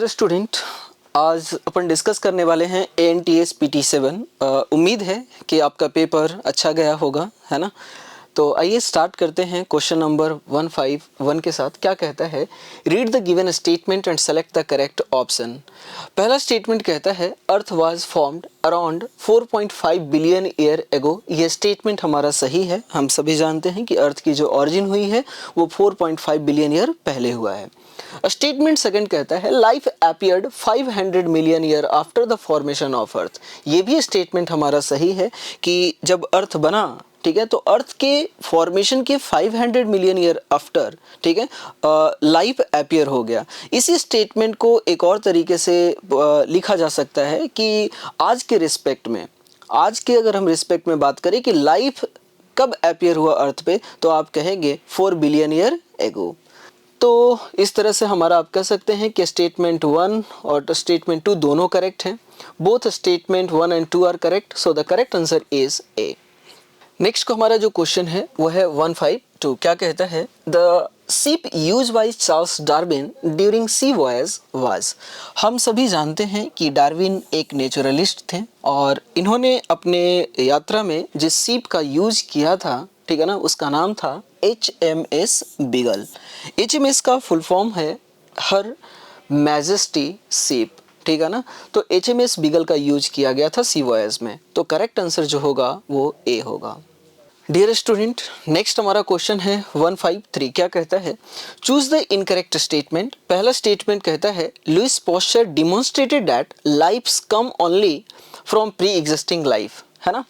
Dear student, आज अपन discuss करने वाले हैं ANTS PT7। उम्मीद है कि आपका पेपर अच्छा गया होगा, है ना। तो आइए स्टार्ट करते हैं क्वेश्चन नंबर 151 के साथ। क्या कहता है, read the given statement and select the correct option. पहला स्टेटमेंट कहता है अर्थ was formed around 4.5 billion year ago. ये स्टेटमेंट हमारा सही है। हम सभी जानते हैं कि अर्थ की जो ऑरिजिन हुई है वो 4.5 बिलियन ईयर पहले हुआ है। स्टेटमेंट सेकंड कहता है life appeared 500 million year after the formation of earth. ये भी स्टेटमेंट हमारा सही है कि जब अर्थ बना, ठीक है, तो अर्थ के फॉर्मेशन के 500 मिलियन ईयर आफ्टर, ठीक है, लाइफ अपीयर हो गया। इसी स्टेटमेंट को एक और तरीके से लिखा जा सकता है कि आज के रिस्पेक्ट में, आज के अगर हम रिस्पेक्ट में बात करें कि लाइफ कब अपीयर हुआ अर्थ पे, तो आप कहेंगे 4 बिलियन ईयर एगो। तो इस तरह से हमारा आप कह सकते हैं कि स्टेटमेंट 1 और स्टेटमेंट 2 दोनों करेक्ट हैं। Both statement 1 and 2 are correct, so the correct answer is A. Next को हमारा जो क्वेश्चन है वो है 152। क्या कहता है, the ship used by Charles Darwin during sea voyage was. हम सभी जानते हैं कि डार्विन एक नेचुरलिस्ट थे और इन्होंने अपने यात्रा में जिस शिप का यूज किया था, ठीक है ना, उसका नाम था HMS बीगल। HMS का फुल फॉर्म है हर मैजेस्टी शिप, ठीक है ना। तो HMS बीगल का यूज किया गया था सी वॉयज में। तो करेक्ट आंसर जो होगा वो ए होगा। डियर स्टूडेंट, नेक्स्ट हमारा क्वेश्चन है 153। क्या कहता है, चूज द इनकरेक्ट स्टेटमेंट। पहला स्टेटमेंट कहता है Louis Pasteur demonstrated that life's come only from pre existing life, है ना।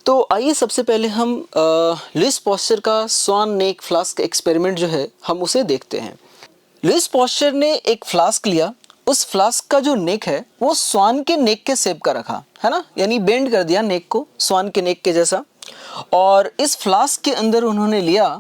तो आइए सबसे पहले हम लुइस पॉस्चर का स्वान नेक फ्लास्क एक्सपेरिमेंट जो है हम उसे देखते हैं। लुइस पॉस्चर ने एक फ्लास्क लिया, उस फ्लास्क का जो नेक है वो स्वान के नेक के शेप का रखा, है ना, यानी बेंड कर दिया नेक को स्वान के नेक के जैसा। और इस फ्लास्क के अंदर उन्होंने लिया,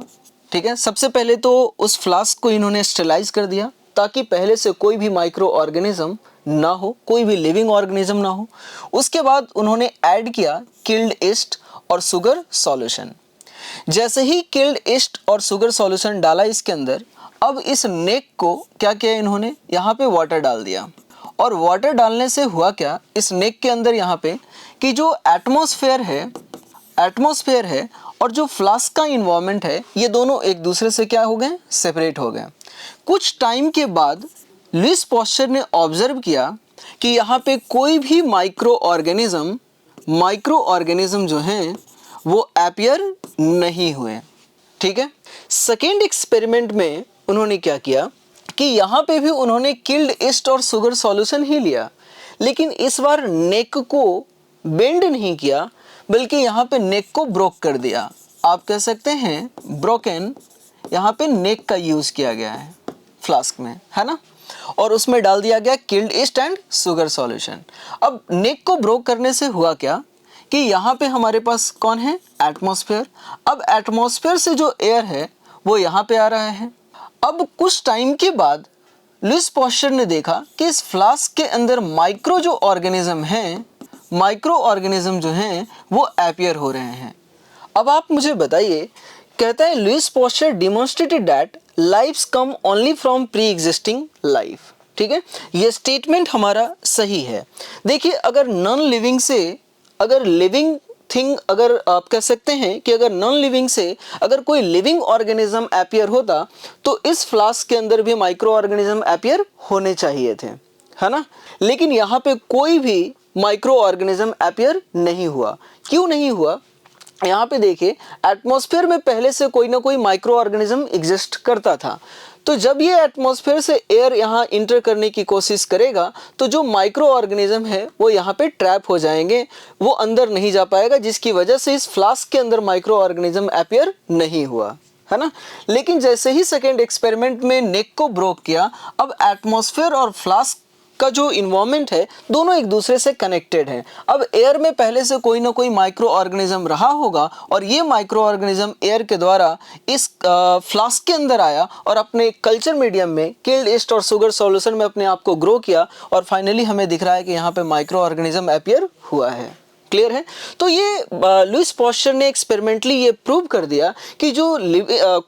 ठीक है, सबसे पहले तो उस फ्लास्क को इन्होंने स्टेलाइज कर दिया ताकि पहले से कोई भी माइक्रो ऑर्गेनिज्म ना हो, कोई भी लिविंग ऑर्गेनिज्म ना हो। उसके बाद उन्होंने ऐड किया किल्ड ईस्ट और शुगर सॉल्यूशन। जैसे ही किल्ड ईस्ट और शुगर सॉल्यूशन डाला इसके अंदर, अब इस नेक को क्या किया इन्होंने, यहाँ पे वाटर डाल दिया। और वाटर डालने से हुआ क्या, इस नेक के अंदर यहाँ पे कि जो एटमॉस्फेयर है और जो फ्लास्क का इन्वायरमेंट है, ये दोनों एक दूसरे से क्या हो गए, सेपरेट हो गए। कुछ टाइम के बाद लुइस पॉस्चर ने ऑब्जर्व किया कि यहाँ पे कोई भी माइक्रो ऑर्गेनिज्म जो हैं वो अपीयर नहीं हुए, ठीक है। सेकेंड एक्सपेरिमेंट में उन्होंने क्या किया कि यहाँ पे भी उन्होंने किल्ड ईस्ट और शुगर सॉल्यूशन ही लिया, लेकिन इस बार नेक को बेंड नहीं किया, बल्कि यहाँ पे नेक को ब्रोक कर दिया। आप कह सकते हैं ब्रोकन यहाँ पे नेक का यूज किया गया है फ्लास्क में, है ना, और उसमें डाल दिया गया killed east and sugar solution. अब नेक को ब्रोक करने से हुआ क्या कि यहाँ पे हमारे पास कौन है, एटमॉस्फेयर। अब एटमॉस्फेयर से जो एयर है वो यहाँ पे आ रहा है। अब कुछ टाइम के बाद लुइस पॉस्चर ने देखा कि इस फ्लास्क के अंदर माइक्रो ऑर्गेनिज्म जो हैं वो अपीयर हो रहे हैं। अब आप मुझे बताइए, कहता है Louis Pasteur demonstrated that life's come only from pre existing life, ठीक है। ये स्टेटमेंट हमारा सही है। देखिए, अगर नॉन लिविंग से अगर लिविंग थिंग, अगर आप कह सकते हैं कि अगर नॉन लिविंग से अगर कोई लिविंग ऑर्गेनिज्म अपीयर होता तो इस फ्लास्क के अंदर भी माइक्रो ऑर्गेनिज्म अपीयर होने चाहिए थे, है ना। लेकिन यहाँ पे कोई भी माइक्रो ऑर्गेनिज्म अपीयर नहीं हुआ। क्यों नहीं हुआ, यहाँ पे देखिए, एटमॉस्फेयर में पहले से कोई ना कोई माइक्रो ऑर्गेनिज्म एग्जिस्ट करता था। तो जब ये एटमॉस्फेयर से एयर यहाँ इंटर करने की कोशिश करेगा तो जो माइक्रो ऑर्गेनिज्म है वो यहाँ पे ट्रैप हो जाएंगे, वो अंदर नहीं जा पाएगा, जिसकी वजह से इस फ्लास्क के अंदर माइक्रो ऑर्गेनिज्म अपीयर नहीं हुआ, है ना। लेकिन जैसे ही सेकेंड एक्सपेरिमेंट में नेक को ब्रोक किया, अब एटमॉस्फेयर और फ्लास्क का जो इन्वायरमेंट है दोनों एक दूसरे से कनेक्टेड हैं। अब एयर में पहले से कोई ना कोई माइक्रो ऑर्गेनिज्म रहा होगा और ये माइक्रो ऑर्गेनिज्म एयर के द्वारा इस फ्लास्क के अंदर आया और अपने कल्चर मीडियम में किल्ड ईस्ट और शुगर सॉल्यूशन में अपने आप को ग्रो किया और फाइनली हमें दिख रहा है कि यहाँ पे माइक्रो ऑर्गेनिज्म अपीयर हुआ है, क्लियर है। तो ये लुईस पॉस्चर ने एक्सपेरिमेंटली ये प्रूव कर दिया कि जो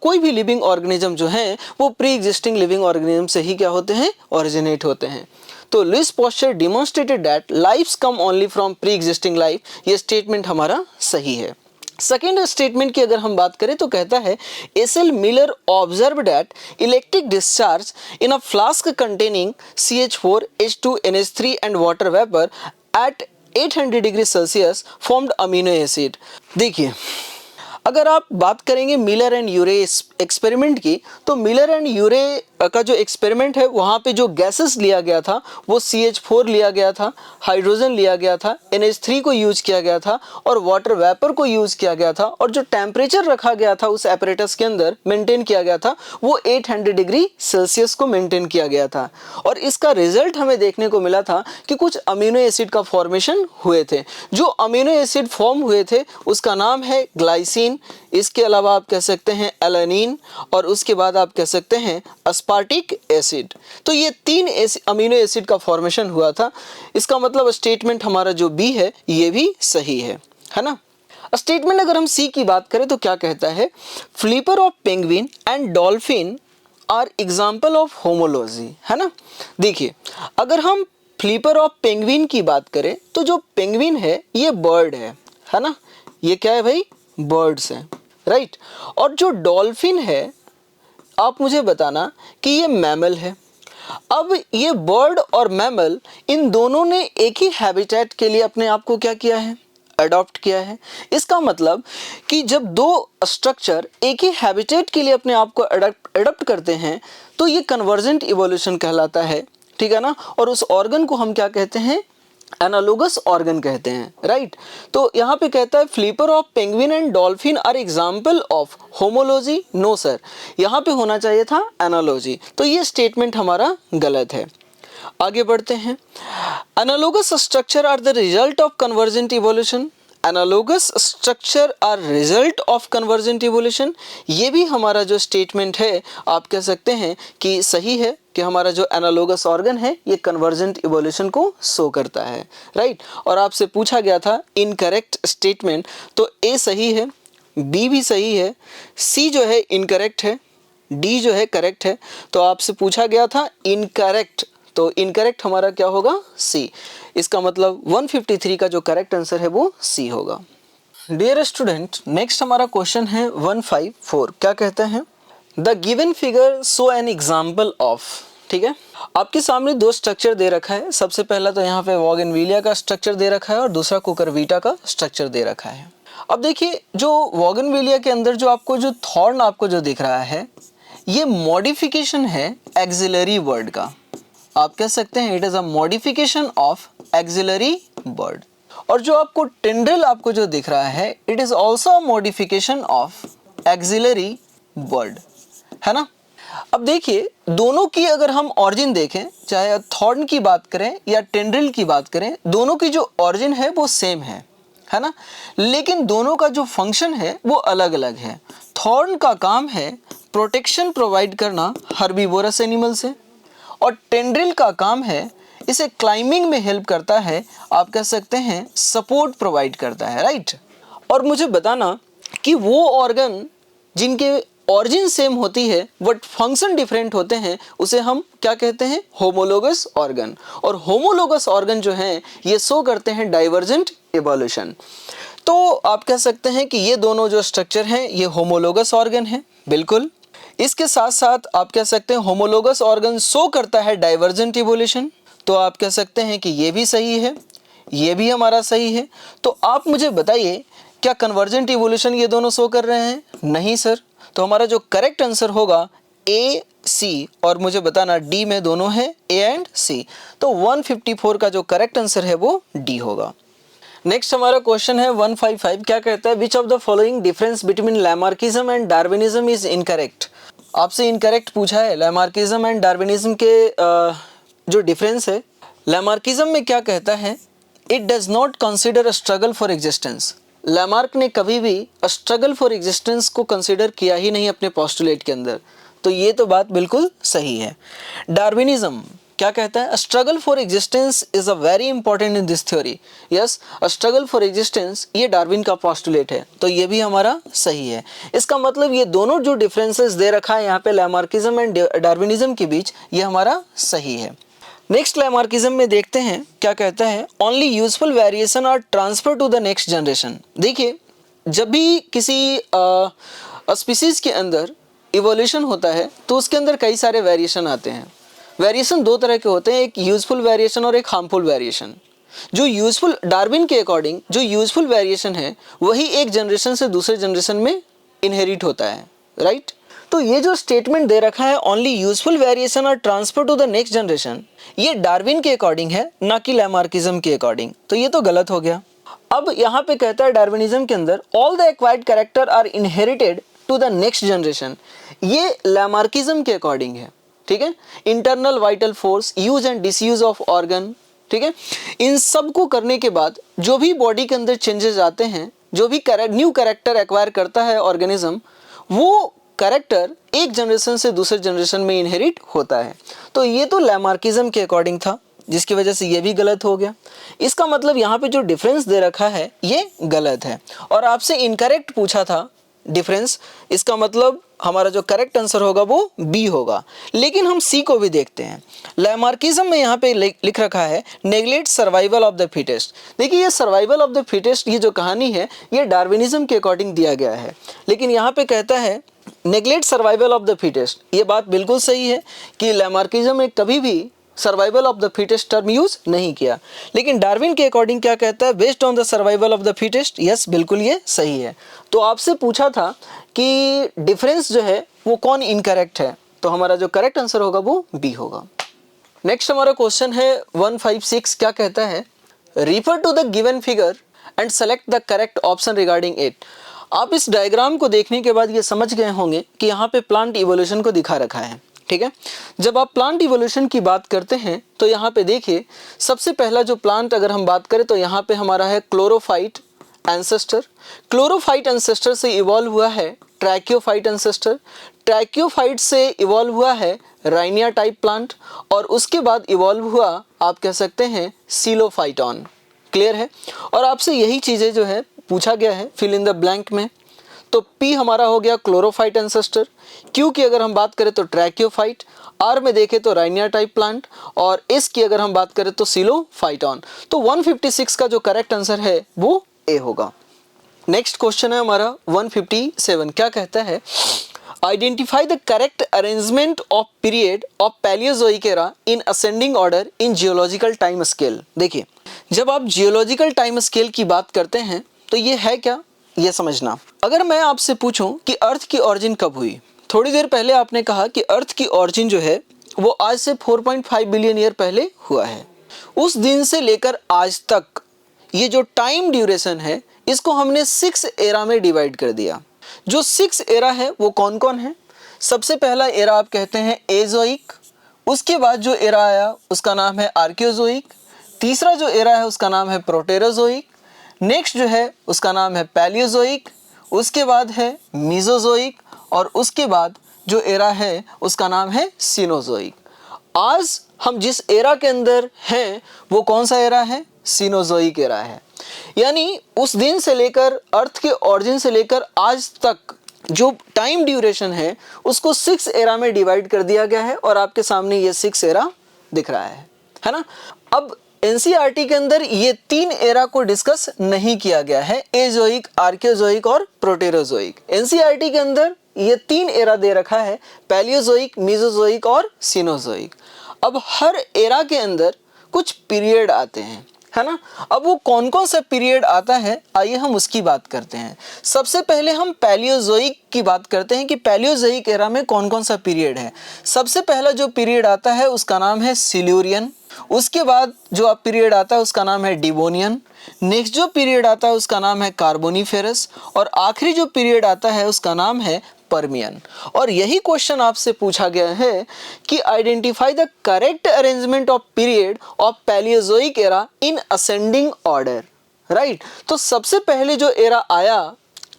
कोई भी लिविंग ऑर्गेनिज्म जो है वो प्री एग्जिस्टिंग लिविंग ऑर्गेनिज्म से ही क्या होते हैं, ओरिजिनेट होते हैं। तो Louis Pasteur demonstrated that life's come only from pre existing life, ये स्टेटमेंट हमारा सही है। सेकेंड स्टेटमेंट की अगर हम बात करें तो कहता है SL. Miller observe that electric discharge in a flask containing CH4 H2NH3 and water vapour eight 800 degree Celsius formed amino acid. देखिए, अगर आप बात करेंगे मिलर एंड यूरे एक्सपेरिमेंट की, तो मिलर एंड यूरे का जो एक्सपेरिमेंट है वहाँ पे जो गैसेस लिया गया था वो CH4 लिया गया था, हाइड्रोजन लिया गया था, NH3 को यूज किया गया था और वाटर वेपर को यूज किया गया था, और जो टेम्परेचर रखा गया था उस एपरेटस के अंदर मेंटेन किया गया था वो 800 डिग्री सेल्सियस को मेंटेन किया गया था। और इसका रिजल्ट हमें देखने को मिला था कि कुछ अमीनो एसिड का फॉर्मेशन हुए थे। जो अमीनो एसिड फॉर्म हुए थे उसका नाम है ग्लाइसिन, इसके अलावा आप कह सकते हैं एलानिन, और उसके बाद आप कह सकते हैं अस्पार्टिक एसिड। तो ये 3 अमीनो एसिड का फॉर्मेशन हुआ था। इसका मतलब स्टेटमेंट हमारा जो बी है ये भी सही है ना। स्टेटमेंट अगर हम सी की बात करें तो क्या कहता है, flipper of penguin and dolphin are example of homology, है ना। देखिए, अगर हम फ्लिपर ऑफ पेंगुइन की बात करें तो जो पेंगुइन है ये बर्ड है ना, ये क्या है भाई, बर्ड्स हैं, राइट। और जो डॉल्फिन है आप मुझे बताना कि ये मैमल है। अब ये बर्ड और मैमल इन दोनों ने एक ही हैबिटेट के लिए अपने आप को क्या किया है, अडॉप्ट किया है। इसका मतलब कि जब दो स्ट्रक्चर एक ही हैबिटेट के लिए अपने आप को अडॉप्ट करते हैं तो ये कन्वर्जेंट इवोल्यूशन कहलाता है, ठीक है ना। और उस ऑर्गन को हम क्या कहते हैं, एनालोगस ऑर्गन कहते हैं, राइट। तो यहाँ पे कहता है flipper of penguin and dolphin are example of homology, no sir, यहाँ पे होना चाहिए था एनालॉजी। तो ये स्टेटमेंट हमारा गलत है। आगे बढ़ते हैं। Analogous structure are the result of convergent evolution, analogous structure are result of convergent evolution, ये भी हमारा जो स्टेटमेंट है आप कह सकते हैं कि सही है कि हमारा जो एनालोगस ऑर्गन है ये कन्वर्जेंट इवोल्यूशन को शो करता है, राइट। और आपसे पूछा गया था इनकरेक्ट स्टेटमेंट, तो ए सही है, बी भी सही है, सी जो है इनकरेक्ट है, डी जो है करेक्ट है। तो आपसे पूछा गया था इनकरेक्ट, तो इनकरेक्ट हमारा क्या होगा, सी। इसका मतलब 153 का जो करेक्ट आंसर है वो सी होगा। डियर स्टूडेंट, नेक्स्ट हमारा क्वेश्चन है 154। क्या कहते हैं, the given figure show an example of, ठीक है। आपके सामने दो स्ट्रक्चर दे रखा है। सबसे पहला तो यहाँ पे वॉगनविलिया का स्ट्रक्चर दे रखा है और दूसरा कुकरविटा का स्ट्रक्चर दे रखा है। अब देखिए, जो वॉगनविलिया के अंदर जो आपको जो थॉर्न आपको जो दिख रहा है ये मॉडिफिकेशन है एक्सिलरी वर्ड का, आप कह सकते हैं it is a modification of axillary word. और जो आपको टेंड्रिल आपको जो दिख रहा है it is also modification of axillary word, है ना। अब देखिए, दोनों की अगर हम ऑरिजिन देखें, चाहे थॉर्न की बात करें या टेंड्रिल की बात करें, दोनों की जो ऑरिजिन है वो सेम है ना, लेकिन दोनों का जो फंक्शन है वो अलग अलग है। थॉर्न का काम है प्रोटेक्शन प्रोवाइड करना हर्बीवोरस एनिमल से, और टेंड्रिल का काम है इसे क्लाइंबिंग में हेल्प करता है, आप कह सकते हैं सपोर्ट प्रोवाइड करता है, राइट। और मुझे बताना कि वो ऑर्गन जिनके ऑरिजिन सेम होती है बट फंक्शन डिफरेंट होते हैं उसे हम क्या कहते हैं, होमोलोगस ऑर्गन। और होमोलोगस ऑर्गन जो हैं ये शो करते हैं डाइवर्जेंट इवोल्यूशन। तो आप कह सकते हैं कि ये दोनों जो स्ट्रक्चर हैं ये होमोलोगस ऑर्गन है, बिल्कुल। इसके साथ साथ आप कह सकते हैं होमोलोगस ऑर्गन शो करता है डाइवर्जेंट इवोल्यूशन, तो आप कह सकते हैं कि ये भी सही है, ये भी हमारा सही है। तो आप मुझे बताइए क्या कन्वर्जेंट इवोल्यूशन ये दोनों शो कर रहे हैं, नहीं सर। तो हमारा जो करेक्ट आंसर होगा ए सी, और मुझे बताना डी में दोनों है ए एंड सी। तो 154 का जो करेक्ट आंसर है वो डी होगा। नेक्स्ट हमारा क्वेश्चन है 155। क्या कहता है, which of the following difference between Lamarckism and Darwinism is incorrect. आपसे इनकरेक्ट पूछा है। लैमार्किज्म एंड डार्विनिज्म के जो डिफरेंस है, लैमार्किज्म में क्या कहता है, it does not consider a struggle for existence. Lamarck ने कभी भी स्ट्रगल फॉर एग्जिस्टेंस को कंसिडर किया ही नहीं अपने पोस्टुलेट के अंदर, तो ये तो बात बिल्कुल सही है। डार्विनिज्म क्या कहता है? Struggle for existence is a very important in this theory. Yes, struggle for existence ये डार्विन का पोस्टुलेट है, तो ये भी हमारा सही है। इसका मतलब ये दोनों जो डिफरेंसेस दे रखा है यहाँ पे लैमार्किज्म एंड डार्विनिज्म के बीच, ये हमारा सही है। नेक्स्ट लैमार्किज्म में देखते हैं क्या कहता है, only useful variation are transfer to the next generation. देखिए, जब भी किसी स्पीसीज के अंदर इवोल्यूशन होता है तो उसके अंदर कई सारे वेरिएशन आते हैं। वेरिएशन दो तरह के होते हैं, एक यूजफुल वेरिएशन और एक हार्मफुल वेरिएशन। जो यूजफुल, डार्विन के अकॉर्डिंग जो यूजफुल वेरिएशन है वही एक जनरेशन से दूसरे जनरेशन में इनहेरिट होता है, राइट? तो ये जो स्टेटमेंट दे रखा है ओनली यूजफुल वेरिएशन और transfer to the next generation, ये डार्विन के अकॉर्डिंग है, ना कि लैमार्किज्म के अकॉर्डिंग, तो ये तो गलत हो गया। अब यहाँ पे कहता है डार्विनिज्म के अंदर all the acquired character are inherited to the next generation, ये लैमार्किज्म के अकॉर्डिंग है, ठीक है? Internal vital force, use and disuse of organ, ठीक है? इन सब को करने के बाद जो भी बॉडी के अंदर चेंजेस आते हैं, जो भी न्यू कैरेक्टर एक्वायर करता है ऑर्गेनिज्म, वो कैरेक्टर एक जनरेशन से दूसरे जनरेशन में इनहेरिट होता है। तो ये तो लैमार्किज्म के अकॉर्डिंग था, जिसकी वजह से ये भी गलत हो गया। इसका मतलब यहाँ पे जो डिफरेंस दे रखा है ये गलत है, और आपसे इनकरेक्ट पूछा था डिफरेंस, इसका मतलब हमारा जो करेक्ट आंसर होगा वो बी होगा। लेकिन हम सी को भी देखते हैं। लैमार्किज्म में यहाँ पे लिख रखा है neglect survival of the fittest. देखिए, ये सर्वाइवल ऑफ द फिटेस्ट, ये जो कहानी है ये डार्विनिज्म के अकॉर्डिंग दिया गया है, लेकिन यहाँ पे कहता है neglect survival of the fittest. ये बात बिल्कुल सही है कि लैमार्किज्म में कभी भी survival of the fittest term use नहीं किया, लेकिन डार्विन के अकॉर्डिंग क्या कहता है, based on the survival of the fittest. Yes, बिल्कुल ये सही है। तो आपसे पूछा था कि डिफरेंस जो है वो कौन इनकरेक्ट है, तो हमारा जो करेक्ट आंसर होगा वो बी होगा। नेक्स्ट हमारा क्वेश्चन है 156, क्या कहता है, refer to the given figure and select the correct option regarding it. आप इस डायग्राम को देखने के बाद ये समझ गए होंगे कि यहाँ पे प्लांट इवोल्यूशन को दिखा रखा है, ठीक है? जब आप प्लांट इवोल्यूशन की बात करते हैं तो यहाँ पे देखिए, सबसे पहला जो प्लांट अगर हम बात करें तो यहाँ पे हमारा है क्लोरोफाइट एंसेस्टर। क्लोरोफाइट एंसेस्टर से इवॉल्व हुआ है ट्रैकियोफाइट एंसेस्टर। ट्रैकियोफाइट से इवॉल्व हुआ है राइनिया टाइप प्लांट, और उसके बाद इवॉल्व हुआ, आप कह सकते हैं, सीलोफाइटॉन। क्लियर है? और आपसे यही चीज़ें जो है पूछा गया है फिल इन द ब्लैंक में। तो पी हमारा हो गया क्लोरोफाइट एंसेस्टर, क्यू की अगर हम बात करें तो ट्रैकियोफाइट, आर में देखें तो राइनिया टाइप प्लांट, और एस की अगर हम बात करें तो सीलोफाइटॉन। तो 156 का जो करेक्ट आंसर है वो ए होगा। नेक्स्ट क्वेश्चन है हमारा 157, क्या कहता है, identify the correct arrangement of period of Palaeozoic era in ascending order in geological time scale. देखिए, जब आप जियोलॉजिकल टाइम स्केल की बात करते हैं तो ये है क्या, ये समझना। अगर मैं आपसे पूछूं कि अर्थ की ऑरिजिन कब हुई, थोड़ी देर पहले आपने कहा कि अर्थ की ऑरिजिन जो है वो आज से 4.5 बिलियन ईयर पहले हुआ है। उस दिन से लेकर आज तक ये जो टाइम ड्यूरेशन है इसको हमने 6 एरा में डिवाइड कर दिया। जो 6 एरा है वो कौन कौन है? सबसे पहला एरा आप कहते हैं एजोइक, उसके बाद जो एरा आया उसका नाम है आर्कियोजोइक, तीसरा जो एरा है उसका नाम है प्रोटेरोजोइक, नेक्स्ट जो है उसका नाम है पैलियोजोइक, उसके बाद है मीजोजोइक, और उसके बाद जो एरा है उसका नाम है सीनोजोइक। आज हम जिस एरा के अंदर हैं वो कौन सा एरा है? सीनोजोइक एरा है। यानी उस दिन से लेकर, अर्थ के ऑरिजिन से लेकर आज तक जो टाइम ड्यूरेशन है उसको 6 एरा में डिवाइड कर दिया गया है, और आपके सामने ये 6 एरा दिख रहा है ना? अब एनसीईआरटी के अंदर ये 3 एरा को डिस्कस नहीं किया गया है, एजोइक, आर्कियोजोइक और प्रोटेरोजोइक। एनसीईआरटी के अंदर ये 3 एरा दे रखा है, पैलियोजोइक, मीजोजोइक और सीनोजोइक। अब हर एरा के अंदर कुछ पीरियड आते हैं, है ना? अब वो कौन कौन सा पीरियड आता है, आइए हम उसकी बात करते हैं। सबसे पहले हम पैलियोजोइक की बात करते हैं कि पैलियोजोइक एरा में कौन कौन सा पीरियड है। सबसे पहला जो पीरियड आता है उसका नाम है सिल्यूरियन, उसके बाद जो पीरियड आता है उसका नाम है डिवोनियन, नेक्स्ट जो पीरियड आता है उसका नाम है कार्बोनिफेरस, और आखिरी जो पीरियड आता है उसका नाम है पर्मियन। और यही क्वेश्चन आपसे पूछा गया है कि identify the correct arrangement of period of Palaeozoic era in ascending order, right? तो सबसे पहले जो एरा आया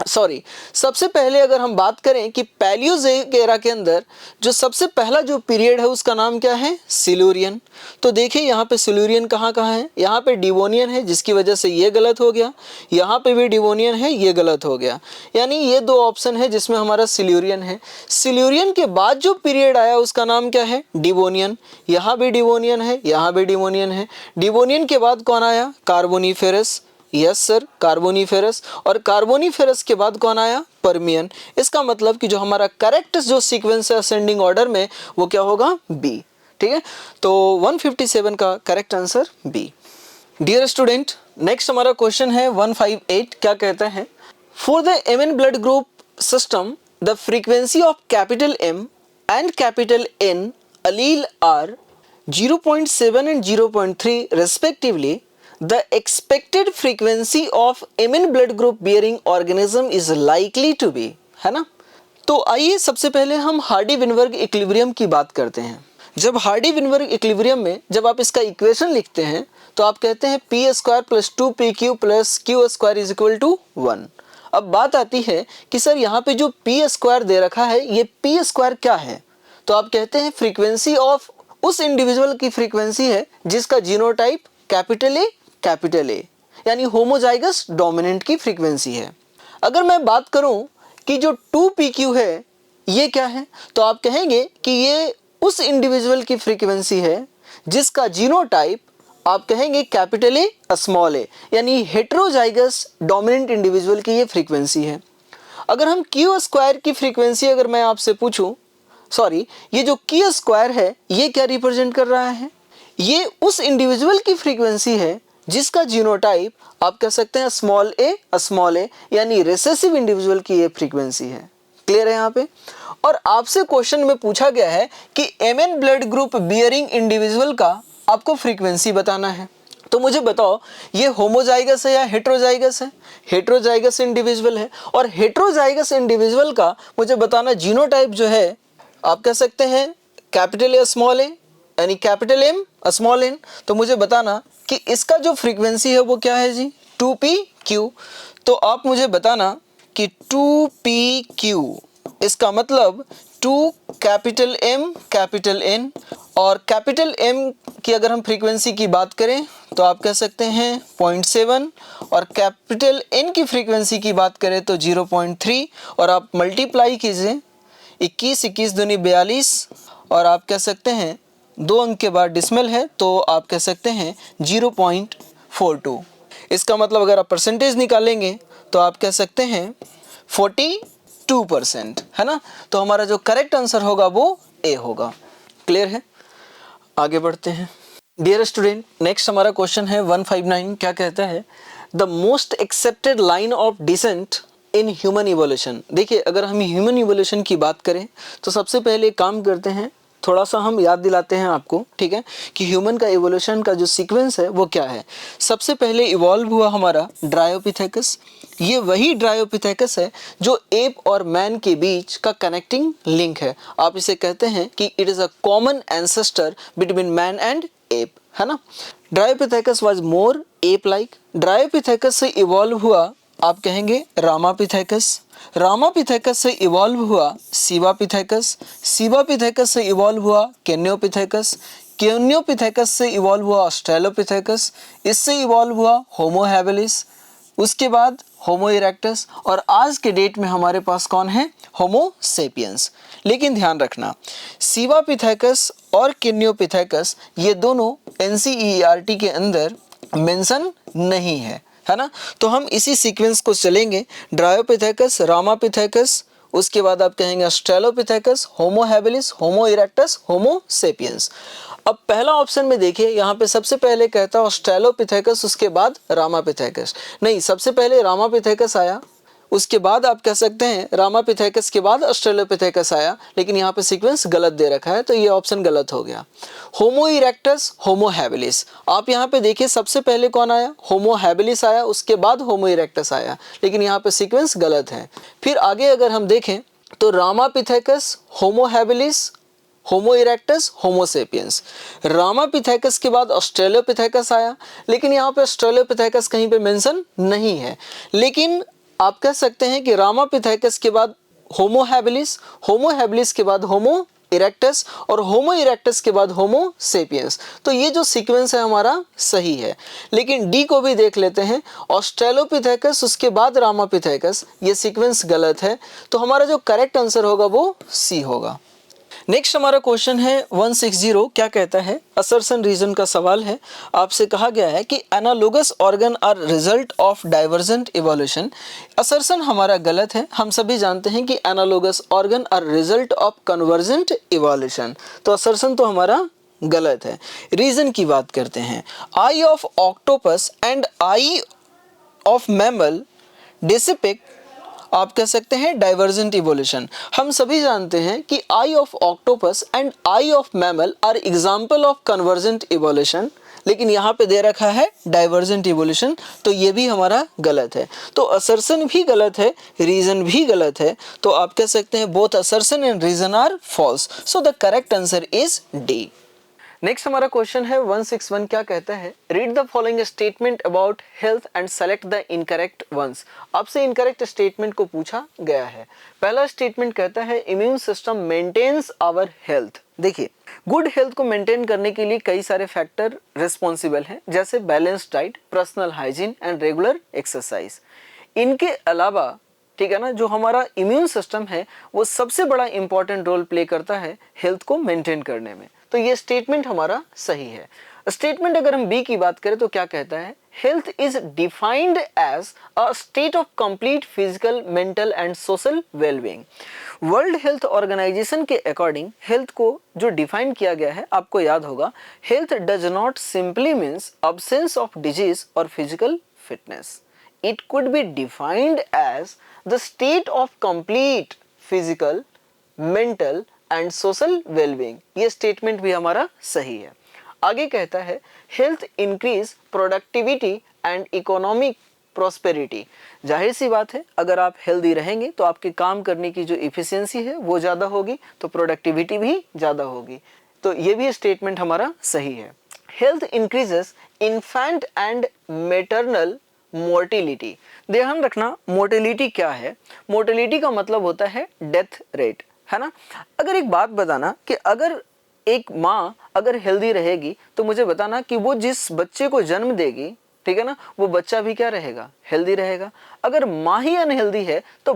सॉरी, सबसे पहले अगर हम बात करें कि पैलियोज़ोइक एरा के अंदर जो सबसे पहला जो पीरियड है उसका नाम क्या है? सिल्यूरियन। तो देखिए यहाँ पे सिल्यूरियन कहाँ कहाँ है? यहाँ पे डिवोनियन है, जिसकी वजह से ये गलत हो गया, यहाँ पे भी डिवोनियन है, ये गलत हो गया। यानी ये दो ऑप्शन है जिसमें हमारा सिल्यूरियन है। सिल्यूरियन के बाद जो पीरियड आया उसका नाम क्या है? डिवोनियन। यहाँ भी डिवोनियन है, यहाँ भी डिवोनियन है। डिवोनियन के बाद कौन आया? कार्बोनिफेरस। Yes sir, Carboniferous. और कार्बोनिफेरस के बाद कौन आया? पर्मियन। इसका मतलब कि जो हमारा करेक्ट जो सीक्वेंस है असेंडिंग ऑर्डर में वो क्या होगा? बी। ठीक है, तो 157 का correct answer B. Dear student, next हमारा क्वेश्चन है 158। क्या कहता है? For the MN blood group system the frequency of capital M and capital N allele are 0.7 and 0.3 respectively. The expected frequency of Mn blood group bearing organism is likely to be, है ना? तो आइए सबसे पहले हम Hardy Weinberg equilibrium की बात करते हैं। जब हार्डी विनबर्ग इक्विलिब्रियम में जब आप इसका इक्वेशन लिखते हैं तो आप कहते हैं P square plus 2pq plus Q square is equal to 1। अब बात आती है कि सर यहाँ पे जो पी स्क्वायर दे रखा है ये पी स्क्वायर क्या है? तो आप कहते हैं फ्रीक्वेंसी ऑफ उस इंडिविजुअल की फ्रीक्वेंसी है जिसका जीनोटाइप कैपिटल ए यानी होमोजाइगस डोमिनेंट की फ्रीक्वेंसी है। अगर मैं बात करूं कि जो 2pq है ये क्या है, तो आप कहेंगे कि ये उस इंडिविजुअल की फ्रीक्वेंसी है जिसका जीनोटाइप आप कहेंगे कैपिटल ए स्मॉल ए यानी हेटेरोजाइगस डोमिनेंट इंडिविजुअल की ये फ्रीक्वेंसी है। अगर हम क्यू स्क्वायर की फ्रीक्वेंसी अगर मैं आपसे पूछूं, सॉरी, ये जो क्यू स्क्वायर है ये क्या रिप्रेजेंट कर रहा है? ये उस इंडिविजुअल की फ्रीक्वेंसी है जिसका जीनोटाइप आप कह सकते हैं स्मॉल ए यानी रिसेसिव इंडिविजुअल की ये फ्रीक्वेंसी है। क्लियर है यहाँ पे? और आपसे क्वेश्चन में पूछा गया है कि MN blood group bearing individual का आपको फ्रीक्वेंसी बताना है। तो मुझे बताओ ये होमोजाइगस है या हेटेरोजाइगस है? हेटेरोजाइगस इंडिविजुअल है, और हेटेरोजाइगस इंडिविजुअल का मुझे बताना जीनोटाइप जो है आप कह सकते हैं कैपिटल ए स्मॉल ए यानी कैपिटल एम स्मॉल एन। तो मुझे बताना कि इसका जो फ्रीक्वेंसी है वो क्या है जी? 2pq। तो आप मुझे बताना कि 2pq इसका मतलब 2 कैपिटल एम कैपिटल एन, और कैपिटल एम की अगर हम फ्रीक्वेंसी की बात करें तो आप कह सकते हैं 0.7, और कैपिटल एन की फ्रीक्वेंसी की बात करें तो 0.3, और आप मल्टीप्लाई कीजिए 21 दूनी 42, और आप कह सकते हैं 2 अंक के बाद डिसमल है तो आप कह सकते हैं 0.42। इसका मतलब अगर आप परसेंटेज निकालेंगे तो आप कह सकते हैं 42%, है ना? तो हमारा जो करेक्ट आंसर होगा वो ए होगा। क्लियर है? आगे बढ़ते हैं। डियर स्टूडेंट, नेक्स्ट हमारा क्वेश्चन है 159। क्या कहता है? The most accepted line of descent in human evolution. देखिए, अगर हम ह्यूमन इवोल्यूशन की बात करें तो सबसे पहले काम करते हैं, थोड़ा सा हम याद दिलाते हैं आपको, ठीक है, कि ह्यूमन का इवोल्यूशन का जो सीक्वेंस है वो क्या है। सबसे पहले इवॉल्व हुआ हमारा ड्रायोपिथेकस। ये वही ड्रायोपिथेकस है जो एप और मैन के बीच का कनेक्टिंग लिंक है। आप इसे कहते हैं कि it is a common ancestor between man and app, है ना? Dryopithecus was more ape like. Dryopithecus से इवॉल्व हुआ आप कहेंगे रामापिथेकस। रामापिथेकस से इवॉल्व हुआ सीवापिथेकस। सीवापिथेकस से इवॉल्व हुआ केन्योपिथेकस। केन्योपिथेकस से इवॉल्व हुआ ऑस्ट्रेलोपिथेकस। इससे इवॉल्व हुआ होमो हैबिलिस, उसके बाद होमो इरेक्टस, और आज के डेट में हमारे पास कौन है? होमो सेपियंस। लेकिन ध्यान रखना, सीवापिथेकस और केन्योपिथेकस ये दोनों एनसीईआरटी के अंदर मेंशन नहीं है ना? तो हम इसी सीक्वेंस को चलेंगे, ड्रायोपिथेकस, रामापिथेकस, उसके बाद आप कहेंगे ऑस्ट्रेलोपिथेकस, होमो हैबिलिस, होमो इरेक्टस, होमो सेपियंस। अब पहला ऑप्शन में देखिए, यहाँ पे सबसे पहले कहता है ऑस्ट्रेलोपिथेकस, उसके बाद रामापिथेकस। नहीं, सबसे पहले रामापिथेकस आया, उसके बाद आप कह सकते हैं रामापिथेकस के बाद ऑस्ट्रेलोपिथेकस आया, लेकिन यहाँ पे सीक्वेंस गलत दे रखा है तो ये ऑप्शन गलत हो गया। होमो इरेक्टस, होमो हैबिलिस, आप यहाँ पे देखिए सबसे पहले कौन आया? होमो हैबिलिस आया, उसके बाद होमो इरेक्टस आया, लेकिन यहाँ पे सीक्वेंस गलत है। फिर आगे अगर हम देखें तो रामापिथेकस, होमो हैबिलिस, होमो इरेक्टस, होमो सेपियंस। रामापिथेकस के बाद ऑस्ट्रेलोपिथेकस आया, लेकिन यहाँ पे ऑस्ट्रेलोपिथेकस कहीं पे मेंशन नहीं है। लेकिन आप कह सकते हैं कि रामापिथेकस के बाद होमो हैबिलिस, होमो हैबिलिस के बाद होमो इरेक्टस और होमो इरेक्टस के बाद होमो सेपियंस। तो ये जो सीक्वेंस है हमारा सही है। लेकिन डी को भी देख लेते हैं, ऑस्ट्रेलोपिथेकस उसके बाद रामापिथेकस, ये सीक्वेंस गलत है। तो हमारा जो करेक्ट आंसर होगा वो सी होगा। नेक्स्ट हमारा क्वेश्चन है 160, क्या कहता है, असर्शन रीजन का सवाल है। आपसे कहा गया है कि analogous organ are result of divergent evolution. Assertion हमारा गलत है, हम सभी जानते हैं कि analogous organ are result of convergent evolution. तो असर्शन तो हमारा गलत है। रीजन की बात करते हैं, eye of octopus and eye of mammal डिसिपिक्ट, आप कह सकते हैं डाइवर्जेंट इवोल्यूशन। हम सभी जानते हैं कि eye of octopus and eye of mammal are example of convergent evolution, लेकिन यहाँ पे दे रखा है डाइवर्जेंट इवोल्यूशन, तो ये भी हमारा गलत है। तो असर्शन भी गलत है, रीजन भी गलत है। तो आप कह सकते हैं both assertion and reason are false. So the correct answer is D. Next हमारा क्वेश्चन है 161, क्या कहता है, read the following statement about health and select the incorrect ones. आपसे इनकरेक्ट स्टेटमेंट को पूछा गया है। पहला स्टेटमेंट कहता है immune system maintains our health. देखिए, गुड हेल्थ को मेंटेन करने के लिए कई सारे फैक्टर रिस्पॉन्सिबल हैं, जैसे balanced diet, personal hygiene and regular exercise. इनके अलावा, ठीक है ना, जो हमारा इम्यून सिस्टम है वो सबसे बड़ा इंपॉर्टेंट रोल प्ले करता है हेल्थ को मेंटेन करने में। तो ये स्टेटमेंट हमारा सही है। स्टेटमेंट अगर हम बी की बात करें तो क्या कहता है, health is defined as a state of complete physical, mental and social wellbeing. World Health Organization के अकॉर्डिंग हेल्थ को जो डिफाइन किया गया है, आपको याद होगा, health does not simply means absence of disease और physical fitness. It could be defined as the state of complete physical, mental and social well-being। ये स्टेटमेंट भी हमारा सही है। आगे कहता है health increase productivity and economic prosperity. जाहिर सी बात है, अगर आप हेल्दी रहेंगे तो आपके काम करने की जो इफिशियंसी है वो ज़्यादा होगी, तो प्रोडक्टिविटी भी ज़्यादा होगी। तो ये भी स्टेटमेंट हमारा सही है। Health increases infant and maternal mortality. ध्यान रखना, मोर्टिलिटी क्या है? मोर्टिलिटी का मतलब होता है डेथ रेट, है ना। अगर एक बात बताना कि अगर एक माँ अगर हेल्दी रहेगी तो मुझे बताना कि वो जिस बच्चे को जन्म देगी, ठीक है ना, वो बच्चा भी क्या रहेगा, हेल्दी रहेगा। अगर माँ ही अनहेल्दी है तो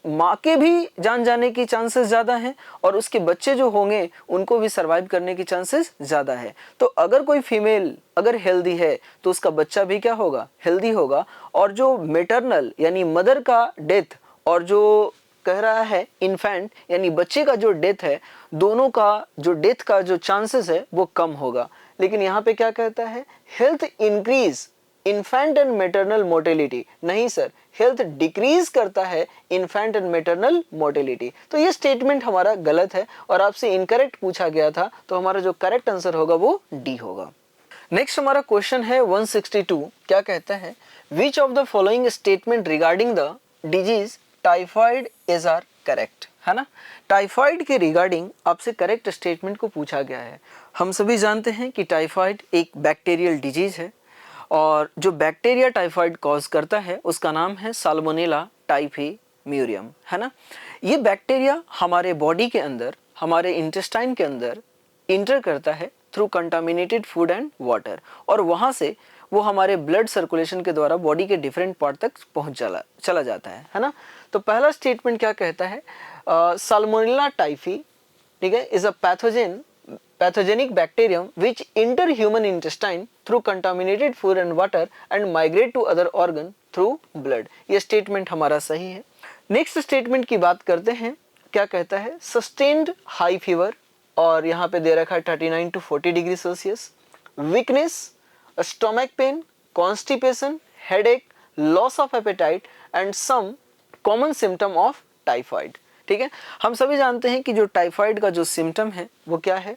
माँ के भी जान जाने की चांसेस ज़्यादा हैं और उसके बच्चे जो होंगे उनको भी सर्वाइव करने की चांसेस ज़्यादा है। तो अगर कोई फीमेल अगर हेल्दी है तो उसका बच्चा भी क्या होगा, हेल्दी होगा। और जो मेटरनल यानी मदर का डेथ और जो कह रहा है इन्फेंट यानी बच्चे का जो डेथ है, दोनों का जो डेथ का जो चांसेस है वो कम होगा। लेकिन यहाँ पे क्या कहता है, health increase infant and maternal mortality. नहीं सर, हेल्थ डिक्रीज करता है इन्फेंट एंड मेटरनल मोर्टेलिटी। तो ये स्टेटमेंट हमारा गलत है और आपसे इनकरेक्ट पूछा गया था, तो हमारा जो करेक्ट आंसर होगा वो डी होगा। नेक्स्ट हमारा क्वेश्चन है 162, क्या कहता है, which of the following statement regarding the disease typhoid is are correct, है ना। टाइफाइड के रिगार्डिंग आपसे करेक्ट स्टेटमेंट को पूछा गया है। हम सभी जानते हैं कि टाइफाइड एक बैक्टीरियल डिजीज है और जो बैक्टीरिया टाइफाइड कॉज करता है उसका नाम है साल्मोनेला टाइफीम्यूरियम, है ना। ये बैक्टीरिया हमारे बॉडी के अंदर, हमारे इंटेस्टाइन के अंदर इंटर करता है through contaminated food and water, और वहाँ से वो हमारे ब्लड सर्कुलेशन के द्वारा बॉडी के डिफरेंट पार्ट तक चला जाता है ना। तो पहला स्टेटमेंट क्या कहता है, साल्मोनेला टाइफी, ठीक है, is a pathogenic bacterium which enter human intestine through contaminated food and water and migrate to other organ through blood। ये स्टेटमेंट हमारा सही है। नेक्स्ट स्टेटमेंट की बात करते हैं, क्या कहता है, सस्टेन्ड हाई फीवर, और यहाँ पे दे रखा है 39 to 40 degree Celsius, weakness, stomach pain, constipation, headache, loss of appetite and some common symptom of typhoid. ठीक है, हम सभी जानते हैं कि जो टाइफाइड का जो सिम्टम है वो क्या है,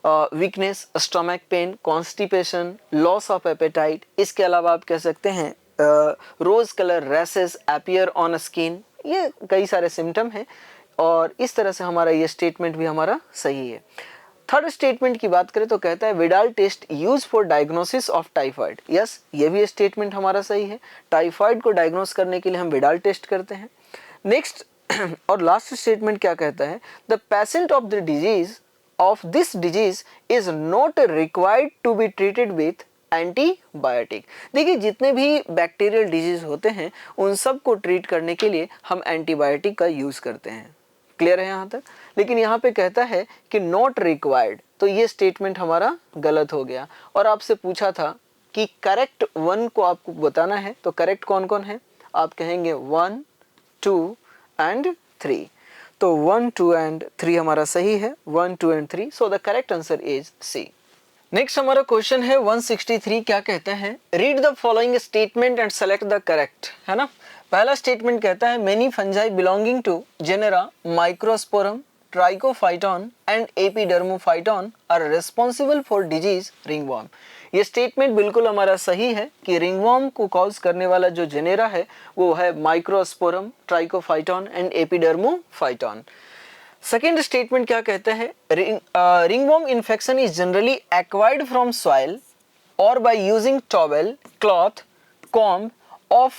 weakness, stomach pain, constipation, loss of appetite. इसके अलावा आप कह सकते हैं rose colour rashes appear on skin. ये कई सारे सिम्टम हैं और इस तरह से हमारा ये स्टेटमेंट भी हमारा सही है। थर्ड स्टेटमेंट की बात करें तो कहता है Widal test use for diagnosis of typhoid. Yes, ये भी स्टेटमेंट हमारा सही है। टाइफाइड को डायग्नोस करने के लिए हम विडाल टेस्ट करते हैं। नेक्स्ट और लास्ट स्टेटमेंट क्या कहता है, the patient of the disease of this disease is not required to be treated with antibiotic. देखिए, जितने भी बैक्टीरियल डिजीज होते हैं उन सब को ट्रीट करने के लिए हम एंटीबायोटिक का यूज करते हैं। क्लियर है यहाँ तक? लेकिन यहाँ पे कहता है कि नॉट रिक्वायर्ड, तो ये स्टेटमेंट हमारा गलत हो गया। और आपसे पूछा था कि करेक्ट वन को आपको बताना है, तो करेक्ट कौन कौन है? आप कहेंगे 1, 2 एंड 3। तो 1, 2 एंड 3 हमारा सही है, 1, 2 and 3। So the correct answer is C. Next हमारा क्वेश्चन है 163। क्या कहता है? Read the following statement and select the correct, है ना। पहला स्टेटमेंट कहता है many fungi belonging to genera Microsporum, Trichophyton and Epidermophyton are responsible for disease ringworm. ये स्टेटमेंट बिल्कुल हमारा सही है कि रिंगवॉर्म को कॉज करने वाला जो जेनेरा है वो है microsporum, Trichophyton and epidermophyton. Second statement क्या कहता है? Ringworm infection is generally acquired from soil और by using towel, cloth, comb of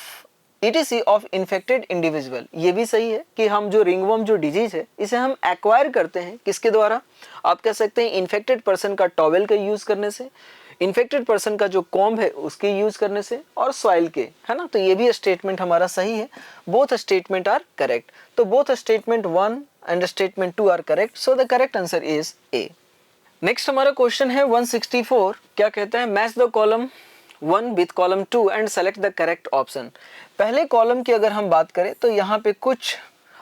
ETC of infected individual. ये भी सही है कि हम जो रिंगवॉर्म जो डिजीज है इसे हम एक्वायर करते हैं किसके द्वारा? आप कह सकते हैं इन्फेक्टेड पर्सन का टॉवेल का यूज करने से, इन्फेक्टेड पर्सन का जो कॉम्ब है उसके यूज करने से, और सॉइल के, है ना। तो ये भी स्टेटमेंट हमारा सही है। Both statement are correct. तो both statement 1 and statement 2 are correct. So the correct answer is A. Next हमारा क्वेश्चन है 164। क्या कहता है? Match the column 1 with column 2 and select the correct option. पहले कॉलम की अगर हम बात करें तो यहाँ पे कुछ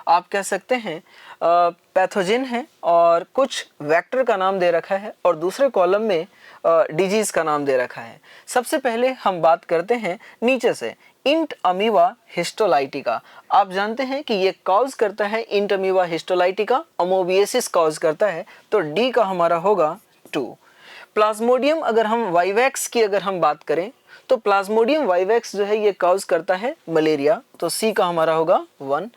आप कह सकते हैं पैथोजन है और कुछ वेक्टर का नाम दे रखा है, और दूसरे कॉलम में डिजीज का नाम दे रखा है। सबसे पहले हम बात करते हैं नीचे से, इंट अमीबा हिस्टोलाइटिका। आप जानते हैं कि ये कॉज करता है इंट अमीबा हिस्टोलाइटिका, अमोबियासिस कॉज करता है, तो डी का हमारा होगा 2। प्लाज्मोडियम अगर हम वाइवैक्स की अगर हम बात करें तो प्लाज्मोडियम वाइवैक्स जो है ये कॉज करता है मलेरिया, तो सी का हमारा होगा 1।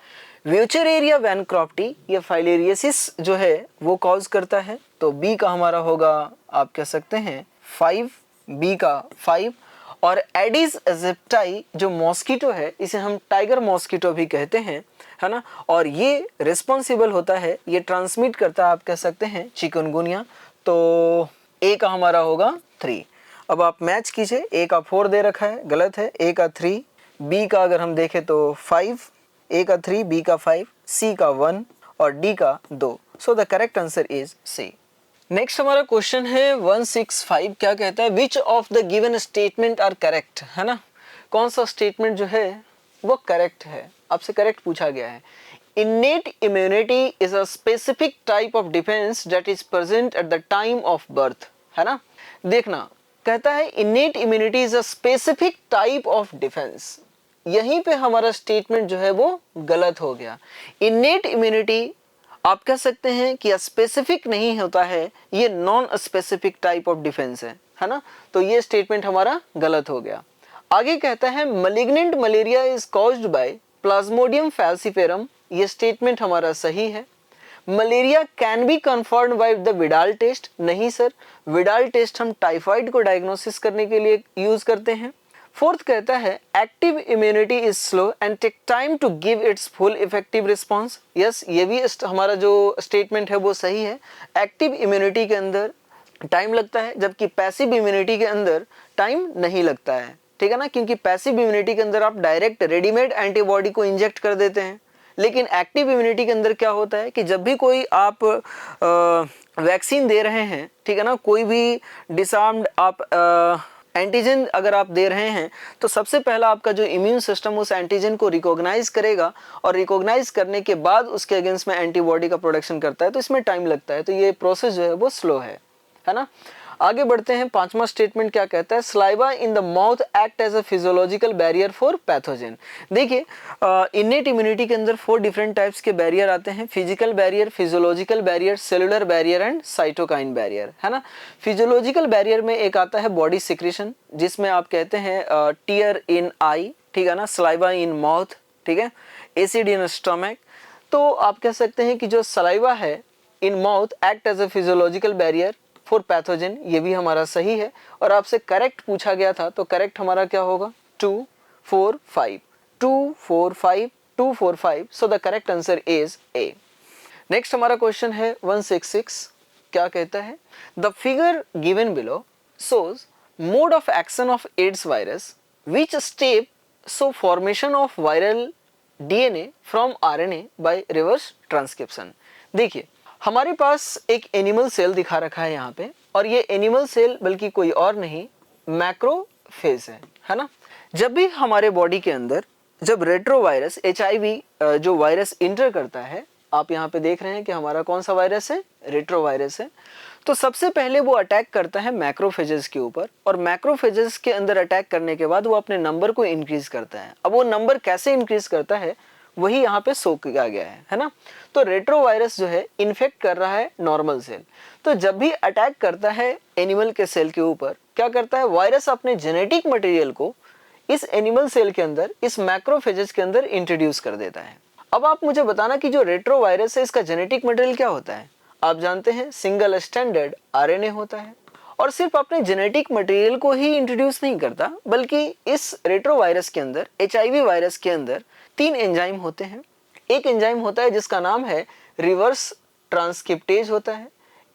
व्यूचरेरिया वैनक्रॉफ्टी ये फाइलेरियसिस जो है वो कॉज करता है, तो बी का हमारा होगा आप कह सकते हैं 5, बी का 5। और एडिस एजिप्टाई जो मॉस्किटो है इसे हम टाइगर मॉस्किटो भी कहते हैं, है ना, और ये रिस्पॉन्सिबल होता है, ये ट्रांसमिट करता है आप कह सकते हैं चिकनगुनिया, तो ए का हमारा होगा 3। अब आप मैच कीजिए, ए का 4 दे रखा है, गलत है, ए का 3, बी का अगर हम देखें तो 5, ए का 3, बी का 5, सी का 1 और डी का 2। So the correct answer is C. Next हमारा क्वेश्चन है 165। क्या कहता है? Which of the given statement are correct, है ना। कौन सा स्टेटमेंट जो है वो करेक्ट है? आपसे करेक्ट पूछा गया है। Innate immunity is a specific type of defense that is present at the time of birth, है ना। देखना, कहता है innate immunity is a specific type of defense। यहीं पे हमारा स्टेटमेंट जो है वो गलत हो गया। innate immunity आप कह सकते हैं कि स्पेसिफिक नहीं होता है, ये non specific type of defence है ना। तो ये स्टेटमेंट हमारा गलत हो गया। आगे कहता है malignant malaria is caused by Plasmodium falciparum। ये स्टेटमेंट हमारा सही है। Malaria can be confirmed by the Widal test. नहीं सर, विडाल टेस्ट हम टाइफाइड को डायग्नोसिस करने के लिए यूज करते हैं। फोर्थ कहता है active immunity is slow and take time to give its full effective response. Yes, ये भी हमारा जो स्टेटमेंट है वो सही है। एक्टिव इम्यूनिटी के अंदर टाइम लगता है, जबकि पैसिव इम्यूनिटी के अंदर टाइम नहीं लगता है, ठीक है ना, क्योंकि पैसिव इम्यूनिटी के अंदर आप डायरेक्ट रेडीमेड एंटीबॉडी को इंजेक्ट कर देते हैं। लेकिन एक्टिव इम्यूनिटी के अंदर क्या होता है कि जब भी कोई आप वैक्सीन दे रहे हैं, ठीक है ना, कोई भी डिसआर्म्ड आप एंटीजन अगर आप दे रहे हैं, तो सबसे पहला आपका जो इम्यून सिस्टम उस एंटीजन को रिकॉग्नाइज करेगा, और रिकॉग्नाइज करने के बाद उसके अगेंस्ट में एंटीबॉडी का प्रोडक्शन करता है, तो इसमें टाइम लगता है। तो ये प्रोसेस जो है वो स्लो है ना। आगे बढ़ते हैं। पांचवा स्टेटमेंट क्या कहता है? Saliva in the mouth act as a physiological barrier for pathogen. देखिए, इनेट इम्यूनिटी के अंदर 4 डिफरेंट टाइप्स के बैरियर आते हैं: physical barrier, physiological barrier, cellular barrier and cytokine barrier, है ना। फिजियोलॉजिकल बैरियर में एक आता है बॉडी सिक्रेशन, जिसमें आप कहते हैं टीयर इन आई, ठीक है ना, सलाइवा इन माउथ, ठीक है, एसिड इन स्टमक। तो आप कह सकते हैं कि जो सलाइवा है in mouth act as a physiological barrier for pathogen, ये भी हमारा सही है। और आपसे करेक्ट पूछा गया था तो करेक्ट हमारा क्या होगा 2 4 5 2 4 5 2 4 5, सो the correct answer is A. Next हमारा क्वेश्चन है 166, क्या कहता है the figure given below shows mode of action of AIDS virus, which step show formation of viral DNA from RNA by reverse transcription। देखिए हमारे पास एक एनिमल सेल दिखा रखा है यहाँ पे, और ये एनिमल सेल बल्कि कोई और नहीं मैक्रोफेज है ना। जब भी हमारे बॉडी के अंदर जब रेट्रोवायरस HIV जो वायरस इंटर करता है, आप यहाँ पे देख रहे हैं कि हमारा कौन सा वायरस है, रेट्रोवायरस है, तो सबसे पहले वो अटैक करता है मैक्रोफेजेस के ऊपर, और मैक्रोफेजेस के अंदर अटैक करने के बाद वो अपने नंबर को इंक्रीज करता है। अब वो नंबर कैसे इंक्रीज करता है वही यहाँ पे शो किया गया है ना। तो रेट्रोवायरस जो है इन्फेक्ट कर रहा है नॉर्मल सेल, तो जब भी अटैक करता है एनिमल के सेल के ऊपर, क्या करता है वायरस अपने जेनेटिक मटेरियल को इस एनिमल सेल के अंदर, इस मैक्रोफेजेस के अंदर इंट्रोड्यूस कर देता है। अब आप मुझे बताना कि जो रेट्रोवायरस है इसका जेनेटिक मटेरियल क्या होता है। आप जानते हैं सिंगल स्टैंडर्ड RNA होता है, और सिर्फ अपने जेनेटिक मटेरियल को ही इंट्रोड्यूस नहीं करता, बल्कि इस रेट्रोवायरस के अंदर, HIV वायरस के अंदर 3 एंजाइम होते हैं। एक एंजाइम होता है जिसका नाम है रिवर्स ट्रांसक्रिप्टेज होता है,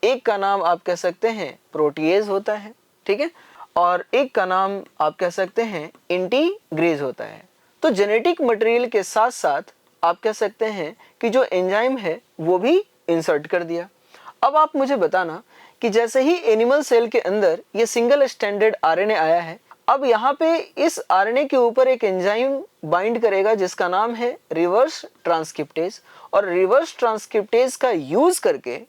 एक का नाम आप कह सकते हैं प्रोटीएज होता है, ठीक है, और एक का नाम आप कह सकते हैं इंटीग्रेज होता है। तो जेनेटिक मटेरियल के साथ साथ आप कह सकते हैं कि जो एंजाइम है वो भी इंसर्ट कर दिया। अब आप मुझे बताना कि जैसे ही एनिमल सेल के अंदर ये सिंगल स्टैंडर्ड RNA आया है, अब यहाँ पे इस RNA के ऊपर एक एंजाइम बाइंड करेगा जिसका नाम है रिवर्स ट्रांसक्रिप्टेज, और रिवर्स ट्रांसक्रिप्टेज का यूज करके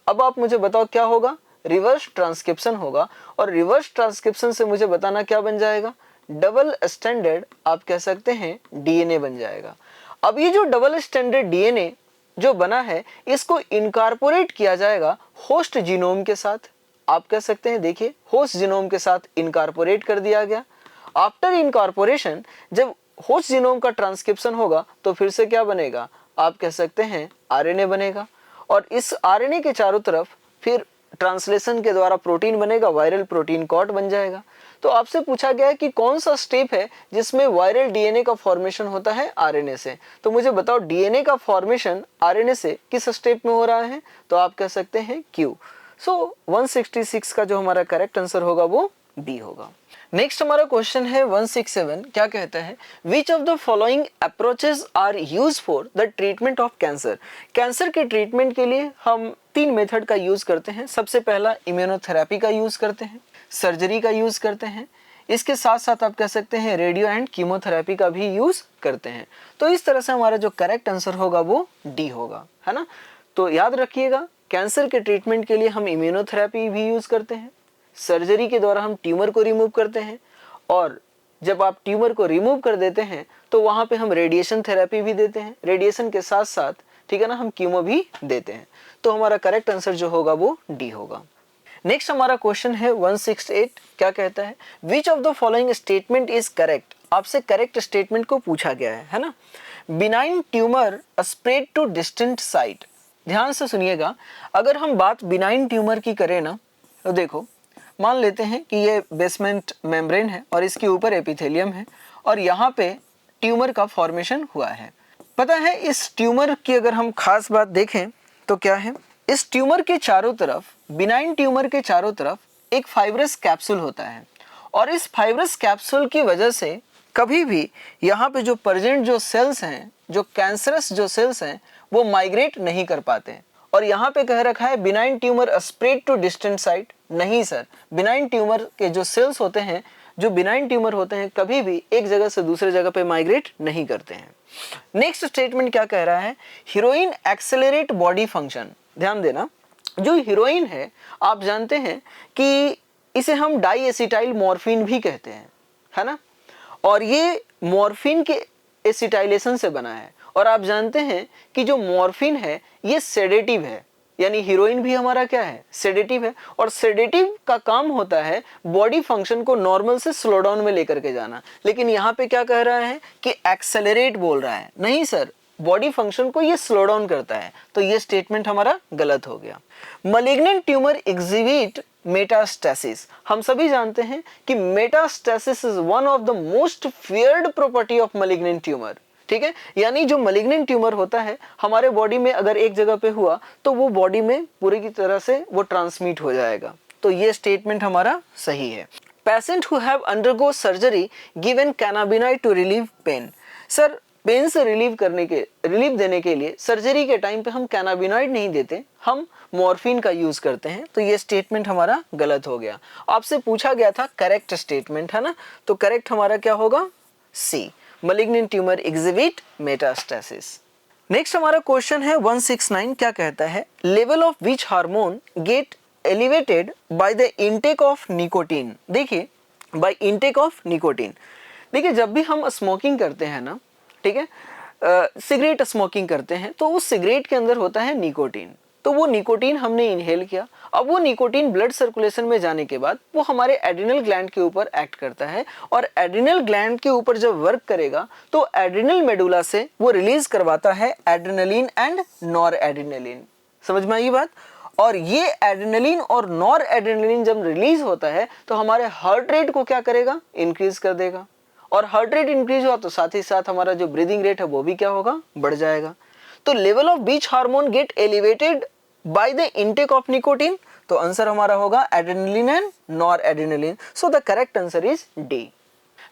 अब आप मुझे बताओ क्या होगा, रिवर्स ट्रांसक्रिप्शन होगा, और रिवर्स ट्रांसक्रिप्शन से मुझे बताना क्या बन जाएगा, डबल स्टैंडर्ड आप कह सकते हैं DNA बन जाएगा। अब ये जो डबल स्टैंडर्ड DNA जो बना है इसको इनकॉर्पोरेट किया जाएगा होस्ट जीनोम के साथ, आप कह सकते हैं देखिए होस्ट जीनोम के साथ इनकॉर्पोरेट कर दिया गया। आफ्टर इनकॉर्पोरेशन जब होस्ट जीनोम का ट्रांसक्रिप्शन होगा तो फिर से क्या बनेगा, आप कह सकते हैं RNA बनेगा, और इस RNA के चारों तरफ फिर ट्रांसलेशन के द्वारा प्रोटीन बनेगा, वायरल प्रोटीन कॉट बन जाएगा। तो आपसे पूछा गया है कि कौन सा स्टेप है जिसमें वायरल DNA का फॉर्मेशन होता है RNA से, तो मुझे बताओ DNA का फॉर्मेशन RNA से किस स्टेप में हो रहा है, तो आप कह सकते हैं Q। सो 166 का जो हमारा करेक्ट आंसर होगा वो B होगा। नेक्स्ट हमारा क्वेश्चन है 167, क्या कहता है which of the following approaches are use for the treatment of cancer. Cancer के ट्रीटमेंट के लिए हम 3 मेथड का यूज करते हैं। सबसे पहला इम्यूनोथेरेपी का यूज करते हैं, सर्जरी का यूज करते हैं, इसके साथ साथ आप कह सकते हैं रेडियो एंड कीमोथेरेपी का भी यूज करते हैं। तो इस तरह से हमारा जो करेक्ट आंसर होगा वो D होगा, है ना। तो याद रखिएगा कैंसर के ट्रीटमेंट के लिए हम इम्यूनोथेरेपी भी यूज करते हैं, सर्जरी के द्वारा हम ट्यूमर को रिमूव करते हैं, और जब आप ट्यूमर को रिमूव कर देते हैं तो वहां पे हम रेडिएशन थेरेपी भी देते हैं, रेडिएशन के साथ साथ ठीक है ना हम कीमो भी देते हैं। तो हमारा करेक्ट आंसर जो होगा वो D होगा। नेक्स्ट हमारा क्वेश्चन है 168, क्या कहता है which of the following statement is correct. आपसे करेक्ट स्टेटमेंट को पूछा गया है ना। Benign tumour spread to distant site. ध्यान से सुनिएगा, अगर हम बात बिनाइन ट्यूमर की करें ना, तो देखो मान लेते हैं कि ये बेसमेंट मेम्ब्रेन है और इसके ऊपर एपिथेलियम है, और यहाँ पे ट्यूमर का फॉर्मेशन हुआ है। पता है इस ट्यूमर की अगर हम खास बात देखें तो क्या है, इस ट्यूमर के चारों तरफ, बिनाइन ट्यूमर के चारों तरफ एक फाइब्रस कैप्सूल होता है, और इस फाइब्रस कैप्सूल की वजह से कभी भी यहाँ पे जो प्रेजेंट जो सेल्स हैं, जो कैंसरस जो सेल्स हैं, वो माइग्रेट नहीं कर पाते। और यहाँ पे कह रखा है benign tumour spread to distant site. नहीं सर, बिनाइन ट्यूमर के जो सेल्स होते हैं, जो बिनाइन ट्यूमर होते हैं, कभी भी एक जगह से दूसरे जगह पे माइग्रेट नहीं करते हैं। नेक्स्ट स्टेटमेंट क्या कह रहा है, हीरोइन एक्सेलरेट बॉडी फंक्शन। ध्यान देना, जो हीरोइन है आप जानते हैं कि इसे हम डाई एसिटाइल मॉर्फिन भी कहते हैं, है ना, और ये मॉर्फिन के एसिटाइलेशन से बना है। और आप जानते हैं कि जो मॉर्फिन है ये सेडेटिव है, यानी हीरोइन भी हमारा क्या है, सेडेटिव है, और सेडेटिव का काम होता है बॉडी फंक्शन को नॉर्मल से स्लो डाउन में लेकर के जाना। लेकिन यहाँ पे क्या कह रहा है कि एक्सेलरेट बोल रहा है। नहीं सर, बॉडी फंक्शन को ये स्लो डाउन करता है, तो ये स्टेटमेंट हमारा गलत हो गया। मलिग्नेंट ट्यूमर एग्जिबिट मेटास्टेसिस, हम सभी जानते हैं कि metastasis is one of the most feared property of malignant tumour, ठीक है। यानी जो मलिग्नेंट ट्यूमर होता है हमारे बॉडी में अगर एक जगह पे हुआ तो वो बॉडी में पूरी की तरह से वो ट्रांसमिट हो जाएगा, तो ये स्टेटमेंट हमारा सही है। Patient who have undergo surgery given cannabinoid to relieve pain, sir pain से रिलीव देने के लिए सर्जरी के टाइम पे हम कैनाबिनॉइड नहीं देते, हम मॉर्फिन का यूज करते हैं, तो ये स्टेटमेंट हमारा गलत हो गया। आपसे पूछा गया था करेक्ट स्टेटमेंट, है ना, तो करेक्ट हमारा क्या होगा, C, malignant tumor exhibit metastasis। Next हमारा क्वेश्चन है 169, क्या कहता है, level of which hormone get elevated by the intake of nicotine. देखिए बाय इनटेक ऑफ निकोटीन, देखिए जब भी हम स्मोकिंग करते हैं ना, ठीक है, सिगरेट स्मोकिंग करते हैं तो उस सिगरेट के अंदर होता है निकोटीन, तो वो निकोटीन हमने इनहेल किया, अब वो निकोटीन ब्लड सर्कुलेशन में जाने के बाद वो हमारे एड्रिनल ग्लैंड के ऊपर एक्ट करता है, और एड्रिनल ग्लैंड के ऊपर जब वर्क करेगा तो एड्रिनल मेडुला से वो रिलीज करवाता है एड्रेनलिन एंड नॉर एड्रेनलिन, समझ में आई बात। और ये एड्रेनलिन और नॉर एड्रेनलिन जब रिलीज होता है तो हमारे हार्ट रेट को क्या करेगा, इंक्रीज कर देगा, और हार्ट रेट इंक्रीज हुआ तो साथ ही साथ हमारा जो ब्रीदिंग रेट है वो भी क्या होगा, बढ़ जाएगा। तो लेवल ऑफ बीच hormone get elevated by the intake of nicotine, तो आंसर हमारा होगा adrenaline and noradrenaline, so the correct answer is D.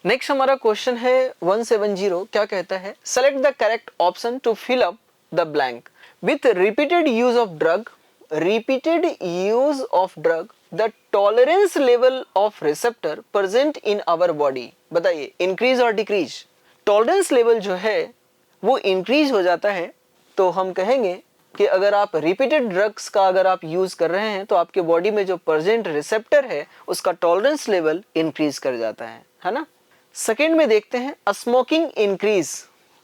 Next हमारा क्वेश्चन है 170, क्या कहता है, select the correct option to fill up the blank with repeated use of drug, the tolerance level of receptor present in our body, बताइए increase और decrease. Tolerance level जो है वो इंक्रीज हो जाता है, तो हम कहेंगे कि अगर आप रिपीटेड ड्रग्स का अगर आप यूज कर रहे हैं तो आपके बॉडी में जो प्रेजेंट रिसेप्टर है उसका टॉलरेंस लेवल इंक्रीज कर जाता है ना। सेकेंड में देखते हैं स्मोकिंग इंक्रीज,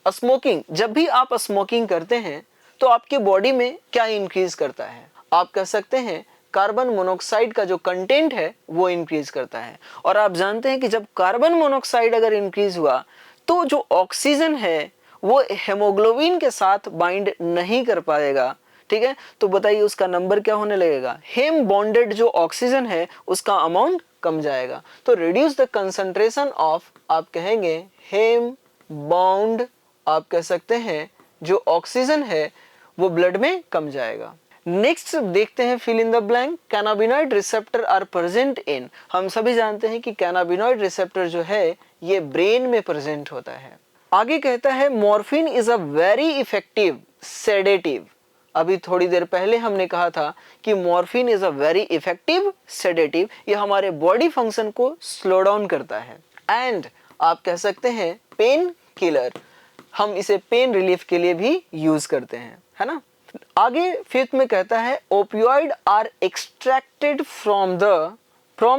स्मोकिंग, जब भी आप स्मोकिंग करते हैं तो आपके बॉडी में क्या इंक्रीज करता है, आप कह सकते हैं कार्बन मोनोऑक्साइड का जो कंटेंट है वो इंक्रीज करता है, और आप जानते हैं कि जब कार्बन मोनोऑक्साइड अगर इंक्रीज हुआ तो जो ऑक्सीजन है वो हेमोग्लोबिन के साथ बाइंड नहीं कर पाएगा, ठीक है, तो बताइए उसका नंबर क्या होने लगेगा, हेम बॉन्डेड जो ऑक्सीजन है उसका अमाउंट कम जाएगा, तो रिड्यूस द कंसंट्रेशन ऑफ, आप कहेंगे हेम बॉन्ड, आप कह सकते हैं जो ऑक्सीजन है वो ब्लड में कम जाएगा। नेक्स्ट देखते हैं fill in the blank, cannabinoid receptor are present in, हम सभी जानते हैं कि कैनाबिनॉइड रिसेप्टर जो है ये ब्रेन में प्रेजेंट होता है। आगे कहता है morphine is a very effective sedative, अभी थोड़ी देर पहले हमने कहा था कि morphine is a very effective sedative, ये हमारे बॉडी फंक्शन को स्लो डाउन करता है, एंड आप कह सकते हैं पेन किलर, हम इसे पेन रिलीफ के लिए भी यूज करते हैं, है ना। आगे फिफ्थ में कहता है opioid are extracted from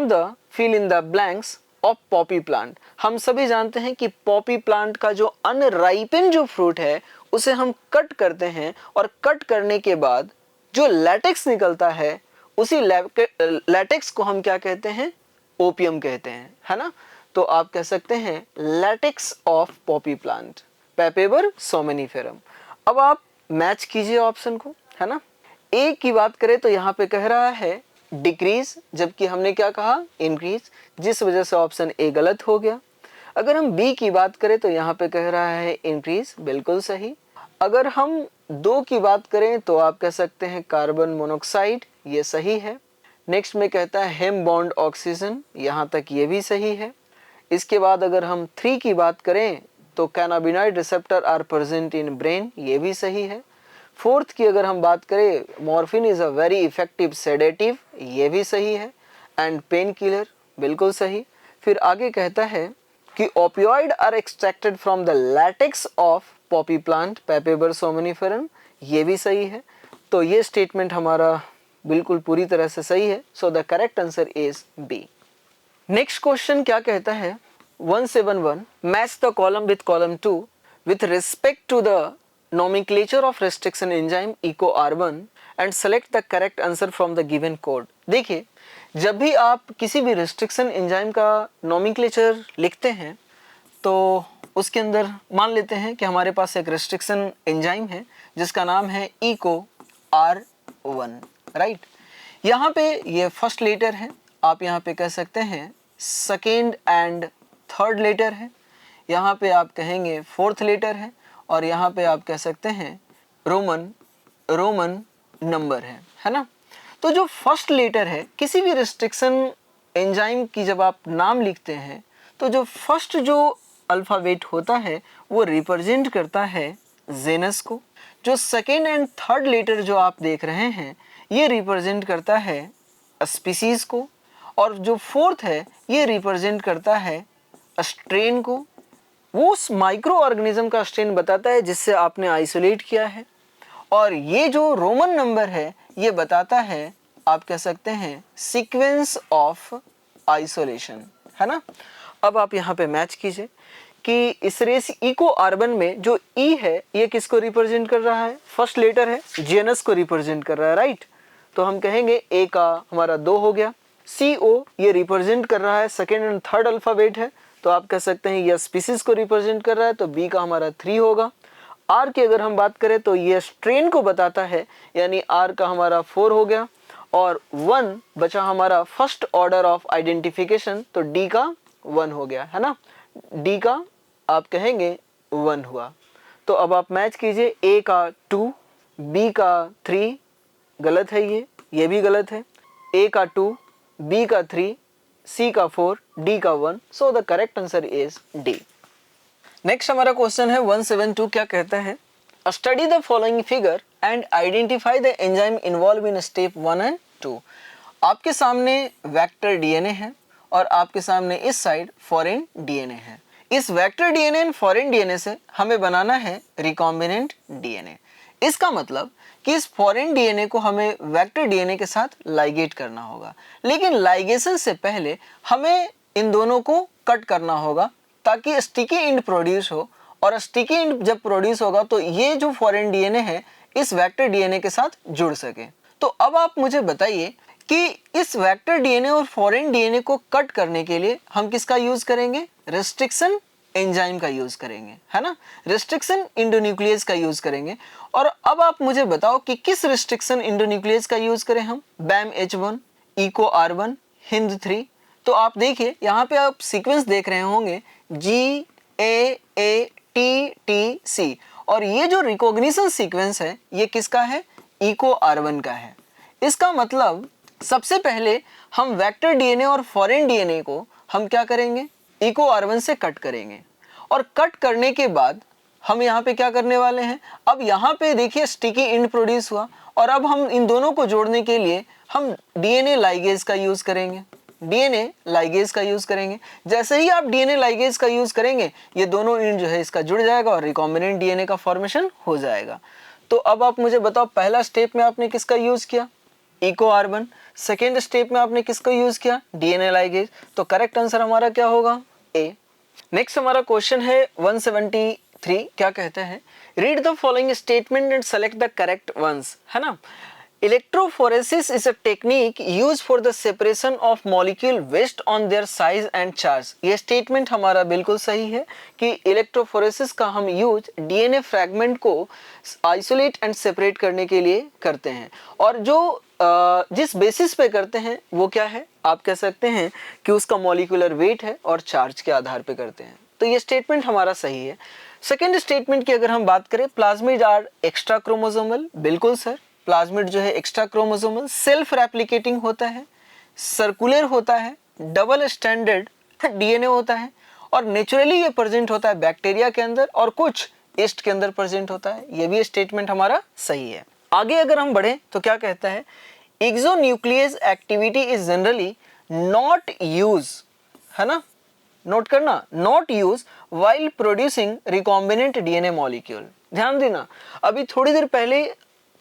the fill in the blanks of poppy plant, हम सभी जानते हैं कि पॉपी प्लांट का जो अनराइपन जो फ्रूट है उसे हम कट करते हैं, और कट करने के बाद जो लैटेक्स निकलता है उसी लैटेक्स को हम क्या कहते हैं, ओपियम कहते हैं, है ना। तो आप कह सकते हैं latex of poppy plant, papaver सोमेनिफेरम। अब आप मैच कीजिए ऑप्शन को, है ना। ए की बात करें तो यहाँ पे कह रहा है डिक्रीज, जबकि हमने क्या कहा इंक्रीज, जिस वजह से ऑप्शन ए गलत हो गया। अगर हम बी की बात करें तो यहाँ पे कह रहा है इंक्रीज, बिल्कुल सही। अगर हम दो की बात करें तो आप कह सकते हैं कार्बन मोनोऑक्साइड, ये सही है। नेक्स्ट में कहता है हेम बॉन्ड ऑक्सीजन, यहाँ तक ये भी सही है। इसके बाद अगर हम 3 की बात करें तो cannabinoid receptor are present in brain, ये भी सही है। 4th की अगर हम बात करें morphine is a very effective sedative, ये भी सही है। एंड पेन किलर, बिल्कुल सही। फिर आगे कहता है कि opioid are extracted from the latex of poppy plant, papaver somniferum, ये भी सही है। तो ये स्टेटमेंट हमारा बिल्कुल पूरी तरह से सही है, so the correct answer is B. Next question क्या कहता है 171, match the column with column 2 with respect to the nomenclature of restriction enzyme EcoR1 and select the correct answer from the given code। देखिए जब भी आप किसी भी restriction enzyme का nomenclature लिखते हैं तो उसके अंदर मान लेते हैं कि हमारे पास एक रेस्ट्रिक्शन एंजाइम है जिसका नाम है EcoR1, राइट। यहाँ पे ये फर्स्ट लेटर है, आप यहाँ पे कह सकते हैं सेकेंड एंड थर्ड लेटर है, यहाँ पे आप कहेंगे फोर्थ लेटर है, और यहाँ पे आप कह सकते हैं रोमन नंबर है ना। तो जो फर्स्ट लेटर है किसी भी रेस्ट्रिक्शन एंजाइम की जब आप नाम लिखते हैं तो जो फर्स्ट जो अल्फ़ाबेट होता है वो रिप्रेजेंट करता है जेनस को, जो सेकेंड एंड थर्ड लेटर जो आप देख रहे हैं ये रिप्रेजेंट करता है स्पीसीज को, और जो फोर्थ है ये रिप्रेजेंट करता है स्ट्रेन को। वो उस माइक्रो ऑर्गेनिज्म का स्ट्रेन बताता है जिससे आपने आइसोलेट किया है, और ये जो रोमन नंबर है ये बताता है, आप कह सकते हैं सीक्वेंस ऑफ आइसोलेशन, है ना। अब आप यहाँ पे मैच कीजिए कि इस रेस EcoR1 में जो E है ये किसको रिप्रेजेंट कर रहा है, फर्स्ट लेटर है जीनस को रिप्रेजेंट कर रहा है, राइट। तो हम कहेंगे A का हमारा 2 हो गया, CO ये रिप्रेजेंट कर रहा है सेकेंड एंड थर्ड अल्फ़ाबेट है, तो आप कह सकते हैं ये स्पीसीज को रिप्रेजेंट कर रहा है, तो B का हमारा 3 होगा। R की अगर हम बात करें तो ये स्ट्रेन को बताता है, यानी R का हमारा 4 हो गया, और 1 बचा हमारा फर्स्ट ऑर्डर ऑफ आइडेंटिफिकेशन, तो D का 1 हो गया, है ना। D का आप कहेंगे 1 हुआ। तो अब आप मैच कीजिए, A का 2, B का 3, गलत है ये भी गलत है, A का 2, B का 3, C का 4, D का 1, सो the correct answer is D। Next हमारा क्वेश्चन है 172, क्या कहता है, study the following figure and identify the enzyme involve in step 1 and 2। आपके सामने वेक्टर डीएनए है और आपके सामने इस साइड फॉरेन डीएनए है। इस vector DNA and foreign DNA से हमें बनाना है रिकॉम्बिनेंट डीएनए। इसका मतलब कि इस फॉरेन डीएनए को हमें वेक्टर डीएनए के साथ लाइगेट करना होगा, लेकिन लाइगेशन से पहले हमें इन दोनों को कट करना होगा ताकि स्टिकी एंड प्रोड्यूस हो, और स्टिकी एंड जब प्रोड्यूस होगा तो ये जो फॉरेन डीएनए है इस वेक्टर डीएनए के साथ जुड़ सके। तो अब आप मुझे बताइए कि इस वेक्टर डीएनए और फॉरेन डीएनए को कट करने के लिए हम किसका यूज करेंगे, रेस्ट्रिक्शन एंजाइम का यूज करेंगे, है ना, रेस्ट्रिक्शन एंडोन्यूक्लियस का यूज करेंगे। और अब आप मुझे बताओ कि किस रेस्ट्रिक्शन एंडोन्यूक्लियस का यूज करें हम, BAM-H1, EcoR1, HindIII। तो आप देखिए यहाँ पे आप सीक्वेंस देख रहे होंगे GAATTC, और ये जो रिकॉग्निशन सीक्वेंस है ये किसका है, EcoR1 का है। इसका मतलब सबसे पहले हम वेक्टर डीएनए और फॉरेन डीएनए को हम क्या करेंगे, EcoR1 से कट करेंगे, और कट करने के बाद हम यहाँ पे क्या करने वाले हैं, अब यहाँ पे देखिए स्टिकी एंड प्रोड्यूस हुआ, और अब हम इन दोनों को जोड़ने के लिए हम डीएनए लाइगेज का यूज करेंगे, डीएनए लाइगेज का यूज करेंगे। जैसे ही आप डीएनए लाइगेज का यूज करेंगे ये दोनों एंड जो है इसका जुड़ जाएगा और रिकॉम्बिनेंट डीएनए का फॉर्मेशन हो जाएगा। तो अब आप मुझे बताओ, पहला स्टेप में आपने किसका यूज किया, EcoR1, सेकेंड स्टेप में आपने किसको यूज किया, डीएनए लाइगेज। तो करेक्ट आंसर हमारा क्या होगा, ए। नेक्स्ट हमारा क्वेश्चन है 173, क्या कहता है, read the following statement and select the correct ones, है ना। Electrophoresis is a technique use for the separation of molecule based on their size and charge. ये स्टेटमेंट हमारा बिल्कुल सही है कि इलेक्ट्रोफोरेसिस का हम यूज डीएनए फ्रैगमेंट को आइसोलेट एंड सेपरेट करने के लिए करते हैं, और जो जिस बेसिस पे करते हैं वो क्या है, आप कह सकते हैं कि उसका मॉलिक्यूलर वेट है और चार्ज के आधार पे करते हैं। तो ये स्टेटमेंट हमारा सही है। सेकेंड स्टेटमेंट की अगर हम बात करें, प्लाज्मिड आर एक्स्ट्रा क्रोमोसोमल, बिल्कुल सर, प्लाज्मिड जो है एक्स्ट्रा क्रोमोसोमल, सेल्फ रेप्लिकेटिंग होता है, सर्कुलर होता है, डबल स्टैंडर्ड डीएनए होता है, और नेचुरली ये प्रेजेंट होता है बैक्टीरिया के अंदर और कुछ ईस्ट के अंदर प्रेजेंट होता है। ये भी स्टेटमेंट हमारा सही है। आगे अगर हम बढ़े तो क्या कहता है, exonuclease activity is generally not use, है ना, नोट करना, not use while producing recombinant DNA molecule. ध्यान देना, अभी थोड़ी देर पहले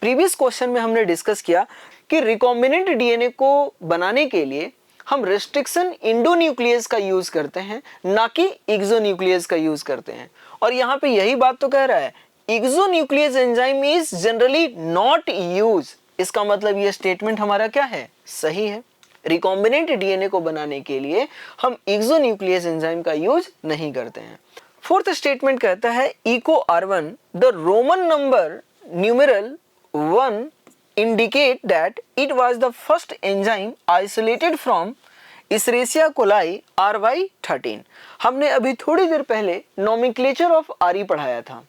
प्रीवियस क्वेश्चन में हमने डिस्कस किया कि रिकॉम्बिनेंट डीएनए को बनाने के लिए हम रेस्ट्रिक्शन एंडोन्यूक्लियस का यूज करते हैं, ना कि एक्सोन्यूक्लियस का यूज करते हैं। और यहाँ पे यही बात तो कह रहा है, exonuclease enzyme is generally not use. इसका मतलब ये स्टेटमेंट हमारा क्या है, सही है। रिकॉम्बिनेंट डीएनए को बनाने के लिए हम एक्सोन्यूक्लियस एंजाइम का यूज नहीं करते हैं। फोर्थ स्टेटमेंट कहता है Eco R1 the Roman number numeral 1 indicate that it was the first enzyme isolated from Escherichia coli RY13। हमने अभी थोड़ी देर पहले नोमेनक्लेचर ऑफ RE पढ़ाया था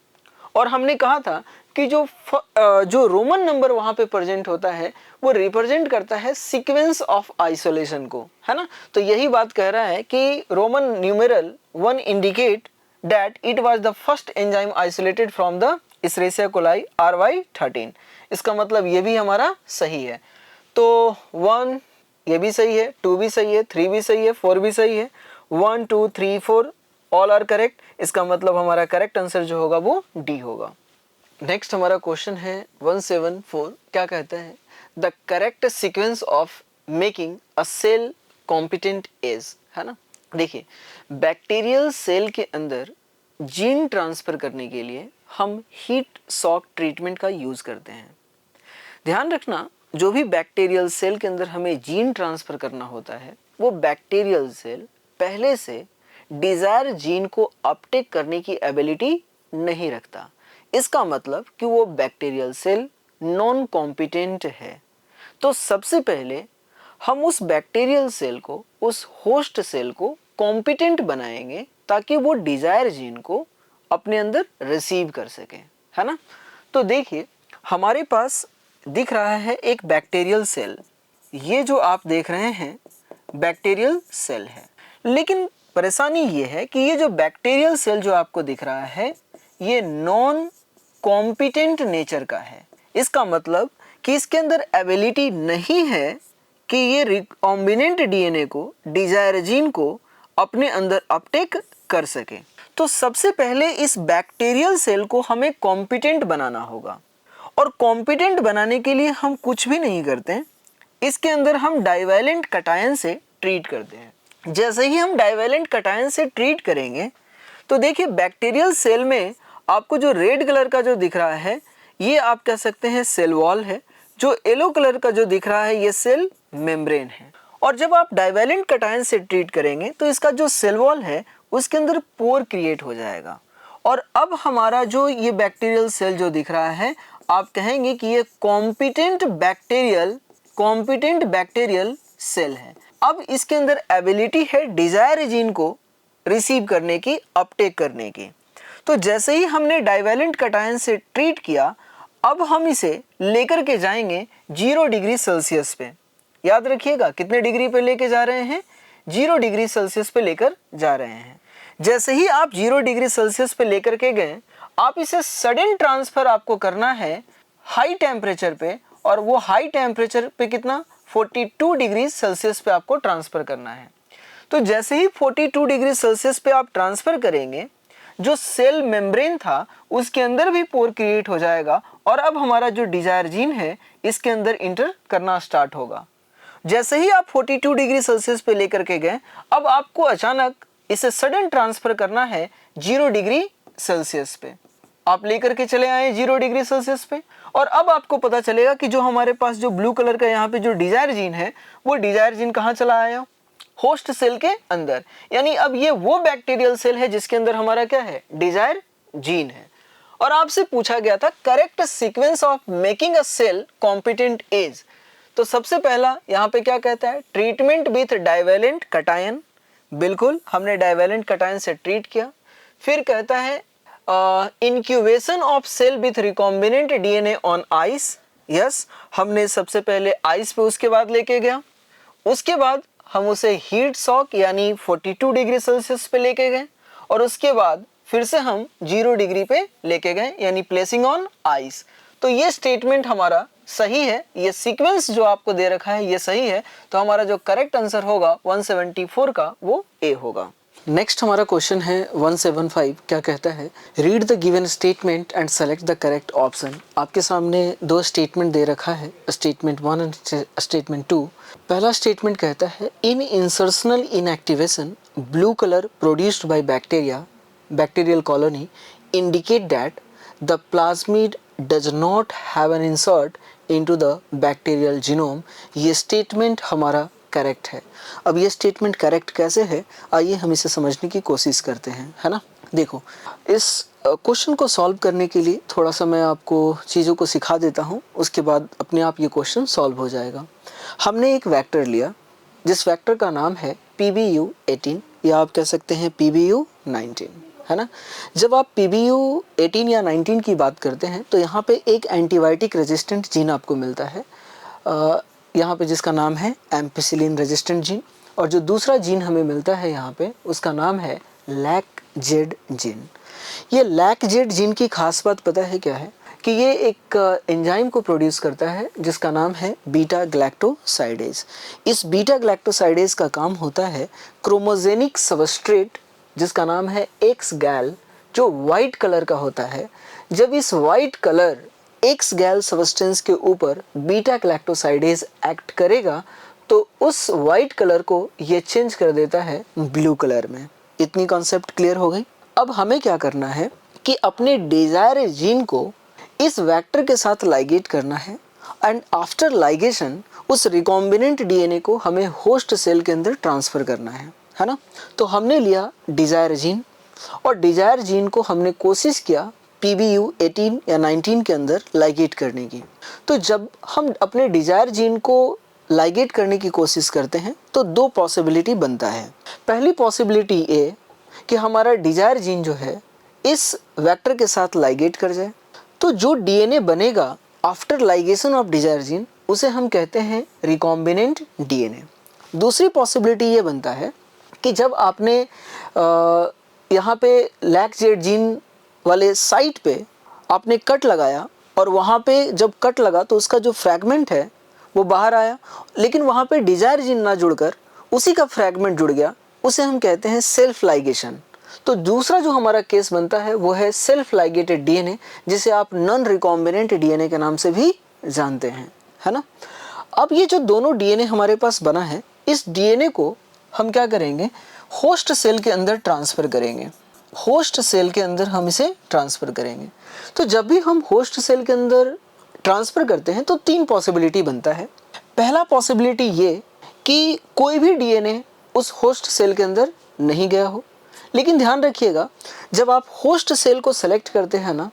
और हमने कहा था कि जो रोमन नंबर वहां पे प्रेजेंट होता है वो रिप्रेजेंट करता है सीक्वेंस ऑफ आइसोलेशन को, है ना। तो यही बात कह रहा है कि Roman numeral 1 indicate that it was the first enzyme isolated from the Escherichia coli RY13। इसका मतलब ये भी हमारा सही है। तो 1 ये भी सही है, 2 भी सही है, 3 भी सही है, 4 भी सही है। 1 2 3 4 ऑल आर करेक्ट। इसका मतलब हमारा करेक्ट आंसर जो होगा वो डी होगा। नेक्स्ट हमारा क्वेश्चन है 174। क्या कहता है the correct sequence of making a cell competent is, है ना। देखिए बैक्टीरियल सेल के अंदर जीन ट्रांसफर करने के लिए हम हीट शॉक ट्रीटमेंट का यूज करते हैं। ध्यान रखना जो भी बैक्टीरियल सेल के अंदर हमें जीन ट्रांसफर करना होता है वो बैक्टीरियल सेल पहले से डिजायर जीन को अपटेक करने की एबिलिटी नहीं रखता। इसका मतलब कि वो बैक्टीरियल सेल नॉन कॉम्पिटेंट है। तो सबसे पहले हम उस बैक्टीरियल सेल को, उस होस्ट सेल को कॉम्पिटेंट बनाएंगे ताकि वो डिजायर जीन को अपने अंदर रिसीव कर सके, है ना। तो देखिए हमारे पास दिख रहा है एक बैक्टीरियल सेल। ये जो आप देख रहे हैं बैक्टीरियल सेल है, लेकिन परेशानी ये है कि ये जो बैक्टीरियल सेल जो आपको दिख रहा है ये नॉन कॉम्पिटेंट नेचर का है। इसका मतलब कि इसके अंदर एबिलिटी नहीं है कि ये रिकॉम्बिनेंट डीएनए को, डिजायर जीन को अपने अंदर अपटेक कर सके। तो सबसे पहले इस बैक्टीरियल सेल को हमें कॉम्पिटेंट बनाना होगा और कॉम्पिटेंट बनाने के लिए हम कुछ भी नहीं करते हैं, इसके अंदर हम डाइवैलेंट कटायन से ट्रीट करते हैं। जैसे ही हम डाइवैलेंट कटायन से ट्रीट करेंगे तो देखिए बैक्टीरियल सेल में आपको जो रेड कलर का जो दिख रहा है ये आप कह सकते हैं सेल वॉल है, जो येलो कलर का जो दिख रहा है ये सेल मेम्ब्रेन है। और जब आप डाइवैलेंट कटायन से ट्रीट करेंगे तो इसका जो सेल वॉल है उसके अंदर पोर क्रिएट हो जाएगा और अब हमारा जो ये बैक्टीरियल सेल जो दिख रहा है आप कहेंगे कि ये कॉम्पिटेंट बैक्टीरियल सेल है। अब इसके अंदर एबिलिटी है डिजायर जीन को रिसीव करने की, अपटेक करने की। तो जैसे ही हमने डाइवैलेंट कटायन से ट्रीट किया अब हम इसे लेकर के जाएंगे 0 डिग्री सेल्सियस पे। याद रखिएगा कितने डिग्री पे लेके जा रहे हैं, 0 डिग्री सेल्सियस पे लेकर जा रहे हैं। जैसे ही आप 0 डिग्री सेल्सियस पे लेकर के गए आप इसे सडन ट्रांसफर आपको करना है हाई टेम्परेचर पे, और वो हाई टेम्परेचर पे कितना 42 डिग्री सेल्सियस पे आपको ट्रांसफर करना है। तो जैसे ही 42 डिग्री सेल्सियस पे आप ट्रांसफर करेंगे जो सेल मेम्ब्रेन था उसके अंदर भी पोर क्रिएट हो जाएगा और अब हमारा जो डिजायर जीन है इसके अंदर इंटर करना स्टार्ट होगा। जैसे ही आप 42 डिग्री सेल्सियस पे लेकर के गए अब आपको अचानक इसे सडन ट्रांसफर करना है 0 डिग्री सेल्सियस पे। आप लेकर के चले आए 0 डिग्री सेल्सियस पे और अब आपको पता चलेगा कि जो हमारे पास जो ब्लू कलर का यहाँ पे जो डिजायर जीन है वो डिजायर जीन कहाँ चला आया, होस्ट सेल के अंदर। यानी अब ये वो बैक्टीरियल सेल है जिसके अंदर हमारा क्या है, डिजायर जीन है। और आपसे पूछा गया था correct sequence of making a cell competent is. तो सबसे पहला यहाँ पे क्या कहता है, ट्रीटमेंट विथ डाइवैलेंट कटायन। बिल्कुल हमने डाइवैलेंट कटायन से ट्रीट किया। फिर कहता है incubation of cell with recombinant DNA on ice. Yes, हमने सबसे पहले आइस पे उसके बाद लेके गया, उसके बाद हम उसे हीट शॉक यानी 42 डिग्री सेल्सियस पे लेके गए और उसके बाद फिर से हम 0 डिग्री पे लेके गए यानी प्लेसिंग ऑन आइस। तो ये स्टेटमेंट हमारा सही है, ये सीक्वेंस जो आपको दे रखा है ये सही है। तो हमारा जो करेक्ट आंसर होगा 174 का वो ए होगा। नेक्स्ट हमारा क्वेश्चन है 175। क्या कहता है, read the given statement and select the correct option. आपके सामने दो स्टेटमेंट दे रखा है, स्टेटमेंट 1 एंड स्टेटमेंट 2। पहला स्टेटमेंट कहता है in insertional inactivation blue colour produced by bacterial colony indicate that the plasmid does not have an insert into the bacterial genome. ये स्टेटमेंट हमारा करेक्ट है। अब ये स्टेटमेंट करेक्ट कैसे है, आइए हम इसे समझने की कोशिश करते हैं, है ना। देखो, इस क्वेश्चन को सॉल्व करने के लिए थोड़ा सा मैं आपको चीज़ों को सिखा देता हूँ, उसके बाद अपने आप ये क्वेश्चन सॉल्व हो जाएगा। हमने एक वेक्टर लिया जिस वेक्टर का नाम है PBU18 या आप कह सकते हैं PBU19, है ना। जब आप PBU18 या 19 की बात करते हैं तो यहाँ पे एक एंटीबायोटिक रेजिस्टेंट जीन आपको मिलता है, यहाँ पे जिसका नाम है एम्पिसिलिन रेजिस्टेंट जीन, और जो दूसरा जीन हमें मिलता है यहाँ पे उसका नाम है लैक-जेड जीन। ये लैक-जेड जीन की खास बात पता है क्या है कि ये एक एंजाइम को प्रोड्यूस करता है जिसका नाम है बीटा गैलेक्टोसाइडेज। इस बीटा गैलेक्टोसाइडेज का काम होता है क्रोमोजेनिक सबस्ट्रेट जिसका नाम है एक्स गैल, जो वाइट कलर का होता है। जब इस वाइट कलर एक्स गैल सबस्टेंस के ऊपर बीटा गैलेक्टोसाइडेज एक्ट करेगा तो उस वाइट कलर को ये चेंज कर देता है ब्लू कलर में। इतनी कॉन्सेप्ट क्लियर हो गई। अब हमें क्या करना है कि अपने डिजायर जीन को इस वेक्टर के साथ लाइगेट करना है, एंड आफ्टर लाइगेशन उस रिकॉम्बिनेंट डीएनए को हमें होस्ट सेल के अंदर ट्रांसफर करना है ना। तो हमने लिया डिजायर जीन, और डिजायर जीन को हमने कोशिश किया PBU18 या 19 के अंदर लाइगेट करने की। तो जब हम अपने डिजायर जीन को लाइगेट करने की कोशिश करते हैं तो दो पॉसिबिलिटी बनता है। पहली पॉसिबिलिटी ये कि हमारा डिजायर जीन जो है इस वेक्टर के साथ लाइगेट कर जाए, तो जो डीएनए बनेगा after ligation of desire gene उसे हम कहते हैं रिकॉम्बिनेंट डीएनए। दूसरी पॉसिबिलिटी ये बनता है कि जब आपने यहाँ पे लैक-जेड जीन वाले साइट पे आपने कट लगाया और वहाँ पे जब कट लगा तो उसका जो फ्रैगमेंट है वो बाहर आया, लेकिन वहाँ पे डिजायर जीन ना जुड़कर उसी का फ्रैगमेंट जुड़ गया, उसे हम कहते हैं सेल्फ लाइगेशन। तो दूसरा जो हमारा केस बनता है वो है सेल्फ लाइगेटेड डीएनए, जिसे आप नॉन रिकॉम्बिनेंट डीएनए के नाम से भी जानते हैं, है ना। अब ये जो दोनों डीएनए हमारे पास बना है, इस डीएनए को हम क्या करेंगे, होस्ट सेल के अंदर ट्रांसफर करेंगे। होस्ट सेल के अंदर हम इसे ट्रांसफर करेंगे। तो जब भी हम होस्ट सेल के अंदर ट्रांसफर करते हैं तो तीन पॉसिबिलिटी बनता है। पहला पॉसिबिलिटी ये कि कोई भी डीएनए उस होस्ट सेल के अंदर नहीं गया हो, लेकिन ध्यान रखिएगा जब आप होस्ट सेल को सेलेक्ट करते हैं ना,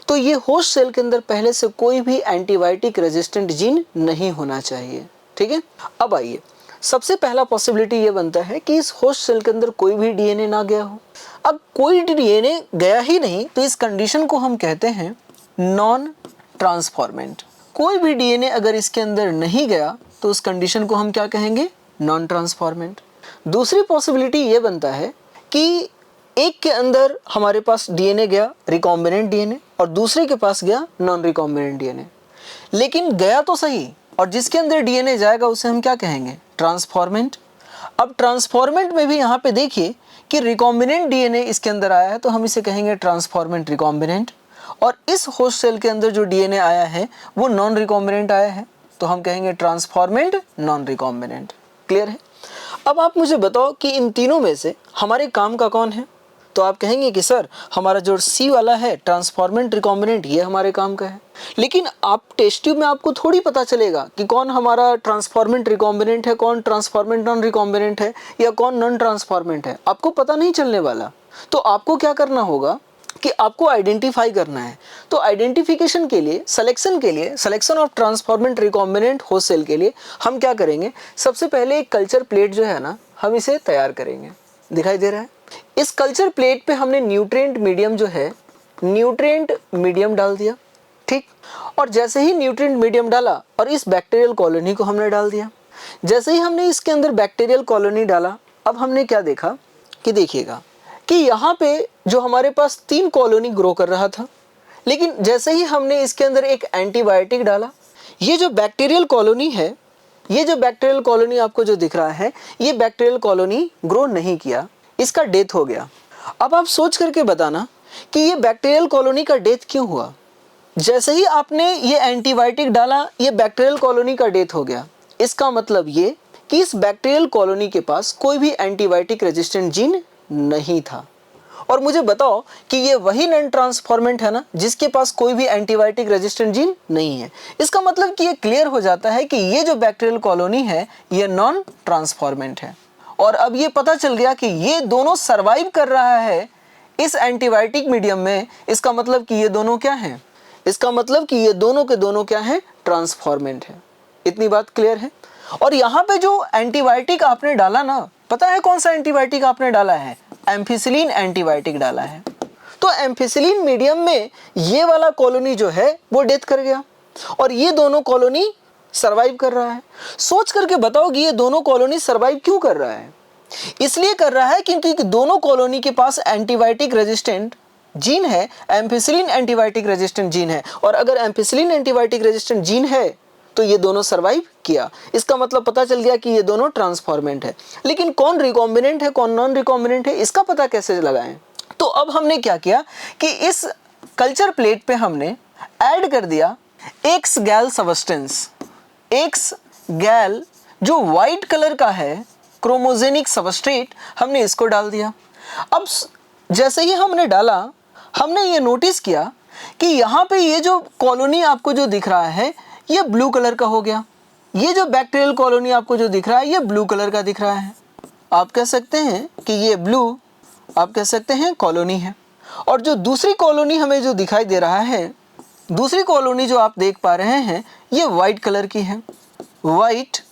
तो ये होस्ट सेल के अंदर पहले से कोई भी एंटीबायोटिक रेजिस्टेंट जीन नहीं होना चाहिए, ठीक है। अब आइए, सबसे पहला पॉसिबिलिटी ये बनता है कि इस होस्ट सेल के अंदर कोई भी डीएनए ना गया हो। अब कोई डीएनए गया ही नहीं तो इस कंडीशन को हम कहते हैं नॉन ट्रांसफॉर्मेंट। कोई भी डीएनए अगर इसके अंदर नहीं गया तो उस कंडीशन को हम क्या कहेंगे, नॉन ट्रांसफॉर्मेंट। दूसरी पॉसिबिलिटी ये बनता है कि एक के अंदर हमारे पास डीएनए गया रिकॉम्बिनेंट डीएनए और दूसरे के पास गया नॉन रिकॉम्बिनेंट डीएनए, लेकिन गया तो सही, और जिसके अंदर डीएनए जाएगा उसे हम क्या कहेंगे, ट्रांसफॉर्मेंट। अब ट्रांसफॉर्मेंट में भी यहाँ पे देखिए कि रिकॉम्बिनेंट डीएनए इसके अंदर आया है तो हम इसे कहेंगे ट्रांसफॉर्मेंट रिकॉम्बिनेंट, और इस होस्ट सेल के अंदर जो डीएनए आया है वो नॉन रिकॉम्बिनेंट आया है तो हम कहेंगे ट्रांसफॉर्मेंट नॉन रिकॉम्बिनेंट। क्लियर है। अब आप मुझे बताओ कि इन तीनों में से हमारे काम का कौन है, तो आप कहेंगे कि सर हमारा जो सी वाला है ट्रांसफॉर्मेंट रिकॉम्बिनेंट ये हमारे काम का है, लेकिन आप टेस्ट ट्यूब में आपको थोड़ी पता चलेगा कि कौन हमारा ट्रांसफॉर्मेंट रिकॉम्बिनेंट है, कौन ट्रांसफॉर्मेंट नॉन रिकॉम्बिनेंट है या कौन नॉन ट्रांसफॉर्मेंट है, आपको पता नहीं चलने वाला। तो आपको क्या करना होगा कि आपको आइडेंटिफाई करना है। तो आइडेंटिफिकेशन के लिए, सिलेक्शन के लिए, selection of transformant recombinant host cell के लिए हम क्या करेंगे, सबसे पहले एक कल्चर प्लेट जो है ना हम इसे तैयार करेंगे। दिखाई दे रहा है, इस कल्चर प्लेट पे हमने न्यूट्रिएंट मीडियम जो है, न्यूट्रिएंट मीडियम डाल दिया, ठीक। और जैसे ही न्यूट्रिएंट मीडियम डाला और इस बैक्टीरियल कॉलोनी को हमने डाल दिया, जैसे ही हमने इसके अंदर बैक्टीरियल कॉलोनी डाला, अब हमने क्या देखा कि देखिएगा कि यहाँ पे जो हमारे पास 3 कॉलोनी ग्रो कर रहा था, लेकिन जैसे ही हमने इसके अंदर एक एंटीबायोटिक डाला, ये जो बैक्टीरियल कॉलोनी है, ये जो बैक्टीरियल कॉलोनी आपको जो दिख रहा है, ये बैक्टीरियल कॉलोनी ग्रो नहीं किया, इसका डेथ हो गया। अब आप सोच करके बताना कि ये बैक्टीरियल कॉलोनी का डेथ क्यों हुआ। जैसे ही आपने ये एंटीबायोटिक डाला, ये बैक्टीरियल कॉलोनी का डेथ हो गया। इसका मतलब ये कि इस बैक्टीरियल कॉलोनी के पास कोई भी एंटीबायोटिक रेजिस्टेंट जीन नहीं था, और मुझे बताओ कि ये वही नॉन ट्रांसफॉर्मेंट है ना जिसके पास कोई भी एंटीबायोटिक रेजिस्टेंट जीन नहीं है। इसका मतलब कि ये क्लियर हो जाता है कि ये जो बैक्टीरियल कॉलोनी है ये नॉन ट्रांसफॉर्मेंट है। और अब ये पता चल गया कि ये दोनों सरवाइव कर रहा है इस एंटीबायोटिक मीडियम में। इसका मतलब कि ये दोनों क्या हैं? इसका मतलब कि ये दोनों के दोनों क्या हैं? ट्रांसफॉर्मेंट है। इतनी बात क्लियर है। और यहाँ पे जो एंटीबायोटिक आपने डाला ना, पता है कौन सा एंटीबायोटिक आपने डाला है? एम्फिसिलिन एंटीबायोटिक डाला है। तो एम्फिसिलिन मीडियम में ये वाला कॉलोनी जो है वो डेथ कर गया और ये दोनों कॉलोनी सरवाइव कर रहा है। सोच करके बताओ कि ये दोनों कॉलोनी सरवाइव क्यों कर रहा है? इसलिए कर रहा है क्योंकि दोनों कॉलोनी के पास एंटीबायोटिक रेजिस्टेंट जीन है, एम्फिसिलिन एंटीबायोटिक रेजिस्टेंट जीन है। और अगर एम्फिसिलिन एंटीबायोटिक रेजिस्टेंट जीन है तो ये दोनों सरवाइव किया। इसका मतलब पता चल गया कि ये दोनों ट्रांसफॉर्मेंट है। लेकिन कौन रिकॉम्बिनेंट है कौन नॉन रिकॉम्बिनेंट है इसका पता कैसे लगाएं? तो अब हमने क्या किया कि इस कल्चर प्लेट पे हमने ऐड कर दिया एक्स गैल सबस्टेंस। एक्स गैल जो व्हाइट कलर का है क्रोमोजेनिक सबस्ट्रेट, हमने इसको डाल दिया। अब जैसे ही हमने डाला हमने ये नोटिस किया कि यहाँ पे ये जो कॉलोनी आपको जो दिख रहा है ये ब्लू कलर का हो गया। ये जो बैक्टीरियल कॉलोनी आपको जो दिख रहा है ये ब्लू कलर का दिख रहा है। आप कह सकते हैं कि ये ब्लू, आप कह सकते हैं कॉलोनी है। और जो दूसरी कॉलोनी हमें जो दिखाई दे रहा है, दूसरी कॉलोनी जो आप देख पा रहे हैं ये वाइट कलर की है, वाइट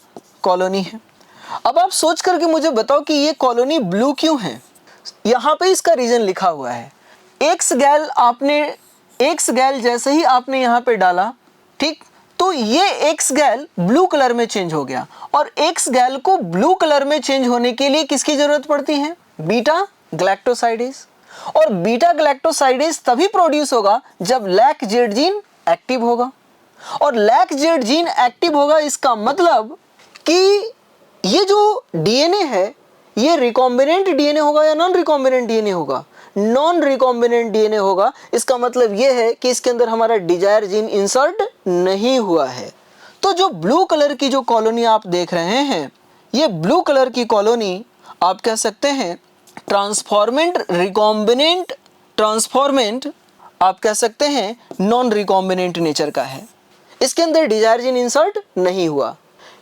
कॉलोनी है। अब आप सोच करके मुझे बताओ कि ये कॉलोनी ब्लू क्यों है? यहाँ पे इसका रीजन लिखा हुआ है। एक्स गैल आपने, एक्स गैल जैसे ही आपने यहाँ पे डाला, ठीक, तो ये एक्स गैल ब्लू कलर में चेंज हो गया। और एक्स गैल को ब्लू कलर में चेंज होने के लिए किसकी जरूरत पड़ती है? Beta galactosidase. और बीटा ग्लैक्टोसाइडेज तभी प्रोड्यूस होगा जब लैक जेड जीन एक्टिव होगा। और लैक जेड जीन एक्टिव होगा इसका मतलब कि ये जो डीएनए है ये रिकॉम्बिनेंट डीएनए होगा या नॉन रिकॉम्बिनेंट डीएनए होगा? नॉन रिकॉम्बिनेंट डीएनए होगा। इसका मतलब ये है कि इसके अंदर हमारा डिजायर जीन इंसर्ट नहीं हुआ है। तो जो ब्लू कलर की जो कॉलोनी आप देख रहे हैं ये ब्लू कलर की कॉलोनी आप कह सकते हैं ट्रांसफॉर्मेंट रिकॉम्बिनेंट, ट्रांसफॉर्मेंट आप कह सकते हैं नॉन रिकॉम्बिनेंट नेचर का है। इसके अंदर डिजायर जीन इंसर्ट नहीं हुआ।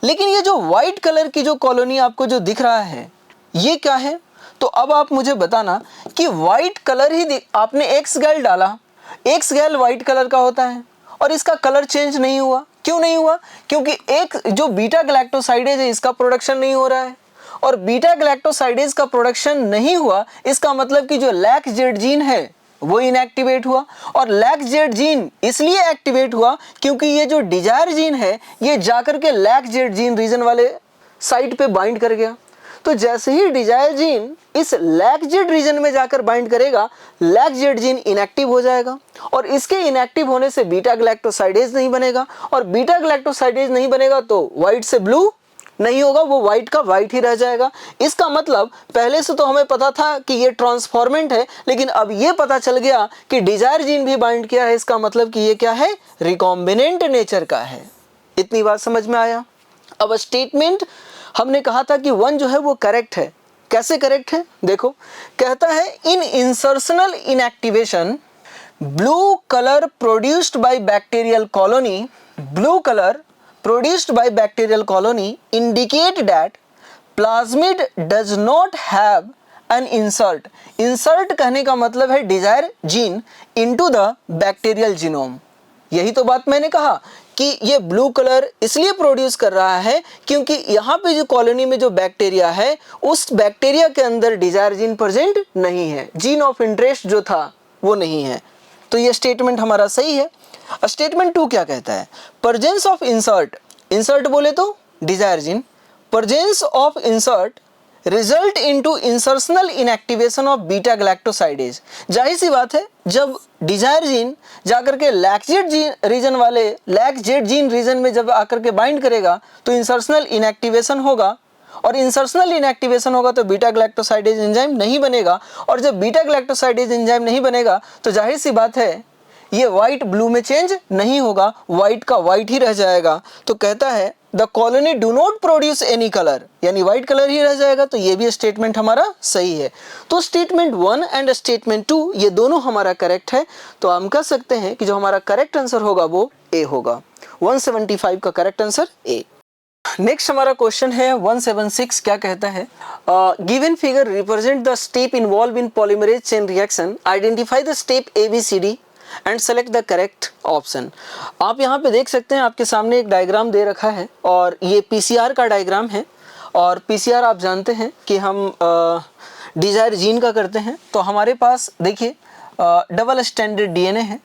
लेकिन ये जो व्हाइट कलर की जो कॉलोनी आपको जो दिख रहा है ये क्या है? तो अब आप मुझे बताना कि व्हाइट कलर ही आपने एक्स गैल डाला, एक्स गैल व्हाइट कलर का होता है और इसका कलर चेंज नहीं हुआ। क्यों नहीं हुआ? क्योंकि एक जो बीटा ग्लैक्टोसाइडेज है इसका प्रोडक्शन नहीं हो रहा है। और बीटा ग्लैक्टोसाइडेज का प्रोडक्शन नहीं हुआ इसका मतलब कि जो लैक जेड जीन है वो इनएक्टिवेट हुआ। और लैक जेड जीन इसलिए एक्टिवेट हुआ क्योंकि ये जो डिजायर जीन है ये जाकर के लैक जेड जीन रीजन वाले साइट पे बाइंड कर गया। तो जैसे ही डिजायर जीन इस लैक जेड रीजन में जाकर बाइंड करेगा लैक जेड जीन इनएक्टिव हो जाएगा। और इसके इनएक्टिव होने से बीटा ग्लैक्टोसाइडेज नहीं बनेगा। और बीटा ग्लैक्टोसाइडेज नहीं बनेगा तो व्हाइट से ब्लू नहीं होगा, वो व्हाइट का व्हाइट ही रह जाएगा। इसका मतलब पहले से तो हमें पता था कि ये ट्रांसफॉर्मेंट है, लेकिन अब ये पता चल गया कि डिजायर जीन भी बाइंड किया है। इसका मतलब कि ये क्या है? रिकॉम्बिनेंट नेचर का है। इतनी बात समझ में आया? अब स्टेटमेंट हमने कहा था कि 1 जो है वो करेक्ट है। कैसे करेक्ट है? देखो, कहता है in insertional inactivation blue colour produced by bacterial colony, blue colour produced by bacterial colony indicate that plasmid does not have an insert. Insert कहने का मतलब है desire gene into the bacterial genome। यही तो बात मैंने कहा कि ये ब्लू कलर इसलिए प्रोड्यूस कर रहा है क्योंकि यहाँ पे जो कॉलोनी में जो बैक्टीरिया है उस बैक्टीरिया के अंदर डिजायर जीन प्रेजेंट नहीं है, जीन ऑफ इंटरेस्ट जो था वो नहीं है। तो ये स्टेटमेंट हमारा सही है। स्टेटमेंट 2 क्या कहता है? प्रेजेंस ऑफ इंसर्ट, इंसर्ट बोले तो desire gene, presence of insert result into insertional inactivation of beta galactosidase. जाहिर सी बात है जब डिजायर जीन जाकर के लैक जेड जीन रीजन वाले लैक जेड जीन रीजन में जब आकर के बाइंड करेगा तो इंसर्शनल इनएक्टिवेशन होगा। और इंसर्शनल इनएक्टिवेशन होगा तो बीटा ग्लैक्टोसाइडेज एंजाइम नहीं बनेगा। और जब बीटा ग्लैक्टोसाइडेज एंजाइम नहीं बनेगा तो जाहिर सी बात है ये व्हाइट ब्लू में चेंज नहीं होगा, व्हाइट का व्हाइट ही रह जाएगा। तो कहता है the colony do not produce any colour, यानी व्हाइट कलर ही रह जाएगा, तो ये भी स्टेटमेंट हमारा सही है। तो स्टेटमेंट 1 एंड स्टेटमेंट 2 ये दोनों हमारा करेक्ट है। तो हम कह सकते हैं कि जो हमारा करेक्ट आंसर होगा वो ए होगा। 175 का करेक्ट आंसर ए। नेक्स्ट हमारा क्वेश्चन है 176। क्या कहता है? Given figure represent the step involve in polymerase chain reaction, identify the step ABCD and select the correct option. आप यहाँ पे देख सकते हैं, आपके सामने एक डायग्राम दे रखा है और ये PCR का डायग्राम है। और PCR आप जानते हैं कि हम डिजायर जीन का करते हैं। तो हमारे पास देखिए डबल स्टैंडर्ड DNA है।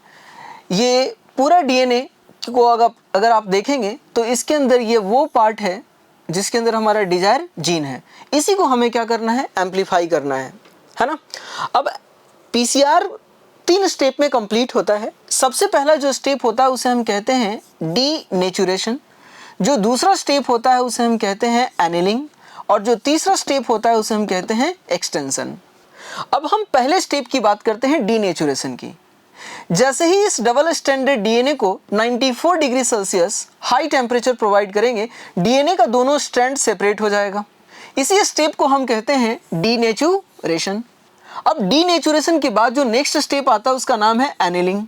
ये पूरा DNA को अगर आप देखेंगे तो इसके अंदर ये वो पार्ट है जिसके अंदर हमारा डिजायर जीन है। इसी को हमें क्या करना है? एम्पलीफाई करना है ना। अब PCR 3 स्टेप में कंप्लीट होता है। सबसे पहला जो स्टेप होता है उसे हम कहते हैं डीनेचुरेशन, जो दूसरा स्टेप होता है उसे हम कहते हैं एनिलिंग, और जो तीसरा स्टेप होता है उसे हम कहते हैं एक्सटेंशन। अब हम पहले स्टेप की बात करते हैं डीनेचुरेशन की। जैसे ही इस डबल स्टैंडर्ड DNA को 94 degree Celsius high temperature provide करेंगे, DNA का दोनों स्ट्रैंड सेपरेट हो जाएगा। इसी स्टेप को हम कहते हैं डीनेचुरेशन। अब डीनेचुरेशन के बाद जो नेक्स्ट स्टेप आता है उसका नाम है एनिलिंग।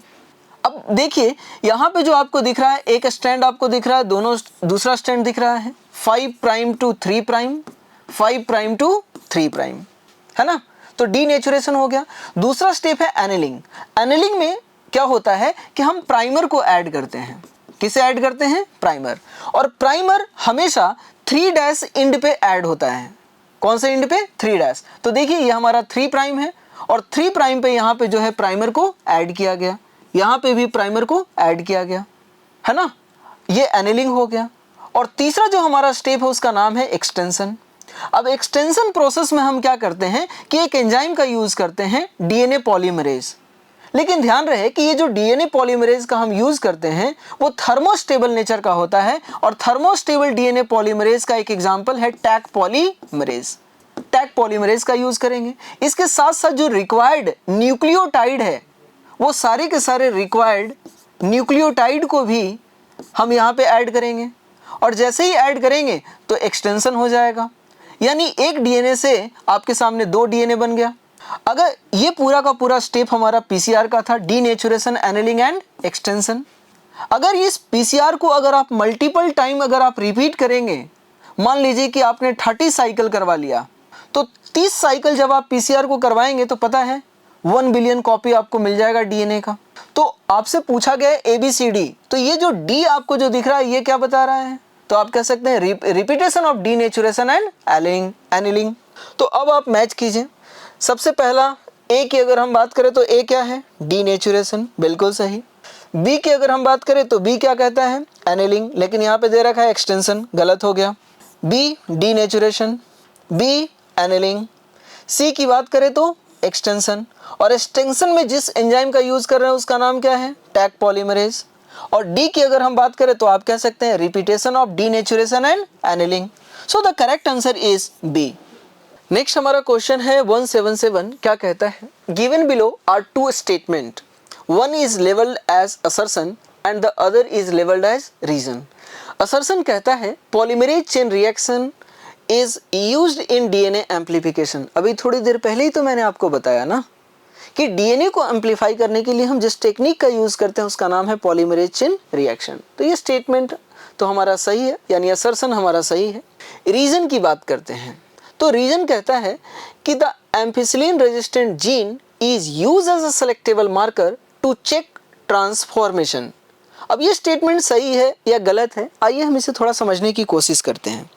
अब देखिए यहाँ पे जो आपको दिख रहा है, एक स्ट्रैंड आपको दिख रहा है, दोनों दूसरा स्ट्रैंड दिख रहा है 5 prime to 3 prime, 5 prime to 3 prime, है ना। तो डीनेचुरेशन हो गया। दूसरा स्टेप है एनिलिंग। एनिलिंग में क्या होता है कि हम प्राइमर को ऐड करते हैं। किसे ऐड करते हैं? प्राइमर। और प्राइमर हमेशा 3' इंड पे ऐड होता है। कौन से इंड पे? 3'। तो देखिए ये हमारा 3 प्राइम है और 3 प्राइम पे यहाँ पे जो है प्राइमर को ऐड किया गया, यहाँ पे भी प्राइमर को ऐड किया गया, है ना। ये एनिलिंग हो गया। और तीसरा जो हमारा स्टेप है उसका नाम है एक्सटेंशन। अब एक्सटेंशन प्रोसेस में हम क्या करते हैं कि एक एंजाइम का यूज करते हैं DNA पॉलीमरेज। लेकिन ध्यान रहे कि ये जो DNA पॉलीमरेज का हम यूज करते हैं वो थर्मोस्टेबल नेचर का होता है। और थर्मोस्टेबल DNA पॉलीमरेज का एक एग्जांपल है टैक पॉलीमरेज। टैक पॉलीमरेज का यूज करेंगे। इसके साथ साथ जो रिक्वायर्ड न्यूक्लियोटाइड है वो सारे के सारे रिक्वायर्ड न्यूक्लियोटाइड को भी हम यहाँ पे ऐड करेंगे। और जैसे ही ऐड करेंगे तो एक्सटेंशन हो जाएगा, यानी एक DNA से आपके सामने 2 DNA बन गया। अगर ये पूरा का पूरा स्टेप हमारा PCR का था, डीनेचुरेशन, एनिलिंग एंड एक्सटेंशन। अगर इस PCR को अगर आप मल्टीपल टाइम अगर आप रिपीट करेंगे, मान लीजिए कि आपने 30 साइकिल करवा लिया, तो 30 साइकिल जब आप PCR को करवाएंगे तो पता है 1 बिलियन कॉपी आपको मिल जाएगा DNA का। तो आपसे पूछा गया है ABCD, तो ये जो D आपको जो दिख रहा है ये क्या बता रहा है? तो आप कह सकते हैं repetition of denaturation and annealing. तो अब आप मैच कीजिए। सबसे पहला A की अगर हम बात करें तो A क्या है? डीनेचुरेशन, बिल्कुल सही। B की अगर हम बात करें तो B क्या कहता है? एनिलिंग, लेकिन यहाँ पे दे रखा है एक्सटेंशन, गलत हो गया। B denaturation, B annealing. C की बात करें तो एक्सटेंशन, और एक्सटेंशन में जिस एंजाइम का यूज कर रहे हैं उसका नाम क्या है? Taq polymerase. और D की अगर हम बात करें तो आप कह सकते हैं repetition of denaturation and annealing. So the correct answer is B। Next हमारा क्वेश्चन है 177। क्या कहता है? Given below are 2 statement, one is labelled as assertion and the other is labelled as reason. Assertion कहता है polymerase chain reaction is used in DNA amplification. अभी थोड़ी देर पहले ही तो मैंने आपको बताया ना कि DNA को एम्प्लीफाई करने के लिए हम जिस टेक्निक का यूज करते हैं उसका नाम है पॉलीमरेज चेन रिएक्शन। तो ये स्टेटमेंट तो हमारा सही है, यानी असर्शन हमारा सही है। रीजन की बात करते हैं तो रीजन कहता है कि the ampicillin resistant gene is used as a selectable marker to check transformation. अब ये स्टेटमेंट सही है या गलत है, आइए हम इसे थोड़ा समझने की कोशिश करते हैं।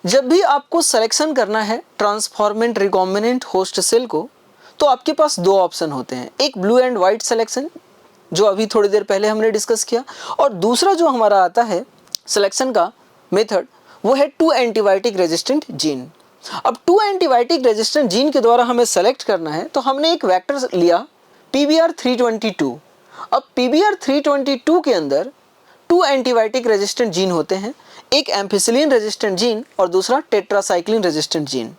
जब भी आपको सिलेक्शन करना है ट्रांसफॉर्मेंट रिकॉम्बिनेंट होस्ट सेल को, तो आपके पास 2 ऑप्शन होते हैं। एक ब्लू एंड व्हाइट सिलेक्शन, जो अभी थोड़ी देर पहले हमने डिस्कस किया, और दूसरा जो हमारा आता है सिलेक्शन का मेथड वो है 2 एंटीबायोटिक रेजिस्टेंट जीन। अब 2 एंटीबायोटिक रेजिस्टेंट जीन के द्वारा हमें सेलेक्ट करना है, तो हमने एक वेक्टर लिया PBR322। अब PBR322 के अंदर 2 एंटीबायोटिक रेजिस्टेंट जीन होते हैं, एक एम्फिसिलिन रेजिस्टेंट जीन और दूसरा टेट्रासाइक्लिन रेजिस्टेंट जीन।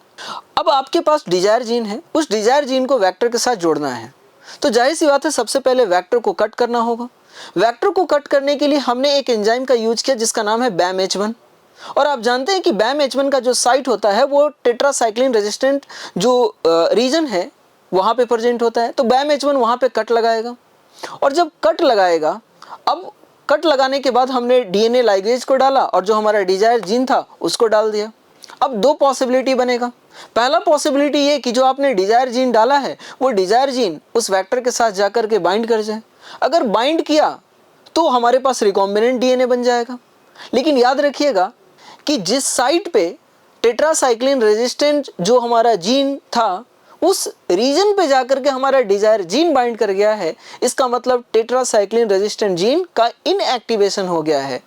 अब आपके पास डिजायर जीन है, उस डिजायर जीन को वेक्टर के साथ जोड़ना है, तो जाहिर सी बात है सबसे पहले वेक्टर को कट करना होगा। वेक्टर को कट करने के लिए हमने एक एंजाइम का यूज किया जिसका नाम है BAMH1। और आप जानते हैं कि BAM-H1 का जो साइट होता है वो टेट्रासाइक्लिन रेजिस्टेंट जो रीजन है वहाँ पे प्रेजेंट होता है। तो BAM-H1 वहाँ पे कट लगाएगा, और जब कट लगाएगा, अब कट लगाने के बाद हमने DNA लाइगेज को डाला और जो हमारा डिजायर जीन था उसको डाल दिया। अब दो पॉसिबिलिटी बनेगा। पहला पॉसिबिलिटी ये कि जो आपने डिजायर जीन डाला है वो डिजायर जीन उस वेक्टर के साथ जाकर के बाइंड कर जाए। अगर बाइंड किया तो हमारे पास रिकॉम्बिनेंट DNA बन जाएगा। लेकिन याद रखिएगा कि जिस साइट पे टेट्रासाइक्लिन रेजिस्टेंट जो हमारा जीन था उस रीजन पे जाकर के हमारा डिजायर जीन बाइंड कर गया है, इसका मतलब टेट्रासाइक्लिन रेजिस्टेंट जीन का इनएक्टिवेशन हो गया है।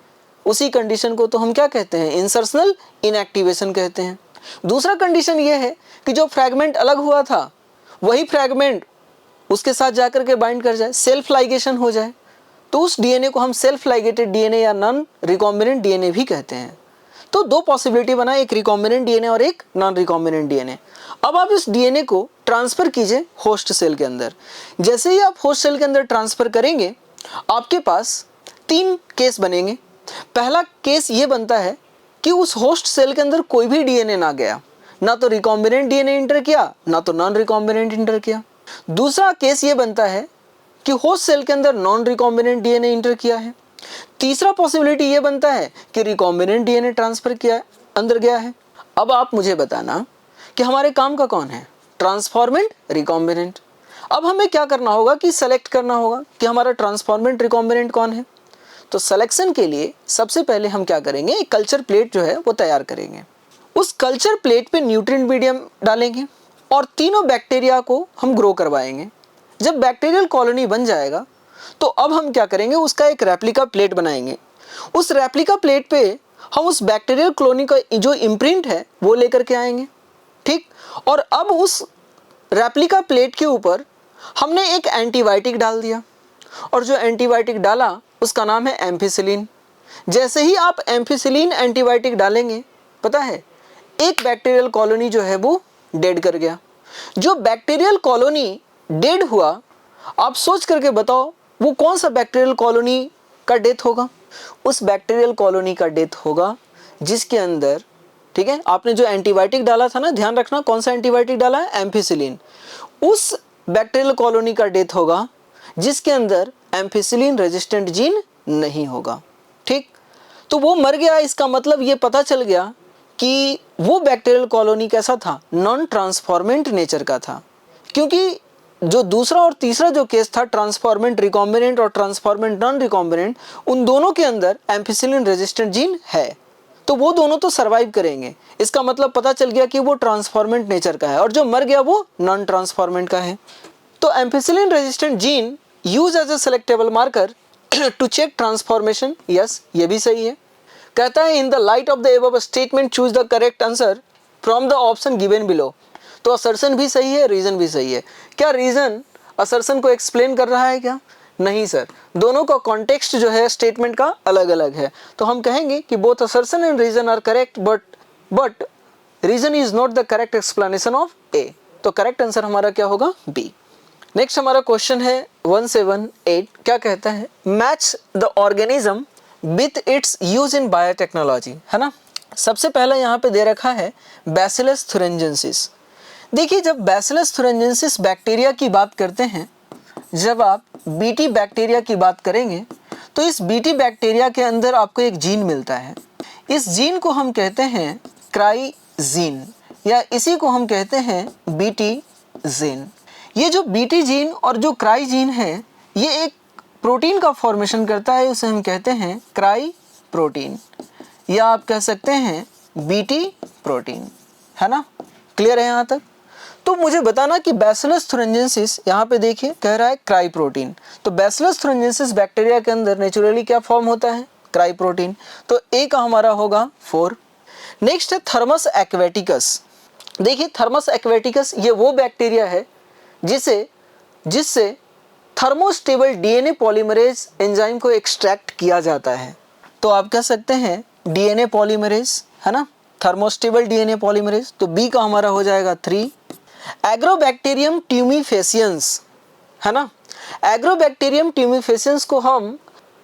उसी कंडीशन को तो हम क्या कहते हैं, इंसर्शनल इनएक्टिवेशन कहते हैं। दूसरा कंडीशन ये है कि जो फ्रैगमेंट अलग हुआ था वही फ्रैगमेंट उसके साथ जाकर के बाइंड कर जाए, सेल्फ लाइगेशन हो जाए, तो उस DNA को हम सेल्फ लाइगेटेड DNA या नॉन रिकॉम्बिनेंट DNA भी कहते हैं। तो दो पॉसिबिलिटी बना, एक रिकॉम्बिनेंट DNA और एक नॉन रिकॉम्बिनेंट DNA। अब आप इस DNA को ट्रांसफर कीजिए होस्ट सेल के अंदर। जैसे ही आप होस्ट सेल के अंदर ट्रांसफर करेंगे आपके पास तीन केस बनेंगे। पहला केस ये बनता है कि उस होस्ट सेल के अंदर कोई भी DNA ना गया, ना तो रिकॉम्बिनेंट DNA इंटर किया ना तो नॉन रिकॉम्बिनेंट इंटर किया। दूसरा केस ये बनता है कि होस्ट सेल के अंदर नॉन रिकॉम्बिनेंट DNA इंटर किया है। तीसरा पॉसिबिलिटी ये बनता है कि रिकॉम्बिनेंट DNA ट्रांसफर किया अंदर गया है। अब आप मुझे बताना कि हमारे काम का कौन है, ट्रांसफॉर्मेंट रिकॉम्बिनेंट। अब हमें क्या करना होगा कि सेलेक्ट करना होगा कि हमारा ट्रांसफॉर्मेंट रिकॉम्बिनेंट कौन है। तो सिलेक्शन के लिए सबसे पहले हम क्या करेंगे, एक कल्चर प्लेट जो है वो तैयार करेंगे। उस कल्चर प्लेट पे न्यूट्रिएंट मीडियम डालेंगे और तीनों बैक्टीरिया को हम ग्रो करवाएंगे। जब बैक्टीरियल कॉलोनी बन जाएगा तो अब हम क्या करेंगे, उसका एक रेप्लिका प्लेट बनाएंगे। उस रेप्लिका प्लेट पे हम उस बैक्टीरियल कॉलोनी का जो इम्प्रिंट है वो लेकर के आएंगे, ठीक। और अब उस रेप्लिका प्लेट के ऊपर हमने एक एंटीबायोटिक डाल दिया, और जो एंटीबायोटिक डाला उसका नाम है एम्फिसिलिन। जैसे ही आप एम्फिसिलिन एंटीबायोटिक डालेंगे, पता है एक बैक्टीरियल कॉलोनी जो है वो डेड कर गया। जो बैक्टीरियल कॉलोनी डेड हुआ, आप सोच करके बताओ वो कौन सा बैक्टीरियल कॉलोनी का डेथ होगा। उस बैक्टीरियल कॉलोनी का डेथ होगा जिसके अंदर, ठीक है, आपने जो एंटीबायोटिक डाला था ना, ध्यान रखना कौन सा एंटीबायोटिक डाला है, एम्फिसिलिन। उस बैक्टीरियल कॉलोनी का डेथ होगा जिसके अंदर एम्फिसिलिन रेजिस्टेंट जीन नहीं होगा, ठीक। तो वो मर गया, इसका मतलब ये पता चल गया कि वो बैक्टीरियल कॉलोनी कैसा था, नॉन ट्रांसफॉर्मेंट नेचर का था। क्योंकि जो दूसरा और तीसरा जो केस था, ट्रांसफॉर्मेंट रिकॉम्बिनेंट और ट्रांसफॉर्मेंट नॉन रिकॉम्बिनेंट, उन दोनों के अंदर एम्फिसिलिन रेजिस्टेंट जीन है, तो वो दोनों तो सर्वाइव करेंगे। इसका मतलब पता चल गया कि वो ट्रांसफॉर्मेंट नेचर का है, और जो मर गया वो नॉन ट्रांसफॉर्मेंट का है। तो ampicillin resistant gene use as a selectable marker to check transformation, yes ये भी सही है। कहता है in the light of the above statement choose the correct answer from the option given below. तो असर्शन भी सही है, रीजन भी सही है। क्या रीजन असर्शन को एक्सप्लेन कर रहा है क्या? नहीं सर, दोनों का कॉन्टेक्स्ट जो है स्टेटमेंट का अलग अलग है। तो हम कहेंगे कि both assertion and reason are correct but reason is not the correct explanation of A. तो करेक्ट आंसर हमारा क्या होगा, बी। नेक्स्ट हमारा क्वेश्चन है 178। क्या कहता है, match the organism with its use in biotechnology, है ना। सबसे पहला यहाँ पे दे रखा है बैसिलस थुरिंजेंसिस। देखिए जब बैसिलस थुरिंजेंसिस बैक्टीरिया की बात करते हैं, जब आप बीटी बैक्टीरिया की बात करेंगे तो इस बीटी बैक्टीरिया के अंदर आपको एक जीन मिलता है। इस जीन को हम कहते हैं क्राइजीन, या इसी को हम कहते हैं बीटी जीन। ये जो बीटी जीन और जो क्राइजीन है ये एक प्रोटीन का फॉर्मेशन करता है, उसे हम कहते हैं क्राई प्रोटीन, या आप कह सकते हैं बीटी प्रोटीन, है ना। क्लियर है यहाँ तक? तो मुझे बताना कि बैसिलस थुरिंजेंसिस, यहाँ पे देखिए कह रहा है क्राई प्रोटीन, तो बैसिलस थुरिंजेंसिस बैक्टीरिया के अंदर नेचुरली क्या फॉर्म होता है, क्राई प्रोटीन। तो ए का हमारा होगा 4। नेक्स्ट है थर्मस एक्वेटिकस। देखिए थर्मस एक्वेटिकस ये वो बैक्टीरिया है जिससे थर्मोस्टेबल डीएनए पॉलीमरेज एंजाइम को एक्सट्रैक्ट किया जाता है। तो आप कह सकते हैं डीएनए पॉलीमरेज, है ना, थर्मोस्टेबल डीएनए पॉलीमरेज। तो बी का हमारा हो जाएगा 3। एग्रोबैक्टीरियम ट्यूमिफेसियंस, है ना। एग्रोबैक्टीरियम ट्यूमिफेसियंस को हम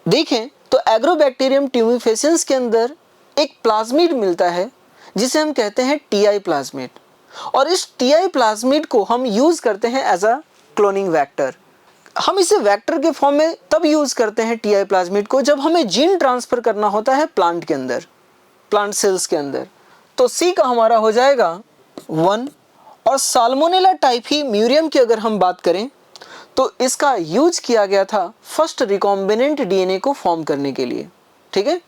देखें तो एग्रोबैक्टीरियम ट्यूमिफेसियंस के अंदर एक प्लाज्मिड मिलता है जिसे हम कहते हैं टीआई प्लाज्मिड, और इस टीआई प्लाज्मिड को हम यूज़ करते हैं एज अ क्लोनिंग वेक्टर। हम इसे वेक्टर के फॉर्म में तब यूज़ करते हैं टीआई प्लाज्मिड को जब हमें जीन ट्रांसफ़र करना होता है प्लांट के अंदर, प्लांट सेल्स के अंदर। तो सी का हमारा हो जाएगा 1। और साल्मोनेला टाइफी म्यूरियम की अगर हम बात करें तो इसका यूज किया गया था फर्स्ट रिकॉम्बिनेंट डीएनए को फॉर्म करने के लिए। ठीक है,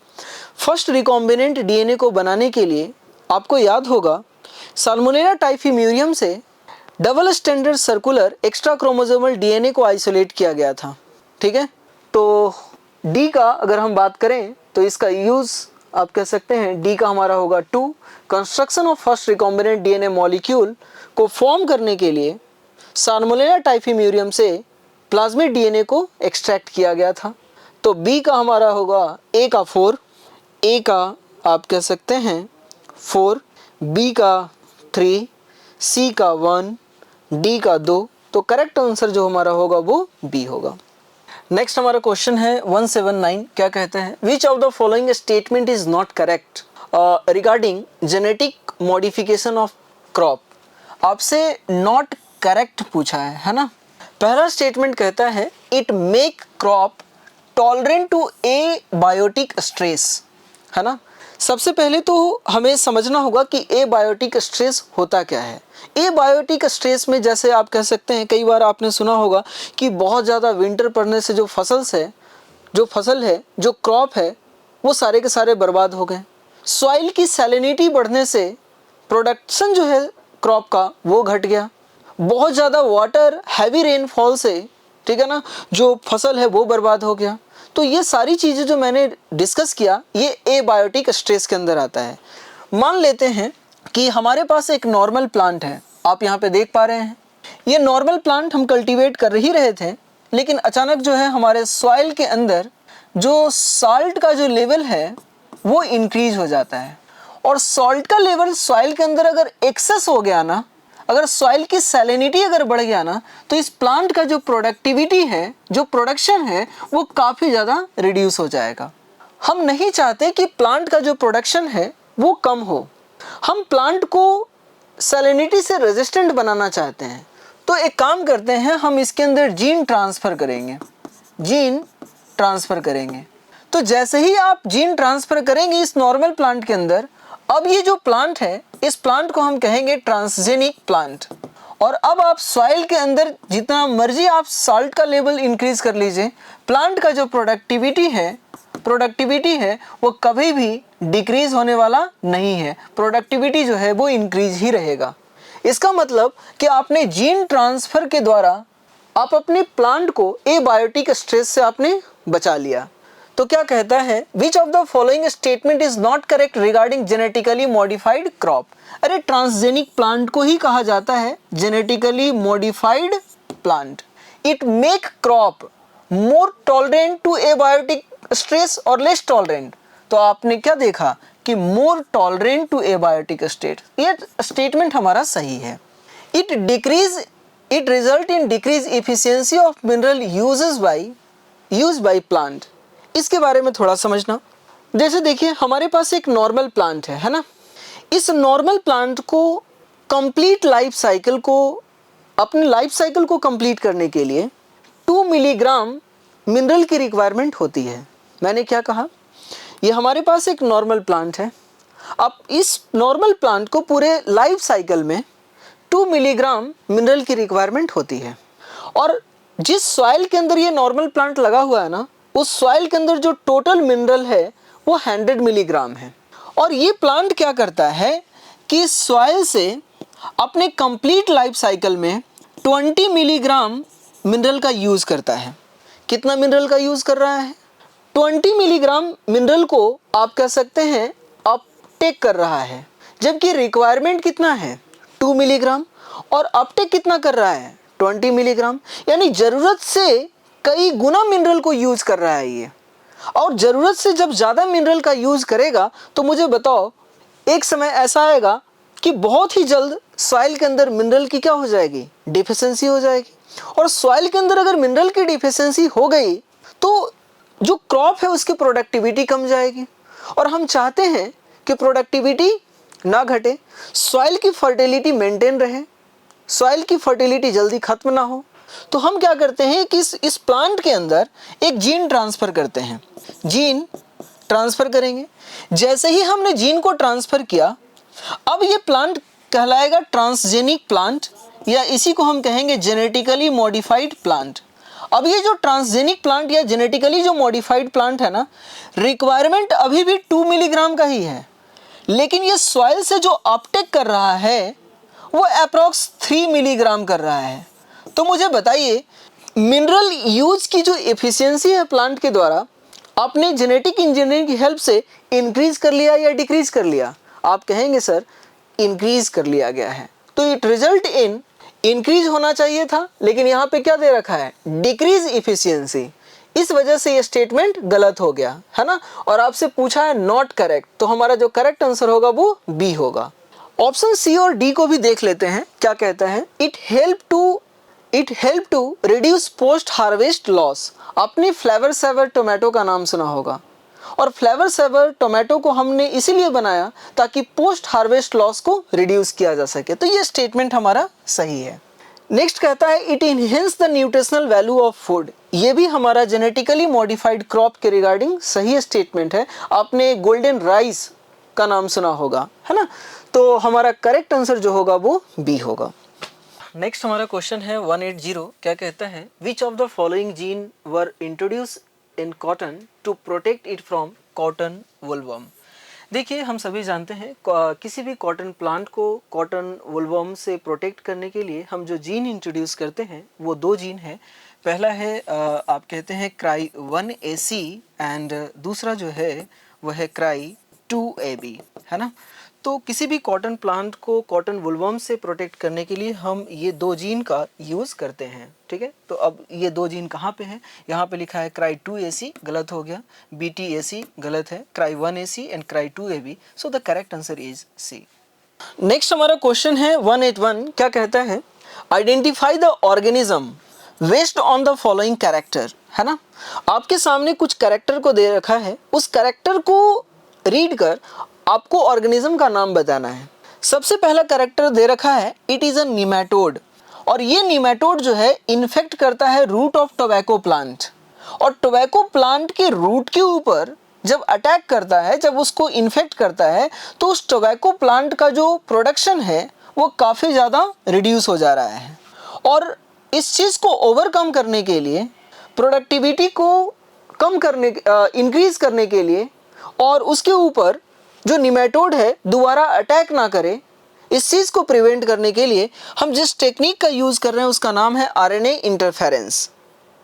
फर्स्ट रिकॉम्बिनेंट डीएनए को बनाने के लिए आपको याद होगा साल्मोनेला टाइफी म्यूरियम से double standard circular extra chromosomal DNA को आइसोलेट किया गया था। ठीक है, तो डी का अगर हम बात करें तो इसका यूज़ आप कह सकते हैं डी का हमारा होगा 2। Construction of first recombinant DNA molecule को फॉर्म करने के लिए साल्मोनेला टाइफी म्यूरियम से प्लाज्मिड डीएनए को एक्सट्रैक्ट किया गया था। तो बी का हमारा होगा ए का 4, ए का आप कह सकते हैं 4, बी का 3, सी का 1, डी का 2। तो करेक्ट आंसर जो हमारा होगा वो बी होगा। नेक्स्ट हमारा क्वेश्चन है 179। क्या कहते हैं, which of the following statement is not correct regarding genetic modification of crop. आपसे नॉट करेक्ट पूछा है ना। पहला स्टेटमेंट कहता है it make crop tolerant to abiotic stress, है ना। सबसे पहले तो हमें समझना होगा कि ए बायोटिक स्ट्रेस होता क्या है। ए बायोटिक स्ट्रेस में जैसे आप कह सकते हैं, कई बार आपने सुना होगा कि बहुत ज़्यादा विंटर पड़ने से जो फसल है, जो क्रॉप है, वो सारे के सारे बर्बाद हो गए। सॉइल की सैलिनिटी बढ़ने से प्रोडक्शन जो है क्रॉप का वो घट गया। बहुत ज़्यादा वाटर, हैवी रेनफॉल से, ठीक है ना, जो फसल है वो बर्बाद हो गया। तो ये सारी चीज़ें जो मैंने डिस्कस किया ये एबायोटिक स्ट्रेस के अंदर आता है। मान लेते हैं कि हमारे पास एक नॉर्मल प्लांट है, आप यहाँ पे देख पा रहे हैं। ये नॉर्मल प्लांट हम कल्टीवेट कर ही रहे थे, लेकिन अचानक जो है हमारे सॉइल के अंदर जो साल्ट का जो लेवल है वो इंक्रीज हो जाता है। और सॉल्ट का लेवल सॉइल के अंदर अगर एक्सेस हो गया ना, अगर सॉइल की सैलिनिटी अगर बढ़ गया ना, तो इस प्लांट का जो प्रोडक्टिविटी है, जो प्रोडक्शन है, वो काफ़ी ज़्यादा रिड्यूस हो जाएगा। हम नहीं चाहते कि प्लांट का जो प्रोडक्शन है वो कम हो, हम प्लांट को सैलिनिटी से रेजिस्टेंट बनाना चाहते हैं। तो एक काम करते हैं, हम इसके अंदर जीन ट्रांसफ़र करेंगे। तो जैसे ही आप जीन ट्रांसफ़र करेंगे इस नॉर्मल प्लांट के अंदर, अब ये जो प्लांट है, इस प्लांट को हम कहेंगे ट्रांसजेनिक प्लांट। और अब आप सॉइल के अंदर जितना मर्जी आप साल्ट का लेवल इंक्रीज कर लीजिए, प्लांट का जो प्रोडक्टिविटी है वो कभी भी डिक्रीज होने वाला नहीं है। प्रोडक्टिविटी जो है वो इंक्रीज ही रहेगा। इसका मतलब कि आपने जीन ट्रांसफ़र के द्वारा आप अपने प्लांट को एबायोटिक स्ट्रेस से आपने बचा लिया। तो क्या कहता है, which of the following statement is not correct regarding genetically modified crop. अरे ट्रांसजेनिक प्लांट को ही कहा जाता है genetically modified plant. It make crop more tolerant to abiotic stress और लेस टॉलरेंट। तो आपने क्या देखा कि more tolerant to abiotic stress, ये स्टेटमेंट हमारा सही है। It result in decrease efficiency of mineral use by plant. इसके बारे में थोड़ा समझना। जैसे देखिए हमारे पास एक नॉर्मल प्लांट है ना। इस नॉर्मल प्लांट को कंप्लीट अपने लाइफ साइकिल को कंप्लीट करने के लिए 2 मिलीग्राम मिनरल की रिक्वायरमेंट होती है। मैंने क्या कहा, ये हमारे पास एक नॉर्मल प्लांट है। अब इस नॉर्मल प्लांट को पूरे लाइफ साइकिल में 2 मिलीग्राम मिनरल की रिक्वायरमेंट होती है। और जिस सॉइल के अंदर ये नॉर्मल प्लांट लगा हुआ है ना, उस सॉइल के अंदर जो टोटल मिनरल है वो 100 मिलीग्राम है। और ये प्लांट क्या करता है कि सॉइल से अपने कंप्लीट लाइफ साइकिल में 20 मिलीग्राम मिनरल का यूज़ करता है। कितना मिनरल का यूज़ कर रहा है? 20 मिलीग्राम मिनरल को आप कह सकते हैं अपटेक कर रहा है, जबकि रिक्वायरमेंट कितना है 2 मिलीग्राम, और अपटेक कितना कर रहा है 20 मिलीग्राम। यानी ज़रूरत से कई गुना मिनरल को यूज़ कर रहा है ये। और ज़रूरत से जब ज़्यादा मिनरल का यूज़ करेगा तो मुझे बताओ, एक समय ऐसा आएगा कि बहुत ही जल्द सॉइल के अंदर मिनरल की क्या हो जाएगी, डिफिशियंसी हो जाएगी। और सॉइल के अंदर अगर मिनरल की डिफिशियंसी हो गई तो जो क्रॉप है उसकी प्रोडक्टिविटी कम जाएगी। और हम चाहते हैं कि प्रोडक्टिविटी ना घटे, सॉइल की फर्टिलिटी मेंटेन रहे, सॉइल की फर्टिलिटी जल्दी खत्म ना हो, तो हम क्या करते हैं कि इस प्लांट के अंदर एक जीन ट्रांसफर करते हैं। जीन ट्रांसफर करेंगे, जैसे ही हमने जीन को ट्रांसफर किया, अब ये प्लांट कहलाएगा ट्रांसजेनिक प्लांट, या इसी को हम कहेंगे जेनेटिकली मॉडिफाइड प्लांट। अब ये जो ट्रांसजेनिक प्लांट या जेनेटिकली जो मॉडिफाइड प्लांट है ना, रिक्वायरमेंट अभी भी 2 मिलीग्राम का ही है, लेकिन ये सॉइल से जो अपटेक कर रहा है वो अप्रॉक्स 3 मिलीग्राम कर रहा है। तो मुझे बताइए, मिनरल यूज की जो एफिशिएंसी है प्लांट के द्वारा, आपने जेनेटिक इंजीनियरिंग की हेल्प से इंक्रीज कर लिया या डिक्रीज कर लिया? आप कहेंगे सर इंक्रीज कर लिया गया है, तो इट रिजल्ट इन इंक्रीज होना चाहिए था, लेकिन यहाँ पे क्या दे रखा है? Decrease efficiency. इस वजह से ये स्टेटमेंट गलत हो गया है ना। और आपसे पूछा है नॉट करेक्ट, तो हमारा जो करेक्ट आंसर होगा वो बी होगा। ऑप्शन सी और डी को भी देख लेते हैं, क्या कहता है? It help to reduce post harvest loss. आपने फ्लेवर सेवर टोमेटो का नाम सुना होगा, और फ्लेवर सेवर टोमेटो को हमने इसीलिए बनाया ताकि पोस्ट हार्वेस्ट लॉस को रिड्यूस किया जा सके। तो ये स्टेटमेंट हमारा सही है। नेक्स्ट कहता है it enhance the nutritional value of food. ये भी हमारा जेनेटिकली मॉडिफाइड क्रॉप के रिगार्डिंग सही स्टेटमेंट है। आपने गोल्डन राइस का नाम सुना होगा, है ना। तो हमारा करेक्ट आंसर जो होगा वो बी होगा। नेक्स्ट हमारा क्वेश्चन है 180। क्या कहता है? Which of the following gene were introduce in cotton to protect it from cotton bollworm. देखिए, हम सभी जानते हैं किसी भी कॉटन प्लांट को कॉटन वुलवर्म से प्रोटेक्ट करने के लिए हम जो जीन इंट्रोड्यूस करते हैं वो 2 जीन है। पहला है आप कहते हैं क्राई 1AC एंड दूसरा जो है वह है क्राई 2AB, है ना। तो किसी भी कॉटन प्लांट को कॉटन वुलवर्म से प्रोटेक्ट करने के लिए हम ये 2 जीन का यूज़ करते हैं, ठीक है। तो अब ये 2 जीन कहाँ पे हैं? यहाँ पे लिखा है क्राई 2AC, गलत हो गया। BTAC गलत है। Cry 1AC and cry 2AB, so the correct answer is C. Next हमारा क्वेश्चन है 181। क्या कहता है? Identify the organism based on the following character, है ना। आपके सामने कुछ कैरेक्टर को दे रखा है, उस कैरेक्टर को रीड कर आपको ऑर्गेनिज्म का नाम बताना है। सबसे पहला कैरेक्टर दे रखा है इट इज अ निमेटोड, और ये निमेटोड जो है इन्फेक्ट करता है रूट ऑफ टोबैको प्लांट, और टोबैको प्लांट के रूट के ऊपर जब अटैक करता है, जब उसको इन्फेक्ट करता है, तो उस टोबैको प्लांट का जो प्रोडक्शन है वो काफ़ी ज़्यादा रिड्यूस हो जा रहा है। और इस चीज़ को ओवरकम करने के लिए, प्रोडक्टिविटी को इंक्रीज करने के लिए, और उसके ऊपर जो निमेटोड है दोबारा अटैक ना करे, इस चीज़ को प्रिवेंट करने के लिए हम जिस टेक्निक का यूज़ कर रहे हैं उसका नाम है RNA इंटरफेरेंस,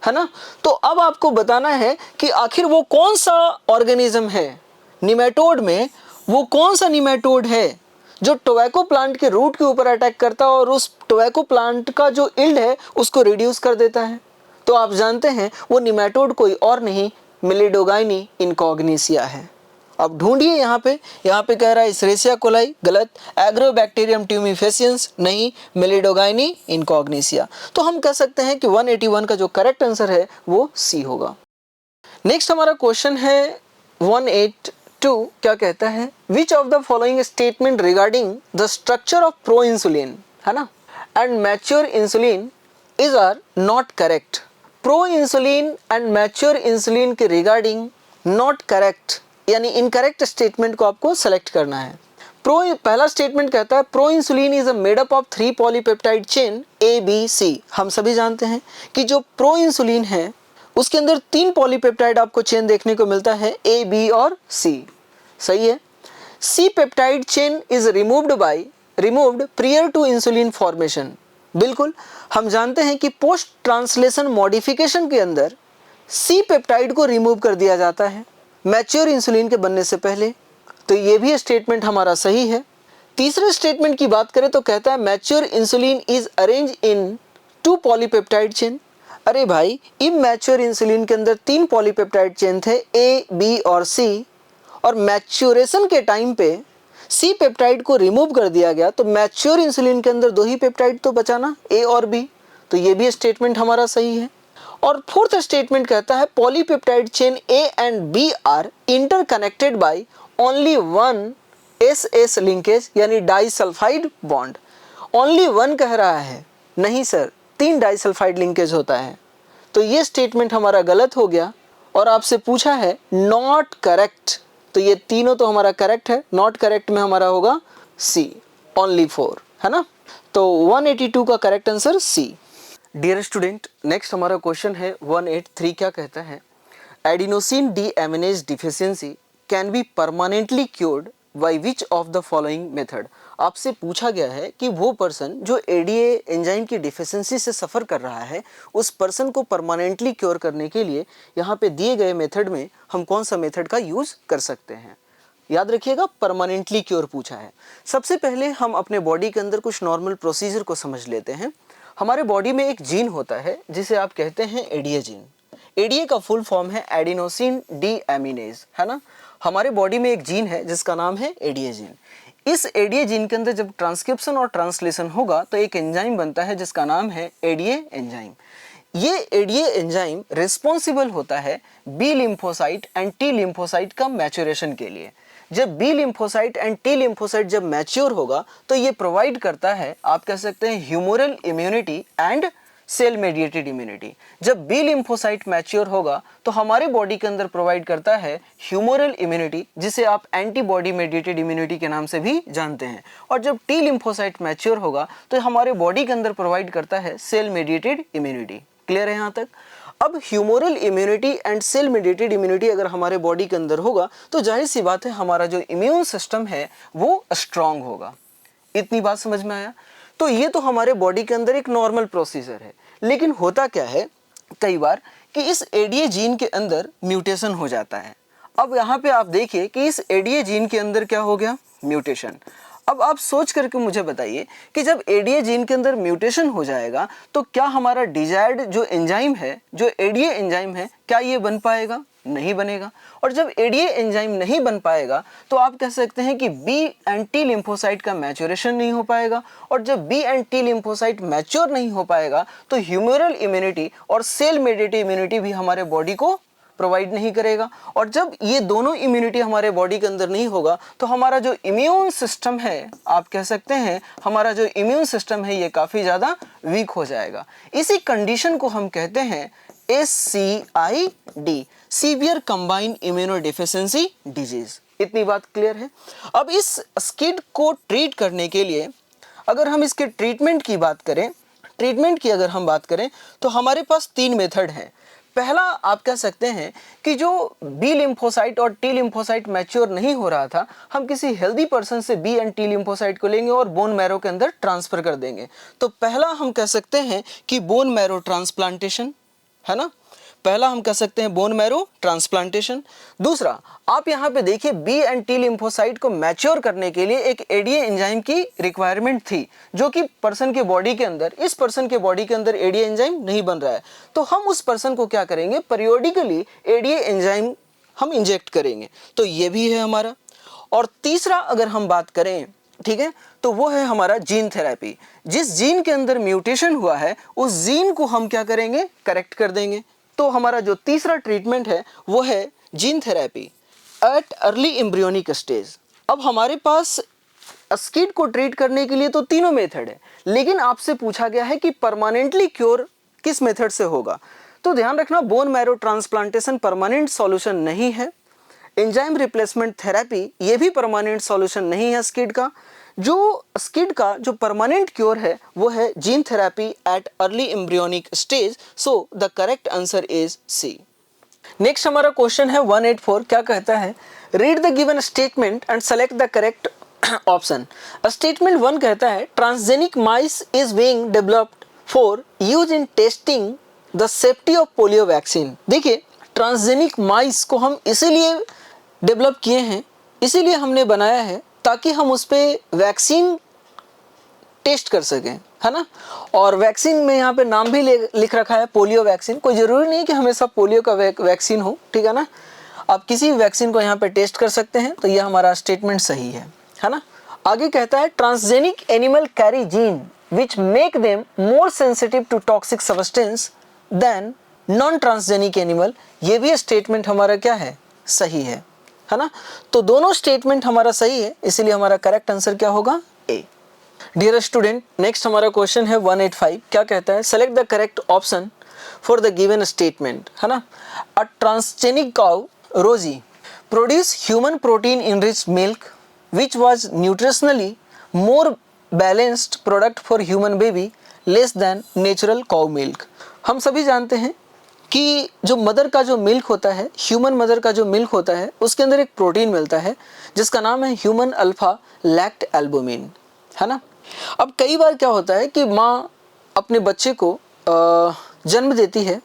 है ना। तो अब आपको बताना है कि आखिर वो कौन सा ऑर्गेनिज्म है निमेटोड में, वो कौन सा निमेटोड है जो टोबैको प्लांट के रूट के ऊपर अटैक करता है और उस टोबैको प्लांट का जो इल्ड है उसको रिड्यूस कर देता है। तो आप जानते हैं वो निमेटोड कोई और नहीं, मिलिडोगाइनी इनकॉग्निसिया है। अब ढूंढिए यहाँ पे कह रहा है इसेरिया कोलाई, गलत। एग्रोबैक्टीरियम ट्यूमिफेसियंस, नहीं। मिलिडोगाइनी इनकॉग्निसिया। तो हम कह सकते हैं कि 181 का जो करेक्ट आंसर है वो सी होगा। नेक्स्ट हमारा क्वेश्चन है 182। क्या कहता है? Which of the following statement regarding the structure of proinsulin, है ना, and mature insulin is are not correct. Proinsulin and mature insulin के रिगार्डिंग नॉट करेक्ट यानी इनकरेक्ट स्टेटमेंट को आपको सेलेक्ट करना है। पहला स्टेटमेंट कहता है proinsulin is a made up of 3 polypeptide chain ABC। हम सभी जानते हैं कि जो प्रो इंसुलिन है उसके अंदर 3 पॉलीपेप्टाइड आपको चेन देखने को मिलता है, A, B और C। सही है। C peptide chain is removed prior to insulin formation. बिल्कुल, हम जानते हैं कि पोस्ट ट्रांसलेशन मॉडिफिकेशन के अंदर C पेप्टाइड को रिमूव कर दिया जाता है मैच्योर इंसुलिन के बनने से पहले। तो ये भी स्टेटमेंट हमारा सही है। तीसरे स्टेटमेंट की बात करें तो कहता है mature insulin is arrange in 2 polypeptide chain. अरे भाई, इमैच्योर इंसुलिन के अंदर 3 पॉलीपेप्टाइड चेन थे, A, B और C, और मैच्योरेशन के टाइम पे C पेप्टाइड को रिमूव कर दिया गया, तो मैच्योर इंसुलिन के अंदर 2 ही पेप्टाइड तो बचा ना, A और B। तो ये भी स्टेटमेंट हमारा सही है। और फोर्थ स्टेटमेंट कहता है polypeptide chain A and B are interconnected by only one S S linkage यानी डाइसल्फाइड बॉन्ड। ओनली वन कह रहा है, नहीं सर 3 डाइसल्फाइड लिंकेज होता है। तो ये स्टेटमेंट हमारा गलत हो गया और आपसे पूछा है नॉट करेक्ट, तो ये तीनों तो हमारा करेक्ट है, नॉट करेक्ट में हमारा होगा सी ओनली 4, है ना। तो 182 का correct answer C. Dear student, next हमारा क्वेश्चन है 183। क्या कहता है adenosine deaminase deficiency can be permanently cured by which of the following method. आपसे पूछा गया है कि वो पर्सन जो एडीए एंजाइम की डिफिशियंसी से सफ़र कर रहा है उस पर्सन को परमानेंटली क्योर करने के लिए यहाँ पे दिए गए मेथड में हम कौन सा मेथड का यूज़ कर सकते हैं। याद रखिएगा परमानेंटली क्योर पूछा है। सबसे पहले हम अपने बॉडी के अंदर कुछ नॉर्मल प्रोसीजर को समझ लेते हैं। हमारे बॉडी में एक जीन होता है जिसे आप कहते हैं एडीए जीन। एडीए का फुल फॉर्म है एडिनोसिन डीएमिनेज, है ना। हमारे बॉडी में एक जीन है जिसका नाम है एडीए जीन। इस एडीए जीन के अंदर जब ट्रांसक्रिप्शन और ट्रांसलेशन होगा तो एक एंजाइम बनता है जिसका नाम है एडीए एंजाइम। ये एडीए एंजाइम रिस्पॉन्सिबल होता है B lymphocyte and T lymphocyte का मैच्योरेशन के लिए। जब B lymphocyte and T lymphocyte जब मैच्योर होगा तो ये प्रोवाइड करता है, आप कह सकते हैं, humoral immunity and cell mediated immunity. जब बी लिम्फोसाइट मैच्योर होगा तो हमारे बॉडी के अंदर प्रोवाइड करता है ह्यूमोरल इम्यूनिटी, जिसे आप एंटीबॉडी मेडिएटेड इम्यूनिटी के नाम से भी जानते हैं। और जब टी लिम्फोसाइट मैच्योर होगा तो हमारे बॉडी के अंदर प्रोवाइड करता है सेल मेडिएटेड इम्यूनिटी। क्लियर है यहाँ तक। अब humoral immunity and cell mediated immunity अगर हमारे बॉडी के अंदर होगा तो जाहिर सी बात है हमारा जो इम्यून सिस्टम है वो स्ट्रांग होगा। इतनी बात समझ में आया। तो ये तो हमारे बॉडी के अंदर एक नॉर्मल प्रोसीजर है। लेकिन होता क्या है कई बार कि इस एडीए जीन के अंदर म्यूटेशन हो जाता है। अब यहाँ पे आप देखिए कि इस एडीए जीन के अंदर क्या हो गया, म्यूटेशन। अब आप सोच करके मुझे बताइए कि जब एडीए जीन के अंदर म्यूटेशन हो जाएगा तो क्या हमारा डिजायर्ड जो एंजाइम है, जो एडीए एंजाइम है, क्या ये बन पाएगा? नहीं बनेगा। और जब एडीए एंजाइम नहीं बन पाएगा तो आप कह सकते हैं कि बी एंड टी लिम्फोसाइट का मैच्योरेशन नहीं हो पाएगा। और जब B and T lymphocyte mature नहीं हो पाएगा तो ह्यूमरल इम्यूनिटी और सेल मेडिएटेड इम्यूनिटी भी हमारे बॉडी को प्रोवाइड नहीं करेगा। और जब ये दोनों इम्यूनिटी हमारे बॉडी के अंदर नहीं होगा तो हमारा जो इम्यून सिस्टम है, आप कह सकते हैं हमारा जो इम्यून सिस्टम है ये काफ़ी ज़्यादा वीक हो जाएगा। इसी कंडीशन को हम कहते हैं SCID, severe combined immunodeficiency disease. इतनी बात क्लियर है। अब इस स्किड को ट्रीट करने के लिए अगर हम इसके ट्रीटमेंट की बात करें, अगर हम बात करें तो हमारे पास 3 मेथड हैं। पहला आप कह सकते हैं कि जो बी लिम्फोसाइट और टी लिम्फोसाइट मैच्योर नहीं हो रहा था, हम किसी हेल्दी पर्सन से बी एंड टी लिम्फोसाइट को लेंगे और बोन मैरो के अंदर ट्रांसफर कर देंगे। तो पहला हम कह सकते हैं कि बोन मैरो ट्रांसप्लांटेशन, है ना। पहला हम कह सकते हैं बोन मैरो ट्रांसप्लांटेशन। दूसरा, आप यहाँ पे देखिए बी एंड टी लिम्फोसाइट को मैच्योर करने के लिए एक एडीए एंजाइम की रिक्वायरमेंट थी जो कि पर्सन के बॉडी के अंदर, इस पर्सन के बॉडी के अंदर एडीए एंजाइम नहीं बन रहा है। तो हम उस पर्सन को क्या करेंगे, पीरियोडिकली एडीए एंजाइम हम इंजेक्ट करेंगे। तो ये भी है हमारा। और तीसरा अगर हम बात करें, ठीक है, तो वो है हमारा जीन थेरेपी। जिस जीन के अंदर म्यूटेशन हुआ है उस जीन को हम क्या करेंगे, करेक्ट कर देंगे। तो हमारा जो तीसरा ट्रीटमेंट है वो है gene therapy at early embryonic stage. अब हमारे पास स्किड को ट्रीट करने के लिए तो तीनों मेथड है, लेकिन आपसे पूछा गया है कि परमानेंटली क्योर किस मेथड से होगा। तो ध्यान रखना, bone marrow transplantation permanent solution नहीं है। एंजाइम रिप्लेसमेंट थेरेपी ये भी परमानेंट सॉल्यूशन नहीं है स्किड का। जो स्किड का जो परमानेंट क्योर है वो है gene therapy at early embryonic stage. So the correct answer is C. Next हमारा क्वेश्चन है 184। क्या कहता है, read the given statement and select the correct option. Statement 1 कहता है transgenic mice is being developed for use in testing the safety of polio vaccine. देखिए, transgenic mice को हम इसीलिए डेवलप किए हैं, इसीलिए हमने बनाया है ताकि हम उस पर वैक्सीन टेस्ट कर सकें, है ना। और वैक्सीन में यहाँ पे नाम भी लिख रखा है पोलियो वैक्सीन। कोई ज़रूरी नहीं कि हमेशा पोलियो का वैक्सीन हो, ठीक है ना। आप किसी भी वैक्सीन को यहाँ पे टेस्ट कर सकते हैं। तो ये हमारा स्टेटमेंट सही है ना। आगे कहता है transgenic animal carry gene which make them more sensitive to toxic substance than non transgenic animal, ये भी स्टेटमेंट हमारा क्या है, सही है ना। तो दोनों स्टेटमेंट हमारा सही है, इसीलिए हमारा करेक्ट आंसर क्या होगा, ए। डियर स्टूडेंट, नेक्स्ट हमारा क्वेश्चन है 185। क्या कहता है, select the correct option for the given statement, है ना। अ ट्रांसजेनिक काउ रोजी produce human protein enriched milk which was nutritionally more balanced product for human baby less than natural cow milk। हम सभी जानते हैं कि जो मदर का जो मिल्क होता है, ह्यूमन मदर का जो मिल्क होता है, उसके अंदर एक प्रोटीन मिलता है जिसका नाम है ह्यूमन अल्फा लैक्ट एल्बुमिन, है ना। अब कई बार क्या होता है कि माँ अपने बच्चे को जन्म देती है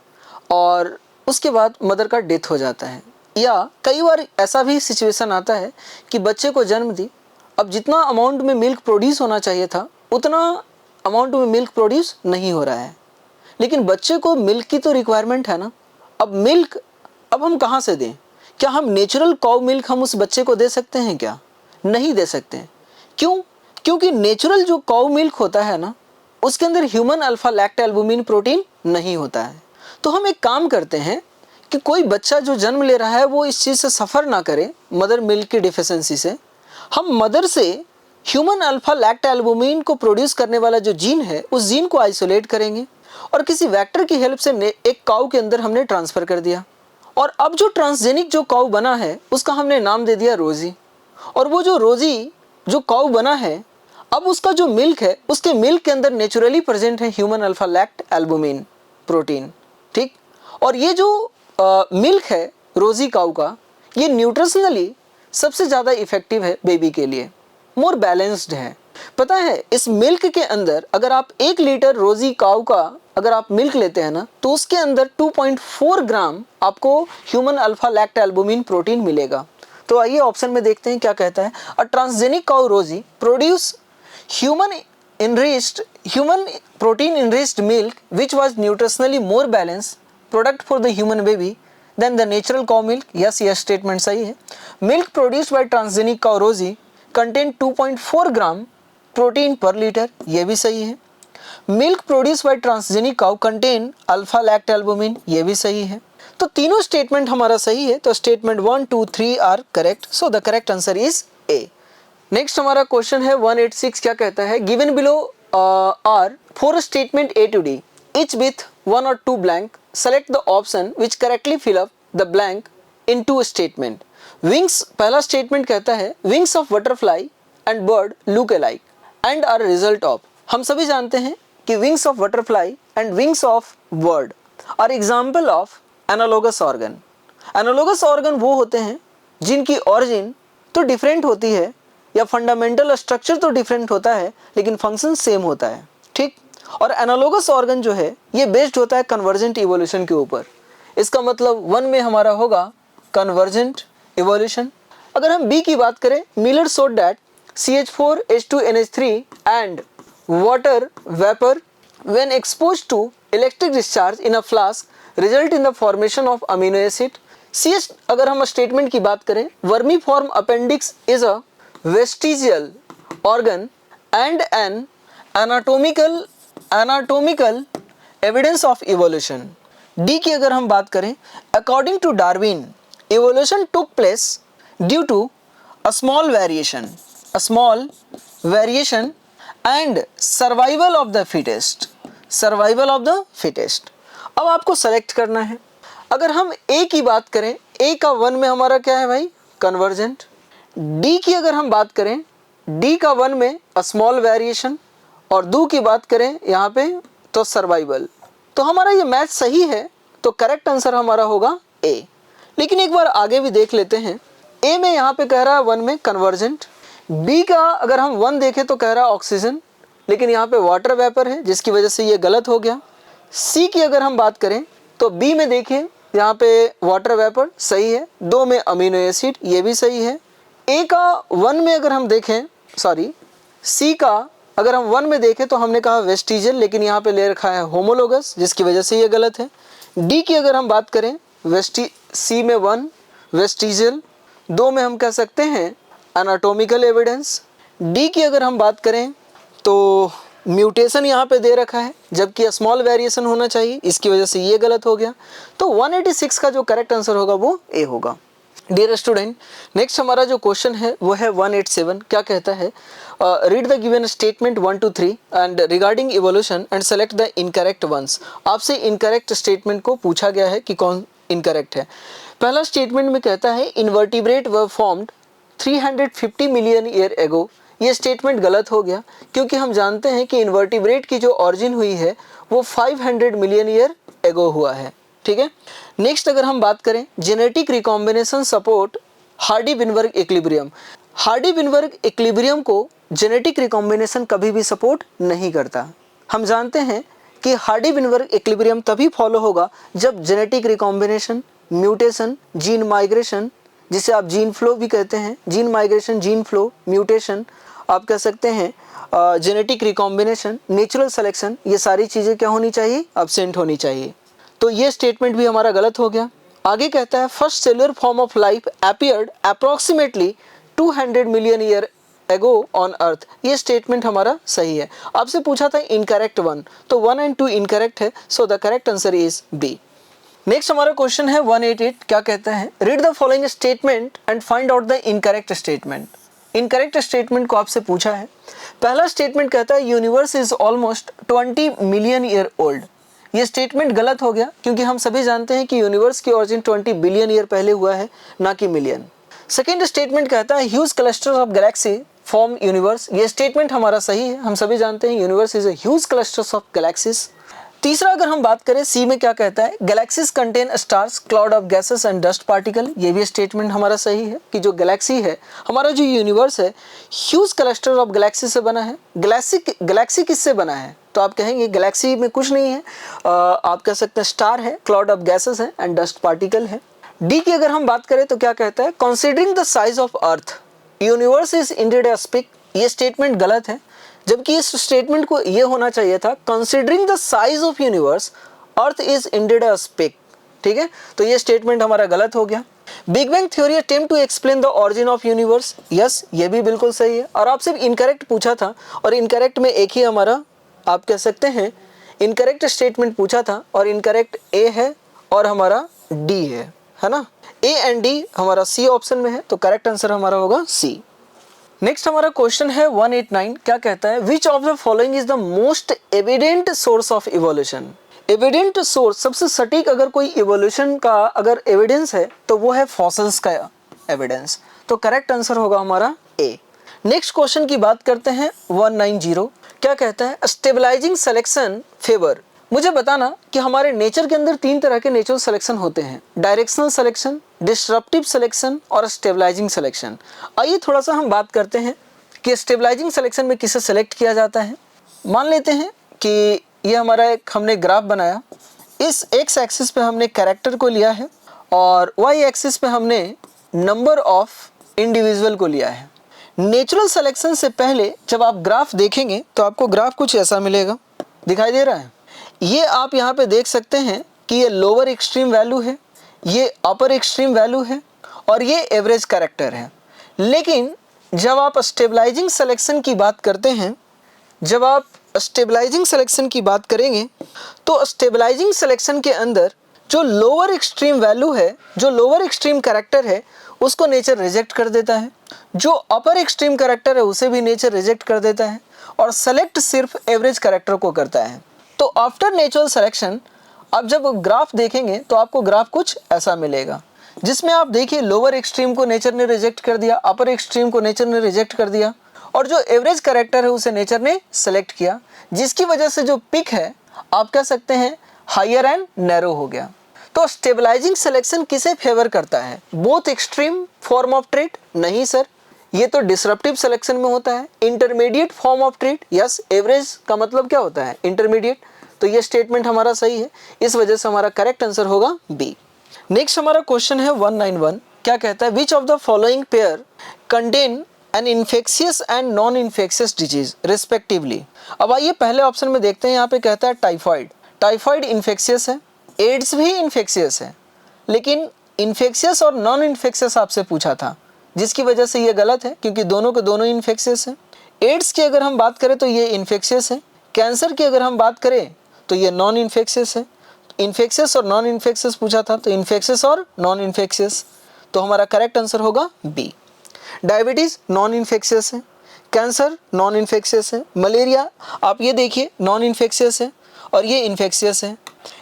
और उसके बाद मदर का डेथ हो जाता है, या कई बार ऐसा भी सिचुएशन आता है कि बच्चे को जन्म दी, अब जितना अमाउंट में मिल्क प्रोड्यूस होना चाहिए था उतना अमाउंट में मिल्क प्रोड्यूस नहीं हो रहा है, लेकिन बच्चे को मिल्क की तो रिक्वायरमेंट है ना। अब मिल्क अब हम कहाँ से दें, क्या हम नेचुरल काउ मिल्क हम उस बच्चे को दे सकते हैं क्या, नहीं दे सकते हैं। क्यों, क्योंकि नेचुरल जो काउ मिल्क होता है ना, उसके अंदर ह्यूमन अल्फा लैक्ट एल्बुमिन प्रोटीन नहीं होता है। तो हम एक काम करते हैं कि कोई बच्चा जो जन्म ले रहा है वो इस चीज़ से सफ़र ना करे, मदर मिल्क की डिफिशेंसी से। हम मदर से ह्यूमन अल्फा लैक्ट एल्बुमिन को प्रोड्यूस करने वाला जो जीन है, उस जीन को आइसोलेट करेंगे और किसी वेक्टर की हेल्प से एक काऊ के अंदर हमने ट्रांसफ़र कर दिया। और अब जो ट्रांसजेनिक जो काऊ बना है उसका हमने नाम दे दिया रोजी। और वो जो रोजी जो काऊ बना है, अब उसका जो मिल्क है, उसके मिल्क के अंदर नेचुरली प्रेजेंट है ह्यूमन अल्फा लैक्ट एल्बुमिन प्रोटीन, ठीक। और ये जो मिल्क है रोजी काऊ का, ये न्यूट्रिशनली सबसे ज़्यादा इफेक्टिव है बेबी के लिए, मोर बैलेंस्ड है। पता है इस मिल्क के अंदर अगर आप 1 लीटर रोजी काऊ का अगर आप मिल्क लेते हैं ना, तो उसके अंदर 2.4 ग्राम आपको ह्यूमन अल्फा लैक्ट एल्बुमिन प्रोटीन मिलेगा। तो आइए ऑप्शन में देखते हैं क्या कहता है। अ transgenic cow Rosie produce human protein enriched milk which was nutritionally more balance product for the human baby than the natural cow milk. Yes, यह स्टेटमेंट सही है। Milk produced by transgenic cow Rosie contain 2.4 gram protein per litre, यह भी सही है। Milk produced by transgenic cow contain alpha lactalbumin, यह भी सही है। तो तीनों स्टेटमेंट हमारा सही है, तो statement 1, 2, 3 are correct, so the correct answer is A. Next हमारा क्वेश्चन है 186। क्या कहता है, given below are 4 statement A to D each with 1 or 2 blank, select the option which correctly fill up the blank in 2 statement। Wings, पहला statement कहता है wings of butterfly and bird look alike and are result of। हम सभी जानते हैं कि wings of butterfly and wings of bird are example of analogous organ। Analogous organ वो होते हैं जिनकी ऑरिजिन तो डिफरेंट होती है या फंडामेंटल स्ट्रक्चर तो डिफरेंट होता है, लेकिन फंक्शन सेम होता है, ठीक। और एनालोगस ऑर्गन जो है ये बेस्ड होता है कन्वर्जेंट इवोल्यूशन के ऊपर। इसका मतलब 1 में हमारा होगा कन्वर्जेंट इवोल्यूशन। अगर हम बी की बात करें, Miller showed that CH4H2NH3 and water vapour when exposed to electric discharge in a flask result in the formation of amino acid. CH अगर हम स्टेटमेंट की बात करें, vermiform appendix is a vestigial organ and an anatomical evidence of evolution। D की अगर हम बात करें, according to Darwin evolution took place due to a small variation and survival of the fittest। अब आपको सेलेक्ट करना है। अगर हम ए की बात करें, ए का 1 में हमारा क्या है भाई, कन्वर्जेंट। डी की अगर हम बात करें, डी का 1 में अ स्मॉल वेरिएशन, और 2 की बात करें यहाँ पे तो सर्वाइवल। तो हमारा ये मैच सही है, तो करेक्ट आंसर हमारा होगा ए। लेकिन एक बार आगे भी देख लेते हैं। ए में यहाँ पे कह रहा है 1 में कन्वर्जेंट। बी का अगर हम 1 देखें तो कह रहा है ऑक्सीजन, लेकिन यहाँ पे वाटर वेपर है जिसकी वजह से ये गलत हो गया। सी की अगर हम बात करें तो बी में देखें यहाँ पे वाटर वेपर सही है, 2 में अमीनो एसिड ये भी सही है। ए का 1 में अगर हम देखें, सॉरी सी का अगर हम 1 में देखें तो हमने कहा वेस्टिजियल, लेकिन यहाँ पे ले रखा है होमोलोगस जिसकी वजह से ये गलत है। डी की अगर हम बात करें, सी में 1 वेस्टिजियल, 2 में हम कह सकते हैं एनाटॉमिकल एविडेंस। डी की अगर हम बात करें तो म्यूटेशन यहाँ पे दे रखा है जबकि स्मॉल वेरिएशन होना चाहिए, इसकी वजह से ये गलत हो गया। तो 186 का जो करेक्ट आंसर होगा वो ए होगा। डियर स्टूडेंट, नेक्स्ट हमारा जो क्वेश्चन है वो है 187। क्या कहता है, read the given statement 1 to 3 and regarding evolution and select the incorrect ones. आपसे इनकरेक्ट स्टेटमेंट को पूछा गया है कि कौन इनकरेक्ट है। पहला स्टेटमेंट में कहता है invertebrate were formed 350 million year ago. ये स्टेटमेंट गलत हो गया क्योंकि हम जानते हैं कि इन्वर्टिब्रेट की जो ऑरिजिन हुई है वो 500 मिलियन ईयर एगो हुआ है। ठीक है। नेक्स्ट अगर हम बात करें genetic recombination support Hardy-Weinberg equilibrium. Hardy-Weinberg equilibrium को जेनेटिक रिकॉम्बिनेशन कभी भी सपोर्ट नहीं करता। हम जानते हैं कि हार्डी-विनबर्ग इक्विलिब्रियम तभी फॉलो होगा जब genetic recombination, mutation, gene migration, जिसे आप जीन फ्लो भी कहते हैं, gene migration, gene flow, mutation आप कह सकते हैं, जेनेटिक रिकॉम्बिनेशन, नेचुरल सिलेक्शन, ये सारी चीज़ें क्या होनी चाहिए, एब्सेंट होनी चाहिए। तो ये स्टेटमेंट भी हमारा गलत हो गया। आगे कहता है first cellular form of life appeared approximately 200 million year ago on earth. ये स्टेटमेंट हमारा सही है। आपसे पूछा था इनकरेक्ट 1, तो 1 and 2 इनकरेक्ट है, so the correct answer is B. Next हमारा क्वेश्चन है 188। क्या कहता है, read the following statement and find out the incorrect statement. Incorrect statement को आपसे पूछा है। पहला स्टेटमेंट कहता है universe is almost 20 million year old. ये स्टेटमेंट गलत हो गया क्योंकि हम सभी जानते हैं कि यूनिवर्स की ओरिजिन 20 बिलियन ईयर पहले हुआ है, ना कि मिलियन। सेकेंड स्टेटमेंट कहता है huge cluster of Galaxy form universe. ये स्टेटमेंट हमारा सही है। हम सभी जानते हैं universe is a huge clusters of galaxies. तीसरा अगर हम बात करें सी में क्या कहता है, galaxies contain stars, cloud of gases and dust particle. ये भी स्टेटमेंट हमारा सही है कि जो गैलेक्सी है, हमारा जो यूनिवर्स है, ह्यूज क्लस्टर ऑफ गैलेक्सी से बना है। गैलेक्सी किससे बना है, तो आप कहेंगे गैलेक्सी में कुछ नहीं है, आप कह सकते हैं स्टार है, क्लाउड ऑफ गैसेस है एंड डस्ट पार्टिकल है। डी की अगर हम बात करें तो क्या कहता है, considering the size of earth universe is indeed a speck. ये स्टेटमेंट गलत है, जबकि इस स्टेटमेंट को ये होना चाहिए था considering the size of universe earth is indeed a speck. ठीक है, तो ये स्टेटमेंट हमारा गलत हो गया। Big bang theory attempt to explain the origin of universe. Yes, ये भी बिल्कुल सही है। और आप सिर्फ इनकरेक्ट पूछा था और इनकरेक्ट में एक ही हमारा आप कह सकते हैं इनकरेक्ट स्टेटमेंट पूछा था और इनकरेक्ट ए है और हमारा डी है ना। ए एंड डी हमारा सी ऑप्शन में है, तो करेक्ट आंसर हमारा होगा सी। नेक्स्ट हमारा क्वेश्चन है 189। क्या कहता है, which of the following is the most evident source of evolution. Evident source, सबसे सटीक अगर कोई इवोल्यूशन का अगर एविडेंस है तो वो है फॉसिल्स का एविडेंस। तो करेक्ट आंसर होगा हमारा ए। नेक्स्ट क्वेश्चन की बात करते हैं 190। क्या कहता है, स्टेबलाइजिंग सिलेक्शन फेवर। मुझे बताना कि हमारे नेचर के अंदर 3 तरह के नेचुरल सिलेक्शन होते हैं, डायरेक्शनल सिलेक्शन, डिस्ट्रप्टिव सिलेक्शन और स्टेबलाइजिंग सिलेक्शन। आइए थोड़ा सा हम बात करते हैं कि स्टेबलाइजिंग सिलेक्शन में किसे सेलेक्ट किया जाता है। मान लेते हैं कि ये हमारा एक हमने ग्राफ बनाया, इस एक्स एक्सिस पे हमने कैरेक्टर को लिया है और वाई एक्सिस पे हमने नंबर ऑफ इंडिविजुअल को लिया है। नेचुरल सिलेक्शन से पहले जब आप ग्राफ देखेंगे तो आपको ग्राफ कुछ ऐसा मिलेगा, दिखाई दे रहा है। ये आप यहाँ पे देख सकते हैं कि ये लोअर एक्सट्रीम वैल्यू है, ये अपर एक्सट्रीम वैल्यू है और ये एवरेज कैरेक्टर है। लेकिन जब आप स्टेबलाइजिंग सिलेक्शन की बात करते हैं, जब आप स्टेबलाइजिंग सिलेक्शन की बात करेंगे तो स्टेबलाइजिंग सिलेक्शन के अंदर जो लोअर एक्सट्रीम वैल्यू है, जो लोअर एक्सट्रीम कैरेक्टर है, उसको नेचर रिजेक्ट कर देता है। जो अपर एक्सट्रीम कैरेक्टर है उसे भी नेचर रिजेक्ट कर देता है और सेलेक्ट सिर्फ एवरेज कैरेक्टर को करता है। तो आफ्टर नेचुरल सिलेक्शन आप जब ग्राफ देखेंगे तो आपको ग्राफ कुछ ऐसा मिलेगा, जिसमें आप देखिए लोअर एक्सट्रीम को नेचर ने रिजेक्ट कर दिया, अपर एक्सट्रीम को नेचर ने रिजेक्ट कर दिया और जो एवरेज कैरेक्टर है उसे नेचर ने सेलेक्ट किया, जिसकी वजह से जो पिक है आप कह सकते हैं हायर एंड नैरो हो गया। तो स्टेबलाइजिंग सिलेक्शन किसे फेवर करता है, both extreme form of trait? नहीं सर, ये तो डिसरप्टिव सिलेक्शन में होता है। Intermediate form of trait, yes, average का मतलब क्या होता है, इंटरमीडिएट। तो ये स्टेटमेंट हमारा सही है, इस वजह से हमारा करेक्ट आंसर होगा बी। नेक्स्ट हमारा क्वेश्चन है 191। क्या कहता है, which of the following pair contain an infectious and non infectious disease respectively. अब आइए पहले ऑप्शन में देखते हैं, यहाँ पे कहता है टाइफाइड। टाइफाइड इन्फेक्शियस है, एड्स भी इन्फेक्शियस है, लेकिन इन्फेक्शियस और नॉन इन्फेक्शियस आपसे पूछा था, जिसकी वजह से ये गलत है क्योंकि दोनों के दोनों इन्फेक्शियस है। एड्स की अगर हम बात करें तो ये इन्फेक्शियस है, कैंसर की अगर हम बात करें तो ये नॉन इन्फेक्शियस है। इन्फेक्शियस और नॉन इन्फेक्शियस पूछा था, तो इन्फेक्शियस और नॉन इन्फेक्शियस, तो हमारा करेक्ट आंसर होगा बी। डायबिटीज नॉन इन्फेक्शियस है, कैंसर नॉन इन्फेक्शियस है, मलेरिया आप ये देखिए नॉन इन्फेक्शियस है और ये इन्फेक्शियस है।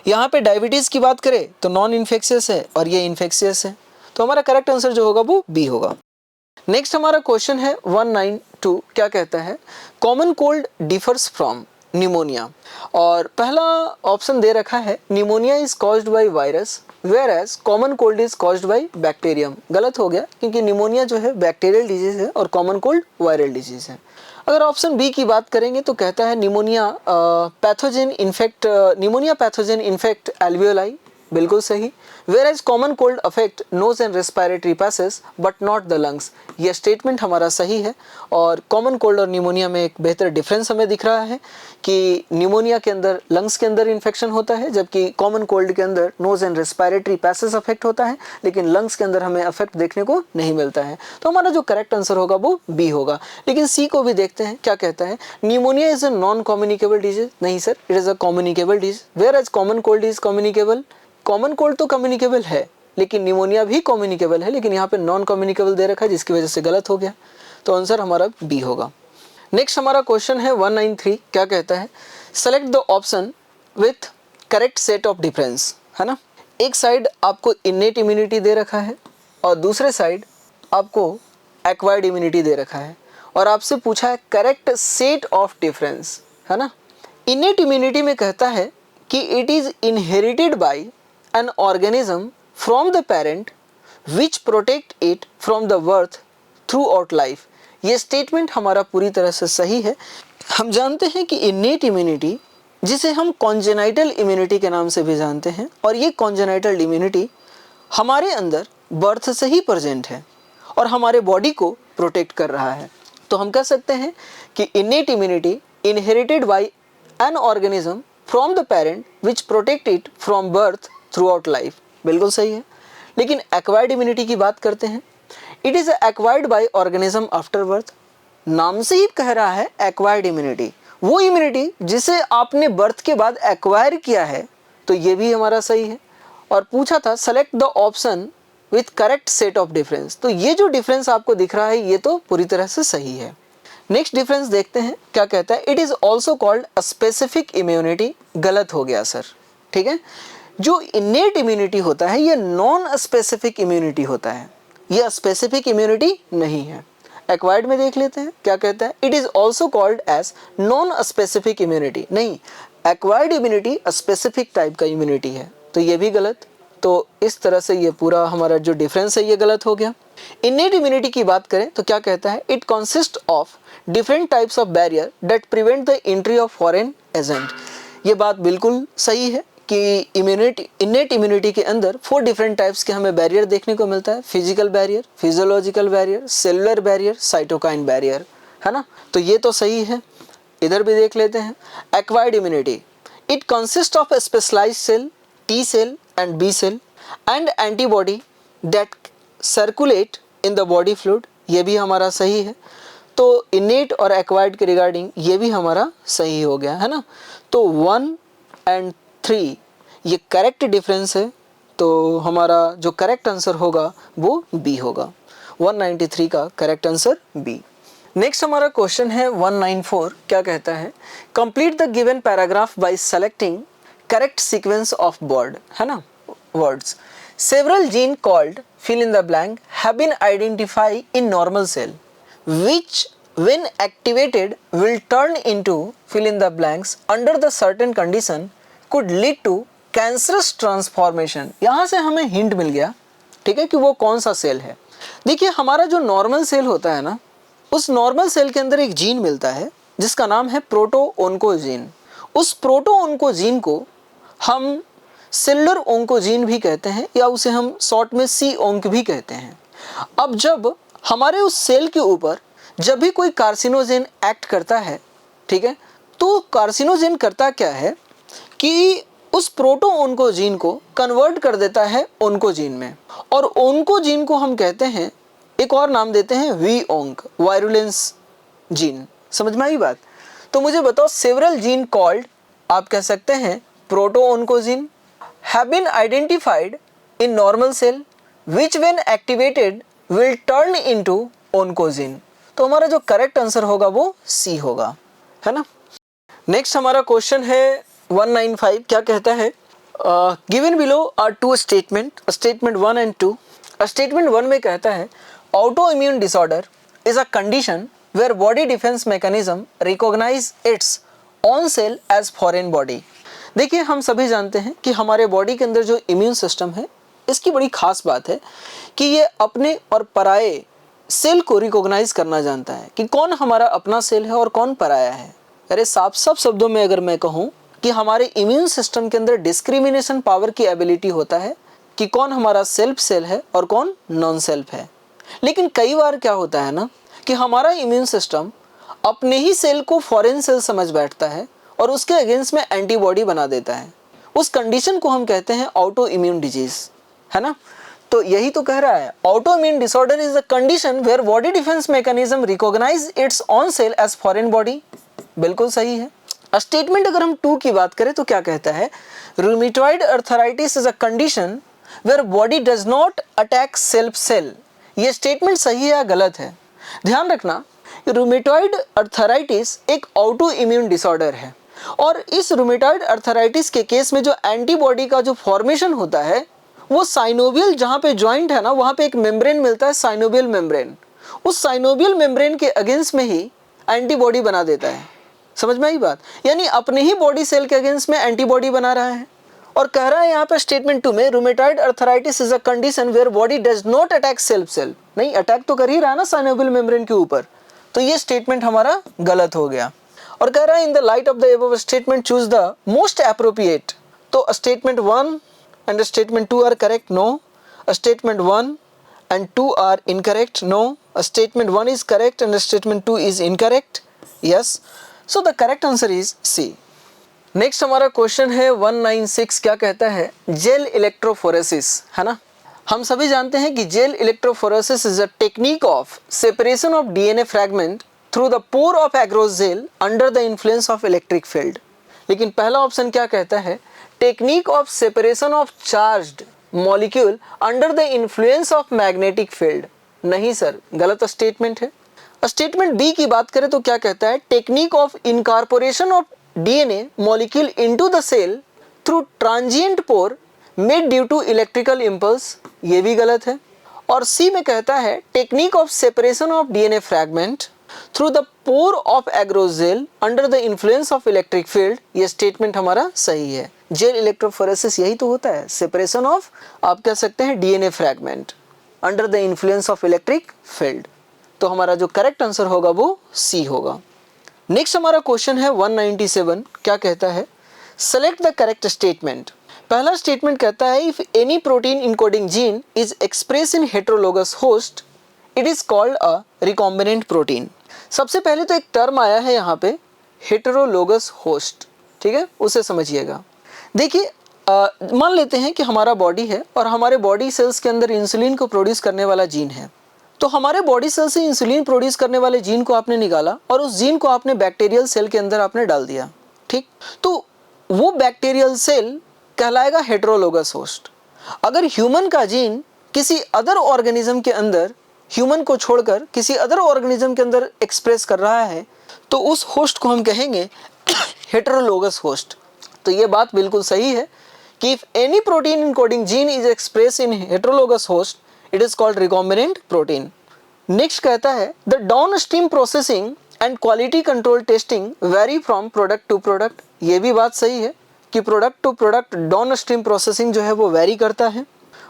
यहाँ पे डायबिटीज़ की बात करें तो नॉन इन्फेक्शियस है और ये इन्फेक्शियस है, तो हमारा करेक्ट आंसर जो होगा वो बी होगा। नेक्स्ट हमारा क्वेश्चन है 192, क्या कहता है, common cold differs from pneumonia. और पहला ऑप्शन दे रखा है pneumonia is caused by virus whereas common cold is caused by bacterium. गलत हो गया, क्योंकि निमोनिया जो है बैक्टीरियल डिजीज है और कॉमन कोल्ड वायरल डिजीज है। अगर ऑप्शन बी की बात करेंगे तो कहता है निमोनिया पैथोजन इन्फेक्ट एल्वियोलाई, बिल्कुल सही। Whereas common cold affect nose and respiratory passages but not the lungs, यह स्टेटमेंट हमारा सही है। और कॉमन कोल्ड और निमोनिया में एक बेहतर डिफरेंस हमें दिख रहा है कि निमोनिया के अंदर लंग्स के अंदर इन्फेक्शन होता है, जबकि कॉमन कोल्ड के अंदर नोज एंड रेस्पिरेटरी पैसेस अफेक्ट होता है, लेकिन लंग्स के अंदर हमें अफेक्ट देखने को नहीं मिलता है। तो हमारा जो करेक्ट आंसर होगा वो बी होगा। लेकिन सी को भी देखते हैं, क्या कहता है, pneumonia is a non communicable disease. नहीं sir, it is a communicable disease. Whereas common cold is communicable, common cold तो कम्युनिकेबल है लेकिन निमोनिया भी कम्युनिकेबल है, लेकिन यहाँ पे नॉन कम्युनिकेबल दे रखा है जिसकी वजह से गलत हो गया, तो आंसर हमारा बी होगा। नेक्स्ट हमारा क्वेश्चन है 193, क्या कहता है, select the option with correct set of difference, है ना। एक साइड आपको इनेट इम्यूनिटी दे रखा है और दूसरे साइड आपको एक्वायर्ड इम्यूनिटी दे रखा है, और आपसे पूछा है करेक्ट सेट ऑफ डिफरेंस, है ना। इनेट इम्यूनिटी में कहता है कि it is inherited by an organism from the parent which protect it from the birth throughout life। ये स्टेटमेंट हमारा पूरी तरह से सही है। हम जानते हैं कि innate immunity, जिसे हम congenital immunity के नाम से भी जानते हैं, और ये congenital immunity हमारे अंदर बर्थ से ही प्रेजेंट है और हमारे बॉडी को प्रोटेक्ट कर रहा है। तो हम कह सकते हैं कि innate immunity inherited by an organism from the parent which protect it from birth through out life, बिल्कुल सही है। लेकिन एक्वायर्ड इम्यूनिटी की बात करते हैं, it is acquired by organism after birth. नाम से ही कह रहा है एक्वायर्ड इम्यूनिटी, वो इम्यूनिटी जिसे आपने बर्थ के बाद एक्वायर किया है, तो ये भी हमारा सही है। और पूछा था select the option with correct set of difference, तो ये जो डिफरेंस आपको दिख रहा है ये तो पूरी तरह से सही है। नेक्स्ट डिफरेंस देखते हैं, क्या कहता है, it is also called a specific immunity. गलत हो गया सर, ठीक है। जो इनेट इम्यूनिटी होता है ये नॉन स्पेसिफिक इम्यूनिटी होता है, ये स्पेसिफिक इम्यूनिटी नहीं है। एक्वायर्ड में देख लेते हैं, क्या कहता है, it is also called as non specific immunity. नहीं, एक्वायर्ड इम्यूनिटी स्पेसिफिक टाइप का इम्यूनिटी है, तो ये भी गलत। तो इस तरह से ये पूरा हमारा जो डिफरेंस है ये गलत हो गया। इनेट इम्यूनिटी की बात करें तो क्या कहता है, it consist of different types of barrier that prevent the entry of foreign agent. ये बात बिल्कुल सही है कि इनेट इम्यूनिटी के अंदर 4 डिफरेंट टाइप्स के हमें बैरियर देखने को मिलता है, physical barrier, physiological barrier, cellular barrier, cytokine barrier, है ना। तो ये तो सही है। इधर भी देख लेते हैं, acquired immunity, it consist of specialised cell, T cell and B cell and antibody that circulate in the body fluid, ये भी हमारा सही है। तो इनेट और एक्वायर्ड के रिगार्डिंग ये भी हमारा सही हो गया, है ना। तो 1 and 3 ये करेक्ट डिफरेंस है, तो हमारा जो करेक्ट आंसर होगा वो बी होगा। 193 का करेक्ट आंसर बी। नेक्स्ट हमारा क्वेश्चन है 194, क्या कहता है, complete the given paragraph bye selecting correct sequence of word, है ना, words. Several gene called fill in the blank have been identified in normal cell which when activated will turn into fill in the blanks under the certain condition could lead to cancerous transformation। यहाँ से हमें hint मिल गया, ठीक है, कि वो कौन सा सेल है। देखिए हमारा जो नॉर्मल सेल होता है ना, उस नॉर्मल सेल के अंदर एक जीन मिलता है जिसका नाम है प्रोटो-ओन्कोजीन। उस प्रोटो-ओन्कोजीन को हम सेलुलर ओंकोजीन भी कहते हैं, या उसे हम शॉर्ट में सी ओंक भी कहते हैं। अब जब हमारे उस सेल के ऊपर जब भी कोई कार्सिनोजेन एक्ट करता है, ठीक है, तो कार्सिनोजेन करता क्या है कि उस प्रोटो ओन्कोजीन को कन्वर्ट कर देता है ओन्कोजीन में, और ओन्कोजीन को हम कहते हैं, एक और नाम देते हैं वी ओंक, वायरुलेंस जीन। समझ में आई बात। तो मुझे बताओ सेवरल जीन कॉल्ड, आप कह सकते हैं proto oncogene, have been identified in normal cell which when activated will turn into oncogene. तो हमारा जो करेक्ट आंसर होगा वो सी होगा, है ना। नेक्स्ट हमारा क्वेश्चन है 195, क्या कहता है, given below are two statement, statement 1 and 2। Statement 1 में कहता है autoimmune disorder is a condition where body defence mechanism recognise its own cell as foreign body. देखिए हम सभी जानते हैं कि हमारे बॉडी के अंदर जो इम्यून सिस्टम है, इसकी बड़ी खास बात है कि ये अपने और पराये सेल को रिकॉग्नाइज करना जानता है कि कौन हमारा अपना सेल है और कौन पराया है। अरे साफ साफ शब्दों में अगर मैं कहूँ कि हमारे इम्यून सिस्टम के अंदर डिस्क्रिमिनेशन पावर की एबिलिटी होता है कि कौन हमारा सेल्फ सेल है और कौन नॉन सेल्फ है। लेकिन कई बार क्या होता है ना कि हमारा इम्यून सिस्टम अपने ही सेल को फॉरेन सेल समझ बैठता है और उसके अगेंस्ट में एंटीबॉडी बना देता है। उस कंडीशन को हम कहते हैं ऑटो इम्यून डिजीज, है ना। तो यही तो कह रहा है, autoimmune disorder is a condition where body defence mechanism recognise its own cell as foreign body. बिल्कुल सही है। स्टेटमेंट अगर हम 2 की बात करें तो क्या कहता है, rheumatoid arthritis is a condition where body does not attack self cell. ये स्टेटमेंट सही है या गलत है? ध्यान रखना, रूमेटॉइड अर्थराइटिस एक ऑटो इम्यून डिसऑर्डर है और इस रूमेटॉइड अर्थराइटिस के केस में जो एंटीबॉडी का जो फॉर्मेशन होता है वो साइनोवियल, जहाँ पे जॉइंट है ना वहाँ पे एक मेम्ब्रेन मिलता है, साइनोवियल मेम्ब्रेन। उस साइनोवियल मेम्ब्रेन के अगेंस्ट में ही एंटीबॉडी बना देता है। समझ में आई बात? यानी अपने ही बॉडी सेल के अगेंस्ट में एंटीबॉडी बना रहा है और कह रहा है यहाँ पे स्टेटमेंट 2 में rheumatoid arthritis is a condition where body does not attack self cell. नहीं, अटैक तो कर ही रहा है ना साइनोवियल मेम्ब्रेन के ऊपर, तो ये स्टेटमेंट हमारा गलत हो गया। और कह रहा है in the light of the above statement choose the most appropriate. तो statement 1 and statement 2 are correct, no. Statement 1 and 2 are incorrect, no. Statement 1 is correct and statement 2 is incorrect, yes. So the correct answer is C. Next हमारा question है 196, क्या कहता है, gel electrophoresis, है ना। हम सभी जानते हैं कि gel electrophoresis is a technique of separation of DNA fragment through the pore of agarose gel under the influence of electric field. लेकिन पहला ऑप्शन क्या कहता है, technique of separation of charged molecule under the influence of magnetic field. नहीं sir, गलत statement है। Statement B की बात करें तो क्या कहता है, technique of incorporation of DNA molecule into the cell through transient pour made due to electrical impulse. ये भी गलत है। और सी में कहता है technique of separation of DNA fragment through the pore of agarose gel under the influence of electric field. ये statement हमारा सही है। जेल इलेक्ट्रोफोरेसिस यही तो होता है, सेपरेशन ऑफ, आप कह सकते हैं DNA fragment under the influence of electric field. तो हमारा जो करेक्ट आंसर होगा वो सी होगा। नेक्स्ट हमारा क्वेश्चन है 197, क्या कहता है, सेलेक्ट द करेक्ट स्टेटमेंट। पहला स्टेटमेंट कहता है if any protein encoding gene is express in heterologous host it is called a recombinant protein. सबसे पहले तो एक टर्म आया है यहाँ पे, हेटेरोलोगस होस्ट, ठीक है, उसे समझिएगा। देखिए मान लेते हैं कि हमारा बॉडी है और हमारे बॉडी सेल्स के अंदर इंसुलिन को प्रोड्यूस करने वाला जीन है। तो हमारे बॉडी सेल से इंसुलिन प्रोड्यूस करने वाले जीन को आपने निकाला और उस जीन को आपने बैक्टीरियल सेल के अंदर आपने डाल दिया, ठीक। तो वो बैक्टीरियल सेल कहलाएगा हेटेरोलोगस होस्ट। अगर ह्यूमन का जीन किसी अदर ऑर्गेनिज्म के अंदर, ह्यूमन को छोड़कर किसी अदर ऑर्गेनिज्म के अंदर एक्सप्रेस कर रहा है तो उस होस्ट को हम कहेंगे हेटेरोलोगस होस्ट। तो ये बात बिल्कुल सही है कि if any protein encoding gene is express in heterologous host it is called recombinant protein. Next कहता है the downstream processing and quality control testing vary from product to product. ये भी बात सही है कि product to product downstream processing जो है वो वेरी करता है।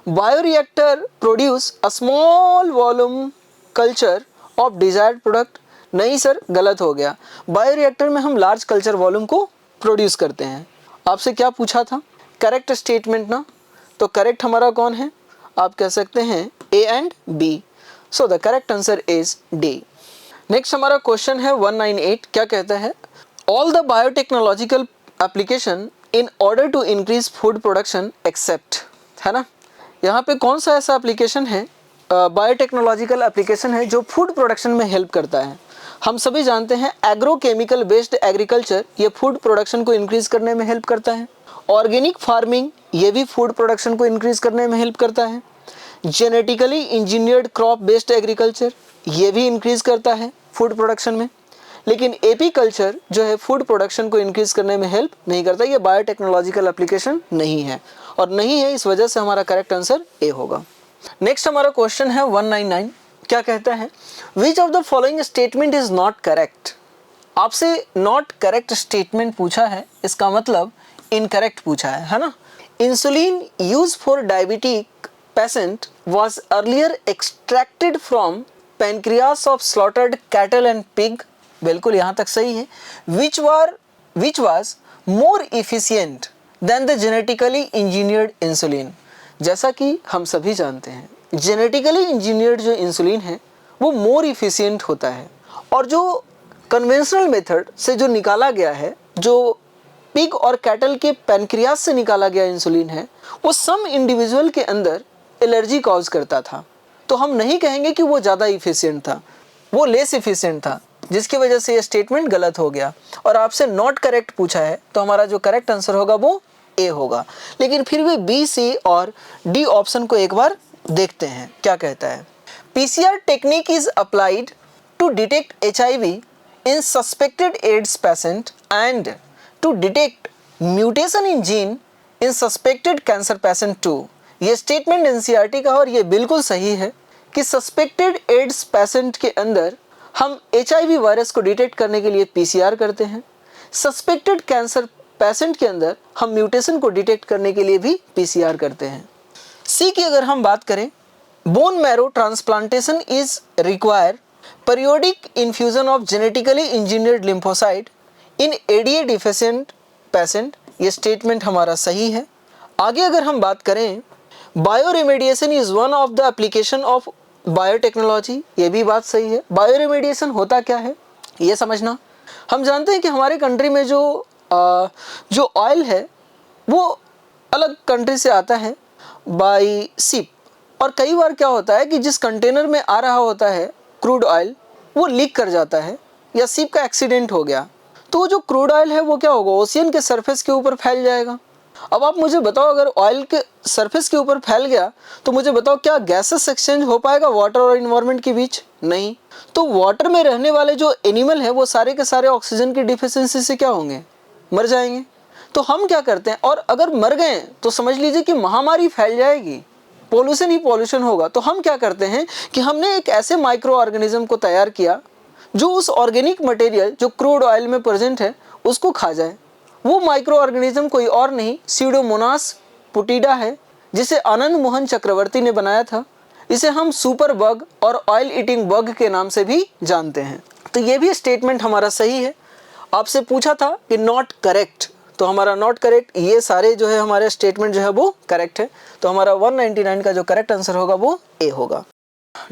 Bioreactor produce a small volume culture of desired product. नहीं सर, गलत हो गया। बायोरिएक्टर में हम लार्ज कल्चर वॉल्यूम को प्रोड्यूस करते हैं। आपसे क्या पूछा था, करेक्ट स्टेटमेंट ना, तो करेक्ट हमारा कौन है, आप कह सकते हैं A and B. So the correct answer is D. Next हमारा क्वेश्चन है 198, क्या कहता है, all the biotechnological application in order to increase food production except, है ना। यहाँ पे कौन सा ऐसा एप्लीकेशन है, बायोटेक्नोलॉजिकल एप्लीकेशन है जो फूड प्रोडक्शन में हेल्प करता है। हम सभी जानते हैं एग्रोकेमिकल बेस्ड एग्रीकल्चर ये फूड प्रोडक्शन को इंक्रीज करने में हेल्प करता है। ऑर्गेनिक फार्मिंग ये भी फूड प्रोडक्शन को इंक्रीज करने में हेल्प करता है। Genetically engineered crop based agriculture ये भी इंक्रीज करता है फूड प्रोडक्शन में। लेकिन एपीकल्चर जो है फूड प्रोडक्शन को इंक्रीज करने में हेल्प नहीं करता, ये बायोटेक्नोलॉजिकल एप्लीकेशन नहीं है और नहीं है, इस वजह से हमारा करेक्ट आंसर ए होगा। नेक्स्ट हमारा क्वेश्चन है 199, क्या कहता है, which of the following statement is not correct. आपसे नॉट करेक्ट स्टेटमेंट पूछा है, इसका मतलब इनकरेक्ट पूछा है ना। Insulin use for diabetic patient was earlier extracted from pancreas of slaughtered cattle and pig, बिल्कुल यहाँ तक सही है। which was more efficient than the genetically engineered insulin। जैसा कि हम सभी जानते हैं जेनेटिकली इंजीनियर्ड जो इंसुलिन है वो मोर इफिशियंट होता है, और जो कन्वेंशनल मेथड से जो निकाला गया है, जो पिग और कैटल के पैनक्रियास से निकाला गया इंसुलिन है, वो सम इंडिविजुअल के अंदर एलर्जी कॉज करता था। तो हम नहीं कहेंगे कि वो ज़्यादा इफिशियंट था, वो लेस इफिशियंट था, जिसकी वजह से ये स्टेटमेंट गलत हो गया और आपसे नॉट करेक्ट पूछा है, तो हमारा जो करेक्ट आंसर होगा वो ए होगा। लेकिन फिर भी बी, सी और डी ऑप्शन को एक बार देखते हैं क्या कहता है। PCR technique is applied to detect HIV in suspected AIDS patient and to detect mutation in gene in suspected cancer patient too. ये स्टेटमेंट एनसीईआरटी का, और ये बिल्कुल सही है कि सस्पेक्टेड एड्स पेशेंट के अंदर हम HIV वायरस को डिटेक्ट करने के लिए PCR करते हैं। सस्पेक्टेड कैंसर पेशेंट के अंदर हम म्यूटेशन को डिटेक्ट करने के लिए भी PCR करते हैं। सी की अगर हम बात करें, bone marrow transplantation is require periodic infusion of genetically engineered lymphocyte in ADA deficient patient। ये स्टेटमेंट हमारा सही है। आगे अगर हम बात करें, bioremediation is one of the application of biotechnology, ये भी बात सही है। बायोरेमेडिएशन होता क्या है ये समझना। हम जानते हैं कि हमारे कंट्री में जो ऑयल है वो अलग कंट्री से आता है बाई शिप, और कई बार क्या होता है कि जिस कंटेनर में आ रहा होता है क्रूड ऑयल वो लीक कर जाता है, या शिप का एक्सीडेंट हो गया, तो वो जो क्रूड ऑयल है वो क्या होगा, ओशियन के सरफेस के ऊपर फैल जाएगा। अब आप मुझे बताओ, अगर ऑयल के सरफेस के ऊपर फैल गया तो मुझे बताओ क्या गैसेस एक्सचेंज हो पाएगा वाटर और इन्वायरमेंट के बीच? नहीं। तो वाटर में रहने वाले जो एनिमल है वो सारे के सारे ऑक्सीजन की डिफिशियंसी से क्या होंगे, मर जाएंगे। तो हम क्या करते हैं, और अगर मर गए तो समझ लीजिए कि महामारी फैल जाएगी, पॉल्यूशन ही पॉल्यूशन होगा। तो हम क्या करते हैं कि हमने एक ऐसे माइक्रो ऑर्गेनिज्म को तैयार किया जो उस ऑर्गेनिक मटेरियल जो क्रूड ऑयल में प्रेजेंट है उसको खा जाए। वो माइक्रो ऑर्गेनिज्म कोई और नहीं, स्यूडोमोनास पुटिडा है, जिसे आनंद मोहन चक्रवर्ती ने बनाया था। इसे हम सुपर बग और ऑयल ईटिंग बग के नाम से भी जानते हैं। तो ये भी स्टेटमेंट हमारा सही है। आपसे पूछा था कि नॉट करेक्ट, तो हमारा नॉट करेक्ट, ये सारे जो है हमारे स्टेटमेंट जो है वो करेक्ट है। तो हमारा 199 का जो करेक्ट आंसर होगा वो ए होगा।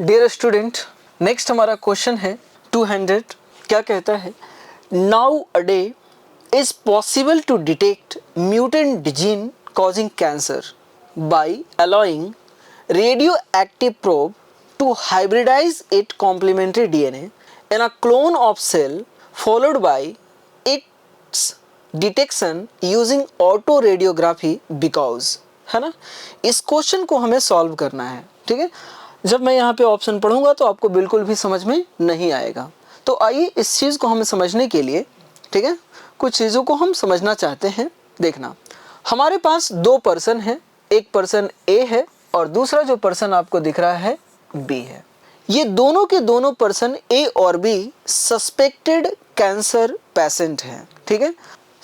डियर स्टूडेंट, नेक्स्ट हमारा क्वेश्चन है 200, क्या कहता है, now a day is possible to detect mutant gene causing cancer by allowing radioactive probe to hybridize its complementary DNA in a clone of cell followed by its detection using autoradiography because, है ना। इस question को हमें solve करना है, ठीक है। जब मैं यहाँ पे ऑप्शन पढ़ूंगा तो आपको बिल्कुल भी समझ में नहीं आएगा। तो आइए इस चीज़ को हमें समझने के लिए, ठीक है, कुछ चीज़ों को हम समझना चाहते हैं। देखना, हमारे पास दो पर्सन हैं, एक पर्सन ए है और दूसरा जो पर्सन आपको दिख रहा है बी है। ये दोनों के दोनों पर्सन ए और बी सस्पेक्टेड कैंसर पेशेंट हैं, ठीक है।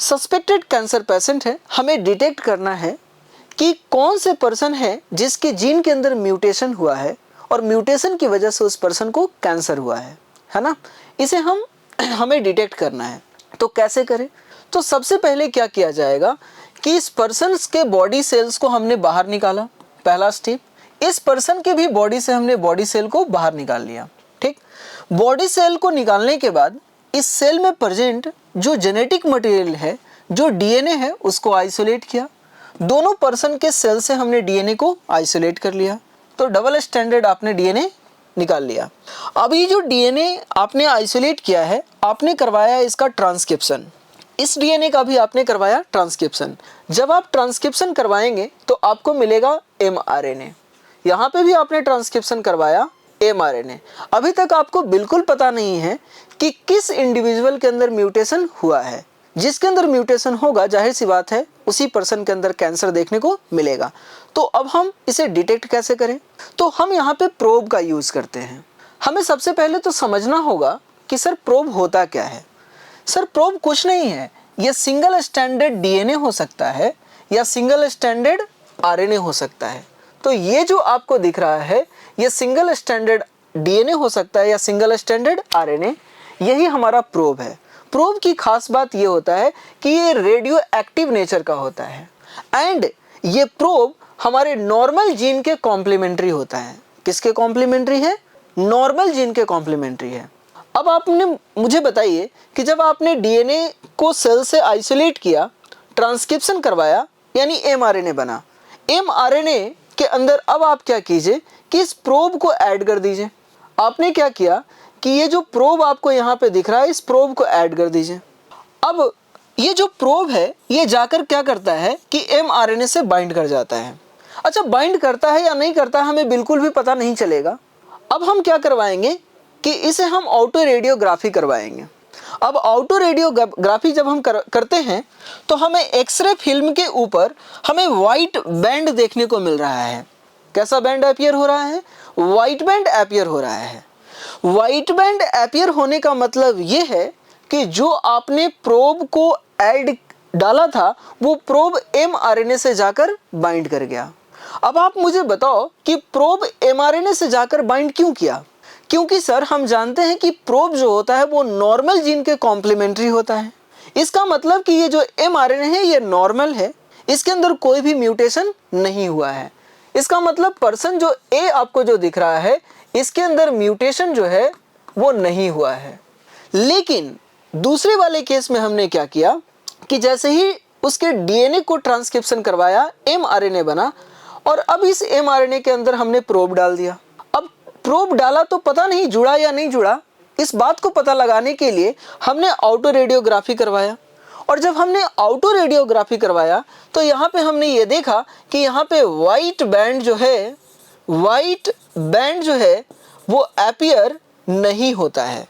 सस्पेक्टेड कैंसर पेशेंट है, हमें डिटेक्ट करना है कि कौन से पर्सन है जिसके जीन के अंदर म्यूटेशन हुआ है और म्यूटेशन की वजह से उस पर्सन को कैंसर हुआ है ना। इसे हमें डिटेक्ट करना है। तो कैसे करें? तो सबसे पहले क्या किया जाएगा कि इस पर्सन के बॉडी सेल्स को हमने बाहर निकाला, पहला स्टेप। इस पर्सन के भी बॉडी से हमने बॉडी सेल को बाहर निकाल लिया, ठीक। बॉडी सेल को निकालने के बाद इस सेल में प्रेजेंट जो जेनेटिक मटेरियल है, जो डीएनए है, उसको आइसोलेट किया। दोनों पर्सन के सेल से हमने डीएनए को आइसोलेट कर लिया। तो डबल स्टैंडर्ड आपने डीएनए निकाल लिया। अब ये जो डीएनए आपने आइसोलेट किया है, आपने करवाया इसका ट्रांसक्रिप्शन, इस डीएनए का भी आपने करवाया ट्रांसक्रिप्शन। जब आप ट्रांसक्रिप्शन करवाएंगे तो आपको मिलेगा एमआरएनए। यहाँ पे भी आपने ट्रांसक्रिप्शन करवाया एमआरएनए। अभी तक आपको बिल्कुल पता नहीं है कि किस इंडिविजुअल के अंदर म्यूटेशन हुआ है। जिसके अंदर म्यूटेशन होगा, जाहिर सी बात है, उसी पर्सन के अंदर कैंसर देखने को मिलेगा। तो अब हम इसे डिटेक्ट कैसे करें? तो हम यहाँ पे प्रोब का यूज करते हैं। हमें सबसे पहले तो समझना होगा कि सर प्रोब होता क्या है। सर प्रोब कुछ नहीं है, यह सिंगल स्टैंडर्ड डीएनए हो सकता है या सिंगल स्टैंडर्ड आरएनए हो सकता है। तो ये जो आपको दिख रहा है, ये सिंगल स्टैंडर्ड डीएनए हो सकता है या सिंगल स्टैंडर्ड आरएनए, यही हमारा प्रोब है। प्रोब की खास बात ये होता है कि ये रेडियो एक्टिव नेचर का होता है एंड ये प्रोब हमारे नॉर्मल जीन के कॉम्प्लीमेंट्री होता है। किसके कॉम्प्लीमेंट्री है? नॉर्मल जीन के कॉम्प्लीमेंट्री है। अब आपने मुझे बताइए कि जब आपने डीएनए को सेल से आइसोलेट किया, ट्रांसक्रिप्शन करवाया, यानी एमआरएनए बना। एमआरएनए के अंदर अब आप क्या कीजिए कि इस प्रोब को ऐड कर दीजिए। आपने क्या किया कि ये जो प्रोब आपको यहाँ पे दिख रहा है, इस प्रोब को ऐड कर दीजिए। अब ये जो प्रोब है, ये जाकर क्या करता है कि एमआरएनए से बाइंड कर जाता है। अच्छा, बाइंड करता है या नहीं करता है हमें बिल्कुल भी पता नहीं चलेगा। अब हम क्या करवाएंगे कि इसे हम ऑटो रेडियोग्राफी करवाएंगे। अब ऑटो रेडियोग्राफी जब हम करते हैं तो हमें एक्सरे फिल्म के ऊपर हमें वाइट बैंड देखने को मिल रहा है। कैसा बैंड अपीयर हो रहा है? वाइट बैंड अपीयर हो रहा है। वाइट बैंड अपीयर होने का मतलब ये है कि जो आपने प्रोब को ऐड डाला था, वो प्रोब एमआरएनए से जाकर बाइंड कर गया। अब आप मुझे बताओ कि प्रोब एमआरएनए से जाकर बाइंड क्यों किया? क्योंकि सर हम जानते हैं कि प्रोब जो होता है वो नॉर्मल जीन के कॉम्प्लीमेंट्री होता है। इसका मतलब कि ये जो एमआरएनए है ये नॉर्मल है, इसके अंदर कोई भी म्यूटेशन नहीं हुआ है। इसका मतलब पर्सन जो ए आपको जो दिख रहा है, इसके अंदर म्यूटेशन जो है वो नहीं हुआ है। लेकिन दूसरे वाले केस में हमने क्या किया कि जैसे ही उसके डीएनए को ट्रांसक्रिप्शन करवाया, एमआरएनए बना और अब इस एमआरएनए के अंदर हमने प्रोब डाल दिया। अब प्रोब डाला तो पता नहीं जुड़ा या नहीं जुड़ा, इस बात को पता लगाने के लिए हमने ऑटो रेडियोग्राफी करवाया। और जब हमने ऑटो रेडियोग्राफी करवाया तो यहाँ पे हमने ये देखा कि यहाँ पे वाइट बैंड जो है वो अपीयर नहीं होता है।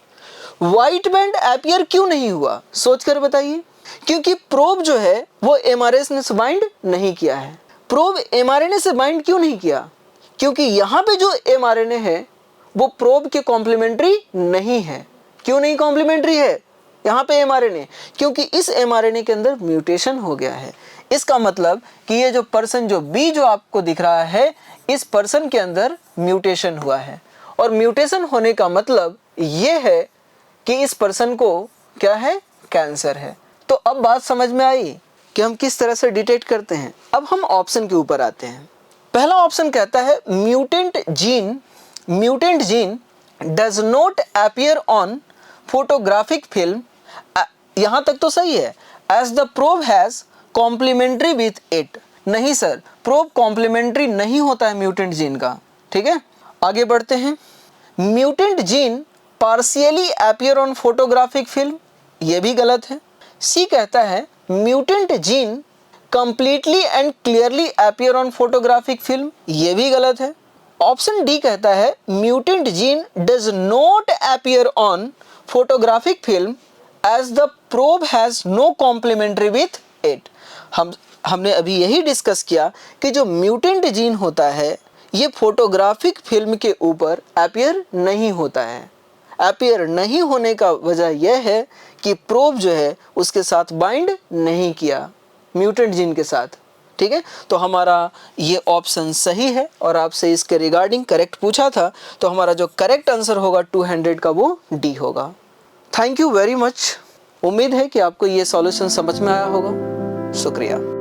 वाइट बैंड अपीयर क्यों नहीं हुआ, सोच कर बताइए। क्योंकि प्रोब जो है वो एमआरएनए से बाइंड नहीं किया है। प्रोब एमआरएनए से बाइंड क्यों नहीं किया? क्योंकि यहाँ पे जो एमआरएनए है वो प्रोब के कॉम्प्लीमेंट्री नहीं है। क्यों नहीं कॉम्प्लीमेंट्री है यहाँ पे एमआरएनए? क्योंकि इस एमआरएनए के अंदर म्यूटेशन हो गया है। इसका मतलब कि ये जो पर्सन जो बी जो आपको दिख रहा है, इस पर्सन के अंदर म्यूटेशन हुआ है। और म्यूटेशन होने का मतलब ये है कि इस पर्सन को क्या है? कैंसर है। तो अब बात समझ में आई कि हम किस तरह से डिटेक्ट करते हैं। अब हम ऑप्शन के ऊपर आते हैं। पहला ऑप्शन कहता है mutant gene does not appear on photographic film. यहां तक तो सही है, as the probe has complementary with it. नहीं सर, प्रोब कॉम्प्लीमेंट्री नहीं होता है म्यूटेंट जीन का। ठीक है, आगे बढ़ते हैं। Mutant gene partially appear on photographic film, यह भी गलत है। सी कहता है mutant gene completely and clearly appear on photographic film, यह भी गलत है। ऑप्शन डी कहता है mutant gene does not appear on photographic film as the probe has no complementary with it. हमने अभी यही डिस्कस किया कि जो म्यूटेंट जीन होता है ये फोटोग्राफिक फिल्म के ऊपर अपीयर नहीं होता है। अपीयर नहीं होने का वजह यह है कि प्रोब जो है उसके साथ बाइंड नहीं किया म्यूटेंट जीन के साथ। ठीक है, तो हमारा ये ऑप्शन सही है और आपसे इसके रिगार्डिंग करेक्ट पूछा था, तो हमारा जो करेक्ट आंसर होगा 200 का वो डी होगा। Thank you very much. उम्मीद है कि आपको ये सॉल्यूशन समझ में आया होगा। शुक्रिया।